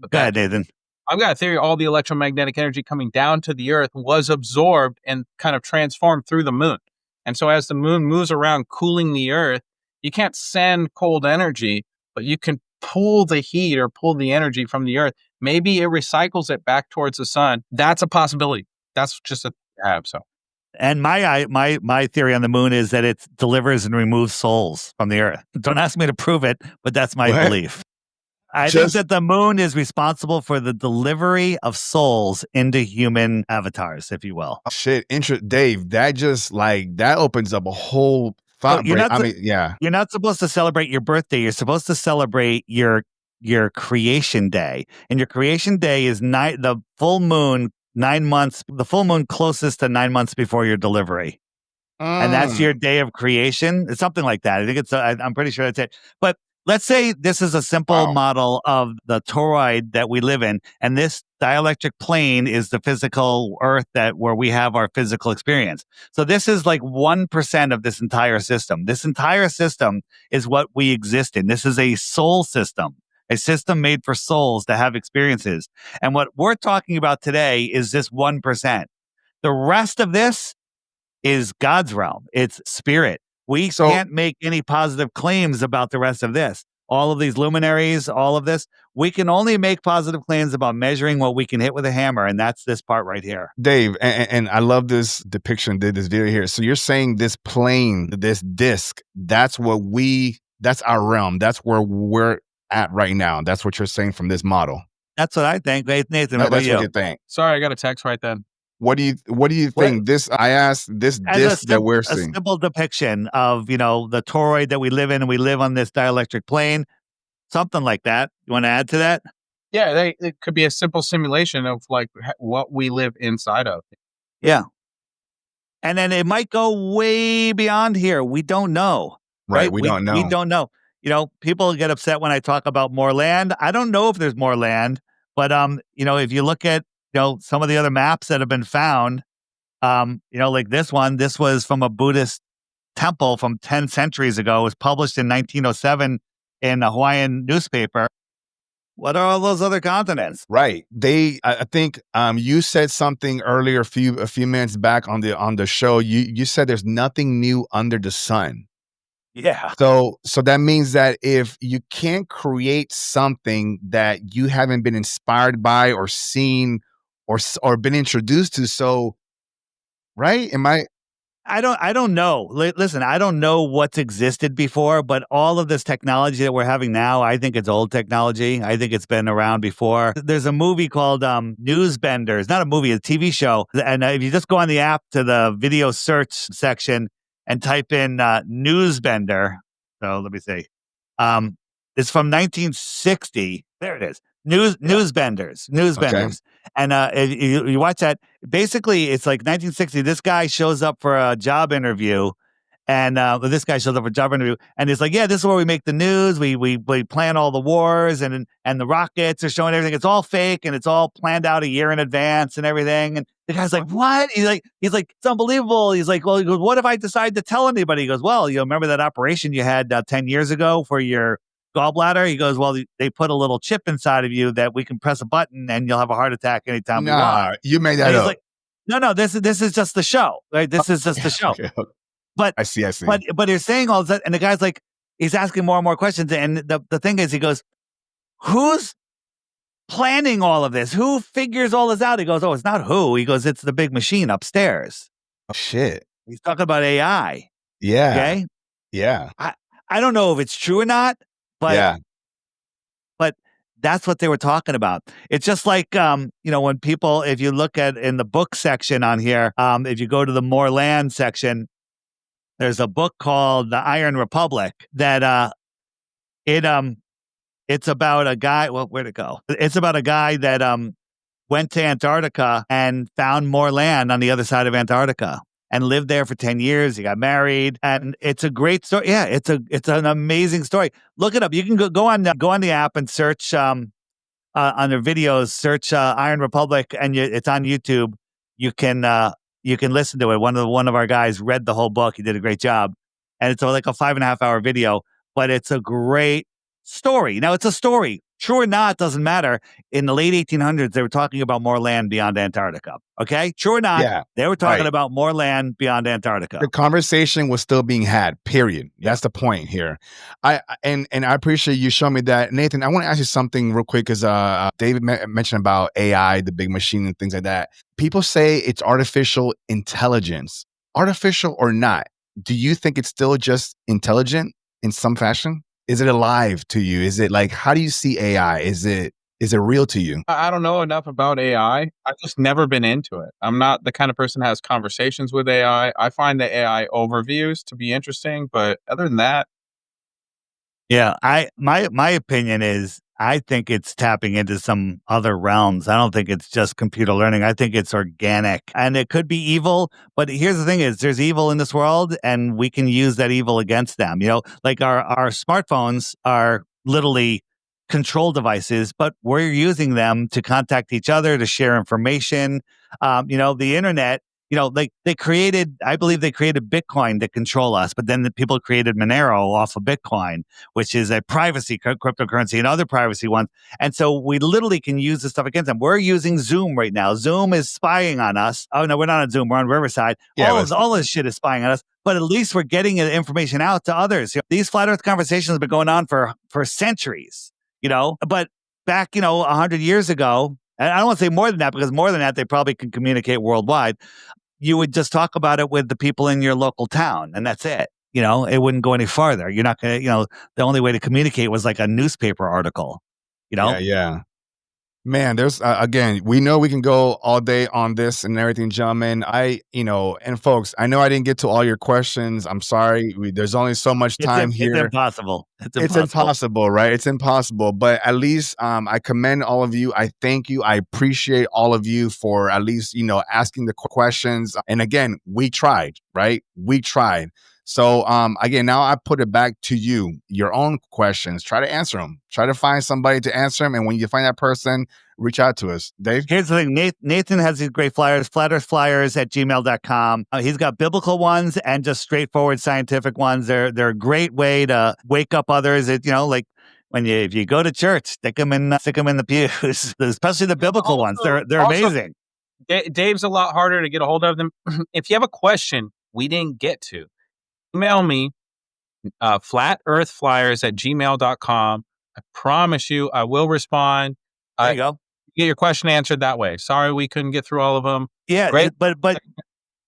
Go ahead, Nathan. I've got a theory. All the electromagnetic energy coming down to the Earth was absorbed and kind of transformed through the moon. And so as the moon moves around cooling the Earth, you can't send cold energy, but you can pull the heat or pull the energy from the Earth. Maybe it recycles it back towards the sun. That's a possibility. That's just a have. So, and my theory on the moon is that it delivers and removes souls from the Earth. Don't ask me to prove it, but that's my belief. I think that the moon is responsible for the delivery of souls into human avatars, if you will. Shit, Dave, that just that opens up a whole thought. You're not supposed to celebrate your birthday. You're supposed to celebrate your creation day, and your creation day is the full moon 9 months. The full moon closest to 9 months before your delivery, and that's your day of creation. It's something like that. I think I'm pretty sure that's it. But let's say this is a simple model of the toroid that we live in, and this dielectric plane is the physical Earth where we have our physical experience. So this is like 1% of this entire system. This entire system is what we exist in. This is a soul system, a system made for souls to have experiences. And what we're talking about today is this 1%. The rest of this is God's realm. It's spirit. We can't make any positive claims about the rest of this. All of these luminaries, all of this, we can only make positive claims about measuring what we can hit with a hammer, and that's this part right here. Dave, and I love this depiction, this video here. So you're saying this plane, this disc, that's our realm. That's where we're at right now. That's what you're saying from this model. That's what I think. Nathan, that's what you think. Sorry, I got a text right then. What do you think? I asked this disc that we're seeing. A simple depiction of, the toroid that we live in, and we live on this dielectric plane. Something like that. You want to add to that? Yeah, it could be a simple simulation of what we live inside of. Yeah. And then it might go way beyond here. We don't know. Right? We don't know. We don't know. People get upset when I talk about more land. I don't know if there's more land, but if you look at some of the other maps that have been found, like this one, this was from a Buddhist temple from 10 centuries ago. It was published in 1907 in a Hawaiian newspaper. What are all those other continents? Right. I think you said something earlier, a few minutes back on the show. You said there's nothing new under the sun. Yeah. So that means that if you can't create something that you haven't been inspired by or seen or been introduced to, so right? I don't know. Listen, I don't know what's existed before, but all of this technology that we're having now, I think it's old technology. I think it's been around before. There's a movie called Newsbenders. Not a movie, a TV show. And if you just go on the app to the video search section and type in Newsbender. So let me see. It's from 1960. There it is. Newsbenders. Okay. And you watch that, basically it's like 1960. This guy shows up for a job interview, And this guy shows up for a job interview, and he's like, "Yeah, this is where we make the news. We plan all the wars, and the rockets are showing everything. It's all fake, and it's all planned out a year in advance and everything." And the guy's like, "What?" He's like, "It's unbelievable." He's like, "Well," he goes, "what if I decide to tell anybody?" He goes, "Well, you remember that operation you had 10 years ago for your gallbladder?" He goes, "Well, they put a little chip inside of you that we can press a button, and you'll have a heart attack anytime we want." You made And that he's up. like, "No, this is just the show, right? This is just the show." Okay. But I see. but you're saying all that, and the guy's like, he's asking more and more questions. And the thing is, he goes, "Who's planning all of this? Who figures all this out?" He goes, "Oh, it's not who." He goes, "It's the big machine upstairs." Oh, shit. He's talking about AI. Yeah. Okay. Yeah. I don't know if it's true or not, but Yeah. but that's what they were talking about. It's just like, when people, if you look at in the book section on here, if you go to the More Land section, there's a book called The Iron Republic that it's about a guy. Well, where'd it go? It's about a guy that went to Antarctica and found more land on the other side of Antarctica and lived there for 10 years. He got married, and it's a great story. Yeah, it's an amazing story. Look it up. You can go on the app and search on their videos, search Iron Republic, and it's on YouTube. You can listen to it. One of our guys read the whole book. He did a great job, and it's like a 5.5 hour video, but it's a great story. Now, it's a story. True or not, doesn't matter. In the late 1800s, they were talking about more land beyond Antarctica. Okay? True or not, Yeah. they were talking Right. about more land beyond Antarctica. The conversation was still being had, period. That's the point here. I appreciate you showing me that. Nathan, I want to ask you something real quick, because David mentioned about AI, the big machine and things like that. People say it's artificial intelligence. Artificial or not, do you think it's still just intelligent in some fashion? Is it alive to you? Is it like, how do you see AI? Is it real to you? I don't know enough about AI. I've just never been into it. I'm not the kind of person that has conversations with AI. I find the AI overviews to be interesting, but other than that, Yeah, my opinion is, I think it's tapping into some other realms. I don't think it's just computer learning. I think it's organic, and it could be evil. But here's the thing: is there's evil in this world, and we can use that evil against them. Like our smartphones are literally control devices, but we're using them to contact each other, to share information. The internet. Like I believe they created Bitcoin to control us, but then the people created Monero off of Bitcoin, which is a privacy cryptocurrency, and other privacy ones. And so we literally can use this stuff against them. We're using Zoom right now. Zoom is spying on us. Oh no, we're not on Zoom. We're on Riverside. Yeah, all this shit is spying on us. But at least we're getting information out to others. These flat Earth conversations have been going on for centuries. But back 100 years ago, and I don't want to say more than that, because more than that, they probably can communicate worldwide. You would just talk about it with the people in your local town, and that's it. It wouldn't go any farther. You're not going to, the only way to communicate was like a newspaper article, Yeah. Man, there's again, we know we can go all day on this and everything, gentlemen. And folks, I know I didn't get to all your questions. I'm sorry. There's only so much time here. It's impossible. It's impossible, right? It's impossible. But at least I commend all of you. I thank you. I appreciate all of you for at least, asking the questions. And again, we tried, right? We tried. So again, now I put it back to you, your own questions. Try to answer them. Try to find somebody to answer them. And when you find that person, reach out to us. Dave? Here's the thing. Nathan has these great flyers, flatearthflyers@gmail.com. He's got biblical ones and just straightforward scientific ones. They're a great way to wake up others. Like if you go to church, stick them in the pews, especially the biblical ones. They're amazing. Dave's a lot harder to get a hold of them. If you have a question we didn't get to, email me, flatearthflyers@gmail.com. I promise you I will respond. There you go. Get your question answered that way. Sorry we couldn't get through all of them. Yeah, Great. but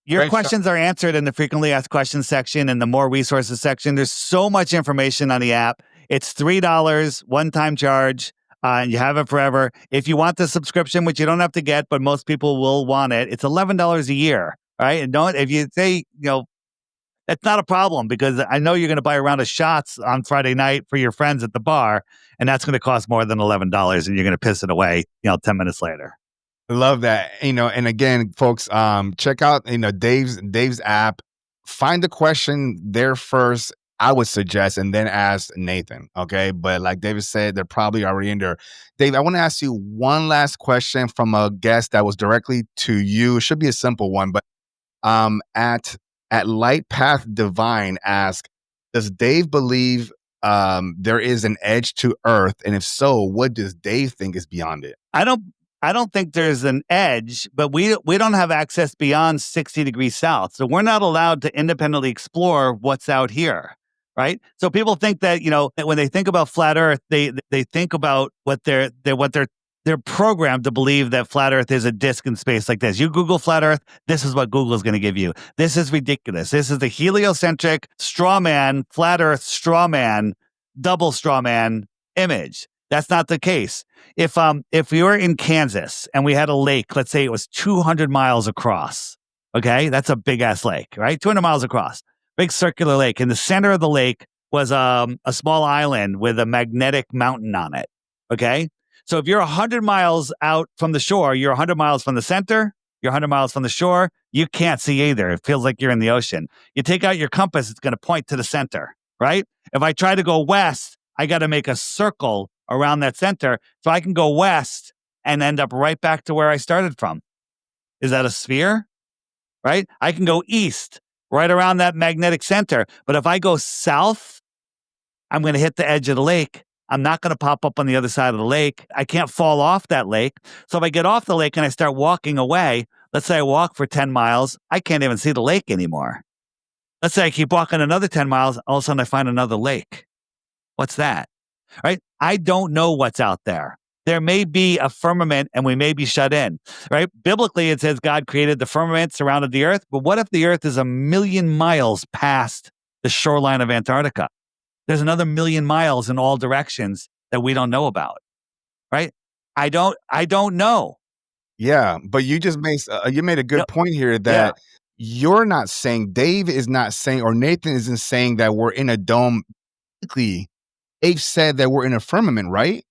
your Great questions are answered in the frequently asked questions section and the more resources section. There's so much information on the app. It's $3 one-time charge. And you have it forever. If you want the subscription, which you don't have to get, but most people will want it, it's $11 a year. Right? And if you say, that's not a problem, because I know you're going to buy a round of shots on Friday night for your friends at the bar, and that's going to cost more than $11, and you're going to piss it away, 10 minutes later. I love that. And again, folks, check out, Dave's app. find the question there first, I would suggest, and then ask Nathan. Okay. But like David said, they're probably already in there. Dave, I want to ask you one last question from a guest that was directly to you. It should be a simple one, but at Light Path Divine ask, does Dave believe there is an edge to Earth? And if so, what does Dave think is beyond it? I don't think there's an edge, but we don't have access beyond 60 degrees south. So we're not allowed to independently explore what's out here, right? So people think that, that when they think about flat Earth, they think about what they're programmed to believe that flat Earth is a disk in space like this. You Google flat Earth, this is what Google is going to give you. This is ridiculous. This is the heliocentric straw man, flat Earth straw man, double straw man image. That's not the case. If we were in Kansas and we had a lake, let's say it was 200 miles across, okay? That's a big ass lake, right? 200 miles across, big circular lake. In the center of the lake was a small island with a magnetic mountain on it, okay? So if you're 100 miles out from the shore, you're 100 miles from the center, you're 100 miles from the shore, you can't see either. It feels like you're in the ocean. You take out your compass, it's going to point to the center, right? If I try to go west, I got to make a circle around that center so I can go west and end up right back to where I started from. Is that a sphere? Right? I can go east right around that magnetic center. But if I go south, I'm going to hit the edge of the lake. I'm not going to pop up on the other side of the lake. I can't fall off that lake. So if I get off the lake and I start walking away, let's say I walk for 10 miles, I can't even see the lake anymore. Let's say I keep walking another 10 miles, all of a sudden I find another lake. What's that? Right? I don't know what's out there. There may be a firmament and we may be shut in, right? Biblically, it says God created the firmament, surrounded the earth. But what if the earth is 1,000,000 miles past the shoreline of Antarctica? There's another 1,000,000 miles in all directions that we don't know about, right? I don't know. Yeah, but you just made a good point here that you're not saying, Dave is not saying, or Nathan isn't saying that we're in a dome. Dave said that we're in a firmament, right?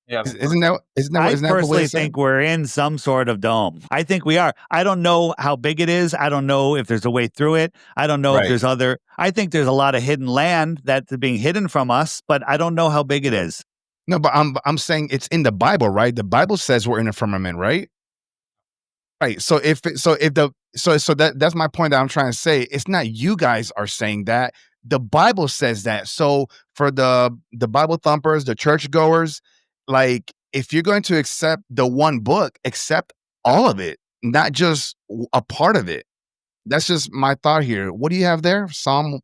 Yeah. Isn't that I the way personally it's said? think we're in some sort of dome. I think we are. I don't know how big it is. I don't know if there's a way through it. I don't know if Right. there's other. I think there's a lot of hidden land that's being hidden from us, but I don't know how big it is. No, but I'm saying it's in the Bible, right? The Bible says we're in a firmament, right? Right. So that's my point that I'm trying to say. It's not you guys are saying that. The Bible says that. So for the Bible thumpers, the churchgoers, like if you're going to accept the one book, accept all of it, not just a part of it. That's just my thought here. What do you have there? Psalm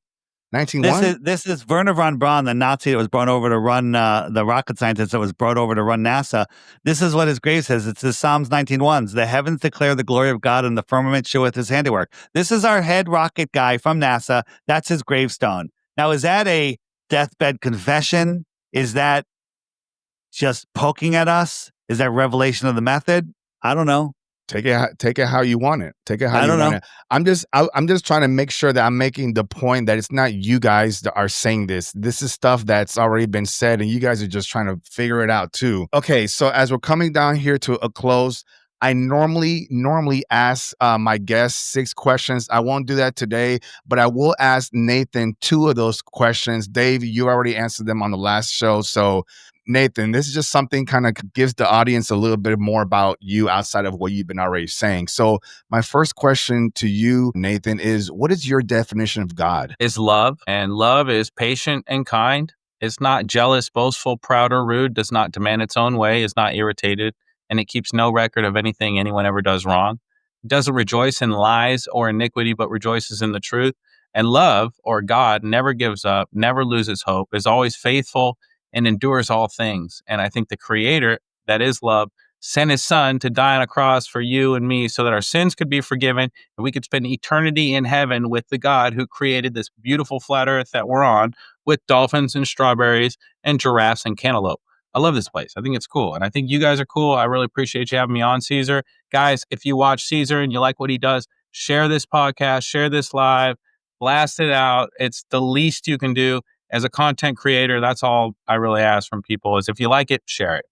19:1? This is Werner von Braun, the Nazi that was brought over to run the rocket scientist that was brought over to run NASA. This is what his grave says. It says Psalms 19:1. The heavens declare the glory of God, and the firmament showeth his handiwork. This is our head rocket guy from NASA. That's his gravestone. Now, is that a deathbed confession? Is that just poking at us? Is that revelation of the method? I don't know. Take it how you want it. Take it how I you don't want know. it. I'm just trying to make sure that I'm making the point that it's not you guys that are saying this. This is stuff that's already been said, and you guys are just trying to figure it out too. Okay, so as we're coming down here to a close, I normally ask my guests 6 questions. I won't do that today, but I will ask Nathan 2 of those questions. Dave, you already answered them on the last show, so Nathan, this is just something kind of gives the audience a little bit more about you outside of what you've been already saying. So my first question to you, Nathan, is what is your definition of God? Is love, and love is patient and kind. It's not jealous, boastful, proud, or rude, does not demand its own way, is not irritated, and it keeps no record of anything anyone ever does wrong. It doesn't rejoice in lies or iniquity, but rejoices in the truth. And love, or God, never gives up, never loses hope, is always faithful, and endures all things. And I think the Creator, that is love, sent his son to die on a cross for you and me so that our sins could be forgiven and we could spend eternity in heaven with the God who created this beautiful flat earth that we're on with dolphins and strawberries and giraffes and cantaloupe. I love this place. I think it's cool. And I think you guys are cool. I really appreciate you having me on, Cesar. Guys, if you watch Cesar and you like what he does, share this podcast, share this live, blast it out. It's the least you can do. As a content creator, that's all I really ask from people is if you like it, share it.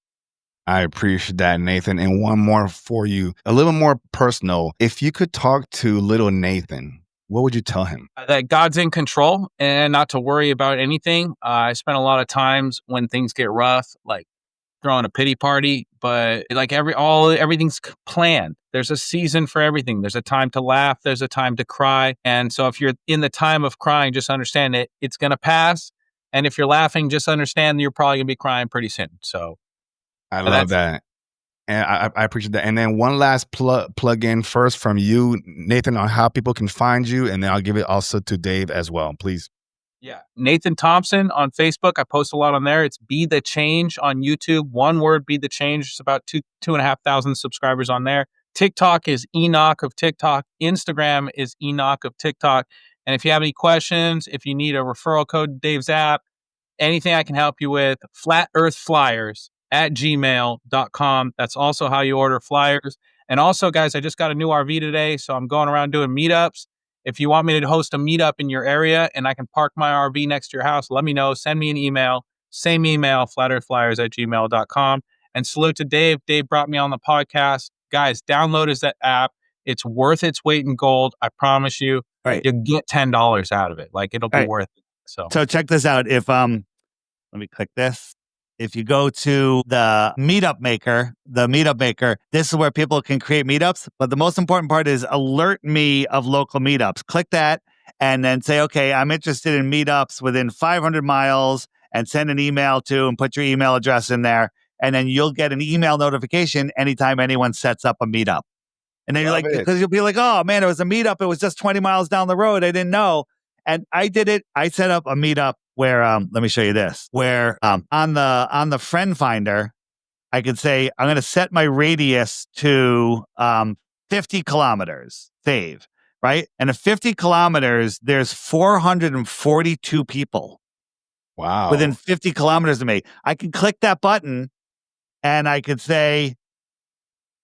I appreciate that, Nathan. And one more for you, a little more personal. If you could talk to little Nathan, what would you tell him? That God's in control and not to worry about anything. I spent a lot of times when things get rough, like throwing a pity party, but like everything's planned. There's a season for everything. There's a time to laugh. There's a time to cry. And so if you're in the time of crying, just understand it's going to pass. And if you're laughing, just understand that you're probably going to be crying pretty soon. So I love that. And I appreciate that. And then one last plug in first from you, Nathan, on how people can find you. And then I'll give it also to Dave as well, please. Yeah. Nathan Thompson on Facebook. I post a lot on there. It's Be The Change on YouTube. One word, Be The Change. It's about 2,500 subscribers on there. TikTok is Enoch of TikTok. Instagram is Enoch of TikTok. And if you have any questions, if you need a referral code to Dave's app, anything I can help you with, flatearthflyers@gmail.com. That's also how you order flyers. And also, guys, I just got a new RV today, so I'm going around doing meetups. If you want me to host a meetup in your area and I can park my RV next to your house, let me know. Send me an email. Same email, flatearthflyers@gmail.com. And salute to Dave. Dave brought me on the podcast. Guys, download his app. It's worth its weight in gold. I promise you. Right. You'll get $10 out of it. Like, it'll be worth it. So check this out. If let me click this. If you go to the Meetup Maker, this is where people can create meetups. But the most important part is alert me of local meetups. Click that and then say, okay, I'm interested in meetups within 500 miles, and send an email to and put your email address in there. And then you'll get an email notification anytime anyone sets up a meetup. And then you're like, because you'll be like, oh man, it was a meetup. It was just 20 miles down the road. I didn't know. And I did it. I set up a meetup where, let me show you this, where on the friend finder, I could say, I'm going to set my radius to 50 kilometers, save, right? And at 50 kilometers, there's 442 people. Wow. Within 50 kilometers of me. I can click that button and I could say,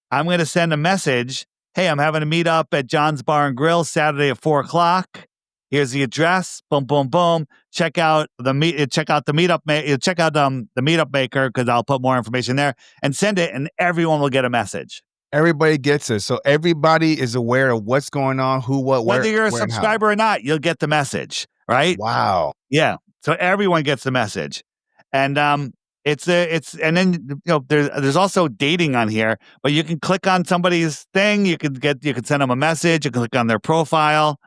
I'm going to send a message. Hey, I'm having a meetup at John's Bar and Grill Saturday at 4:00. Here's the address. Boom, boom, boom. Check out the meetup. Check out the Meetup Maker, because I'll put more information there, and send it, and everyone will get a message. Everybody gets it. So everybody is aware of what's going on, who, what, where. Whether you're a subscriber or not, you'll get the message, right? Wow. Yeah. So everyone gets the message, and and then there's also dating on here, but you can click on somebody's thing. You can send them a message. You can click on their profile.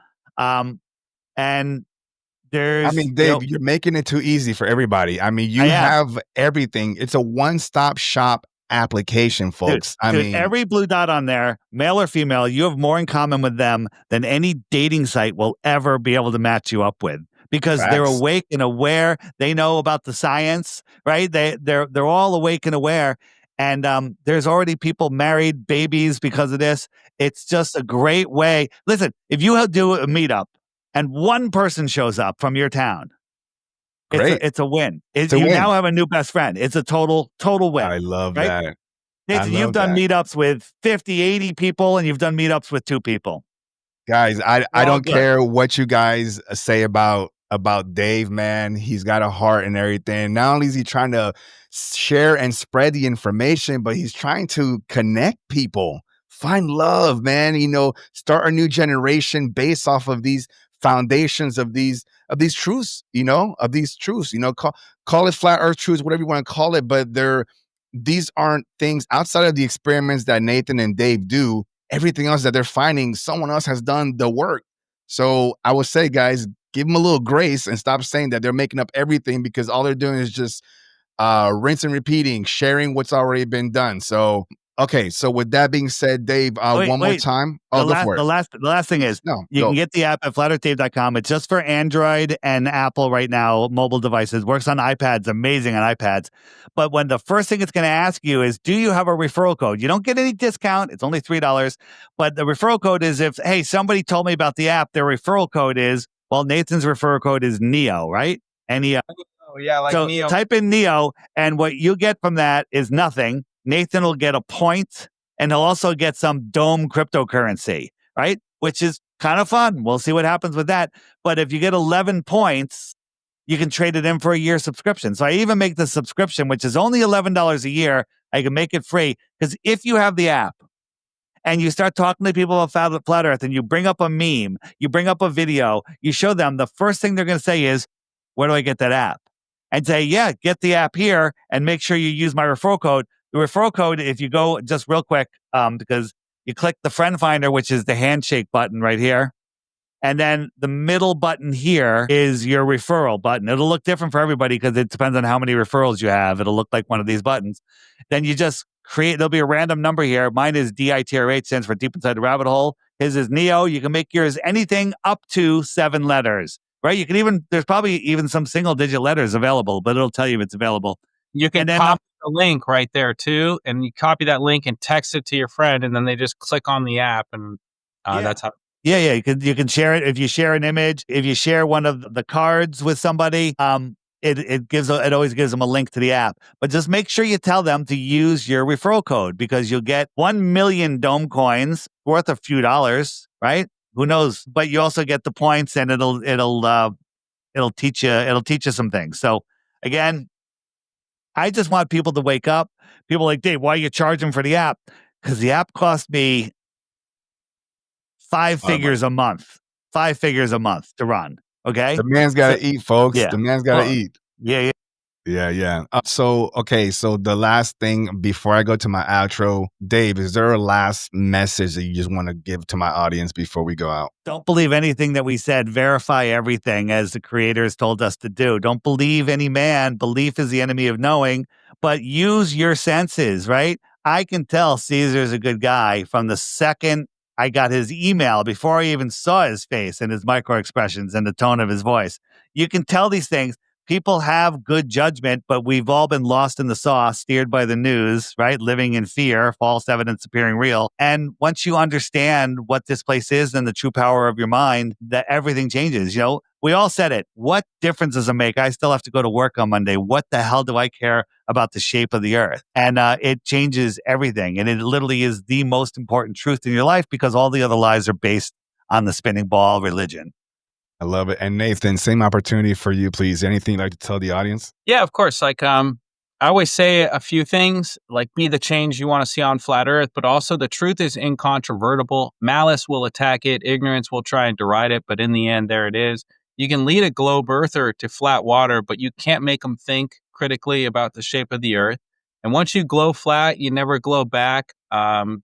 And there's, Dave, you're making it too easy for everybody. I mean, you have everything. It's a one-stop shop application, folks. Dude, every blue dot on there, male or female, you have more in common with them than any dating site will ever be able to match you up with, because they're awake and aware. They know about the science, right? They're all awake and aware. And there's already people married, babies because of this. It's just a great way. Listen, if you do a meetup, and one person shows up from your town, it's a win. Now have a new best friend. It's a total win. I love right? that. Nathan, you've done meetups with 50, 80 people, and you've done meetups with 2 people. Guys, I don't care what you guys say about Dave, man. He's got a heart and everything. Not only is he trying to share and spread the information, but he's trying to connect people. Find love, man. Start a new generation based off of these foundations of these truths, call it flat earth truths, whatever you want to call it, but these aren't things outside of the experiments that Nathan and Dave do. Everything else that they're finding, someone else has done the work. So I would say, guys, give them a little grace and stop saying that they're making up everything, because all they're doing is just rinse and repeating, sharing what's already been done. So okay, so with that being said, Dave, one more time. Oh, go for it. The last thing is, you can get the app at flatearthdave.com. It's just for Android and Apple right now, mobile devices. Works on iPads, amazing on iPads. But when the first thing it's going to ask you is, do you have a referral code? You don't get any discount. It's only $3. But the referral code is if, hey, somebody told me about the app, their referral code is, well, Nathan's referral code is NEO, right? NEO. Oh, yeah, like so NEO. Type in NEO, and what you get from that is nothing. Nathan will get a point, and he'll also get some Dome cryptocurrency, right? Which is kind of fun. We'll see what happens with that. But if you get 11 points, you can trade it in for a year subscription. So I even make the subscription, which is only $11 a year. I can make it free, because if you have the app and you start talking to people about flat Earth, and you bring up a meme, you bring up a video, you show them, the first thing they're going to say is, where do I get that app? And say, yeah, get the app here and make sure you use my referral code. The referral code, if you go just real quick, because you click the friend finder, which is the handshake button right here. And then the middle button here is your referral button. It'll look different for everybody because it depends on how many referrals you have. It'll look like one of these buttons. Then you just there'll be a random number here. Mine is DITRH, stands for Deep Inside the Rabbit Hole. His is Neo. You can make yours anything up to 7 letters, right? You can there's probably even some single digit letters available, but it'll tell you if it's available. You can copy the link right there too, and you copy that link and text it to your friend, and then they just click on the app, and that's how. Yeah. You can share it if you share an image. If you share one of the cards with somebody, it always gives them a link to the app. But just make sure you tell them to use your referral code because you'll get 1 million Dome coins worth a few dollars, right? Who knows? But you also get the points, and it'll teach you some things. So again, I just want people to wake up. People are like, Dave, why are you charging for the app? Because the app cost me 5 figures a month. 5 figures a month to run. Okay. The man's got to eat, folks. Yeah. The man's got to eat. Yeah. So the last thing before I go to my outro, Dave, is there a last message that you just want to give to my audience before we go out? Don't believe anything that we said. Verify everything as the creators told us to do. Don't believe any man. Belief is the enemy of knowing, but use your senses, right? I can tell Cesar's a good guy from the second I got his email, before I even saw his face and his micro expressions and the tone of his voice. You can tell these things. People have good judgment, but we've all been lost in the sauce, steered by the news, right? Living in fear, false evidence appearing real. And once you understand what this place is and the true power of your mind, that everything changes. We all said it. What difference does it make? I still have to go to work on Monday. What the hell do I care about the shape of the earth? And it changes everything. And it literally is the most important truth in your life because all the other lies are based on the spinning ball religion. I love it. And Nathan, same opportunity for you, please. Anything you'd like to tell the audience? Yeah, of course. I always say a few things, like be the change you want to see on flat Earth, but also the truth is incontrovertible. Malice will attack it. Ignorance will try and deride it. But in the end, there it is. You can lead a globe earther to flat water, but you can't make them think critically about the shape of the Earth. And once you glow flat, you never glow back.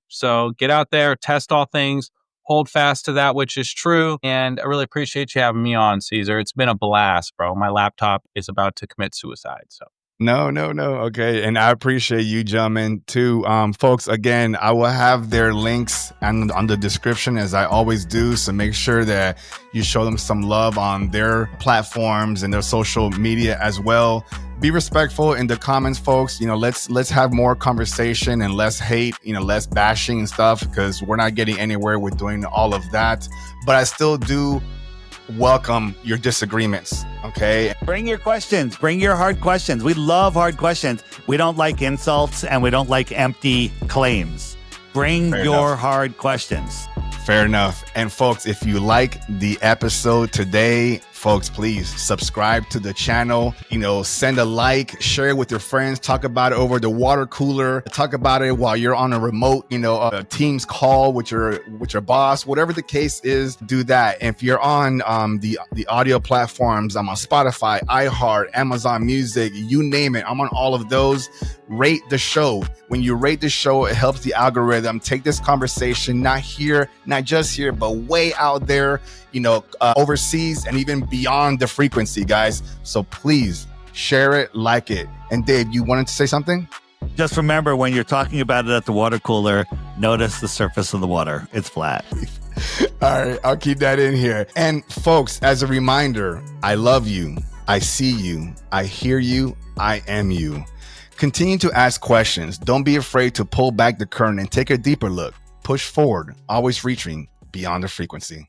So get out there, test all things. Hold fast to that which is true. And I really appreciate you having me on, Cesar. It's been a blast, bro. My laptop is about to commit suicide. So No. Okay. And I appreciate you, gentlemen, too. Folks, again, I will have their links on the description as I always do. So make sure that you show them some love on their platforms and their social media as well. Be respectful in the comments, folks. Let's have more conversation and less hate, less bashing and stuff, because we're not getting anywhere with doing all of that. But I still do welcome your disagreements. Okay. Bring your questions. Bring your hard questions. We love hard questions. We don't like insults and we don't like empty claims. Bring your hard questions. Fair enough. And folks, if you like the episode today, folks, please subscribe to the channel, send a like, share it with your friends, talk about it over the water cooler, talk about it while you're on a remote, a Teams call with your boss, whatever the case is, do that. And if you're on the audio platforms, I'm on Spotify, iHeart, Amazon Music, you name it. I'm on all of those. Rate the show. When you rate the show, it helps the algorithm take this conversation, not just here, but way out there, overseas and even beyond the frequency, guys. So please share it, like it. And Dave, you wanted to say something? Just remember, when you're talking about it at the water cooler, notice the surface of the water. It's flat. All right, I'll keep that in here. And folks, as a reminder, I love you. I see you. I hear you. I am you. Continue to ask questions. Don't be afraid to pull back the curtain and take a deeper look. Push forward, always reaching beyond the frequency.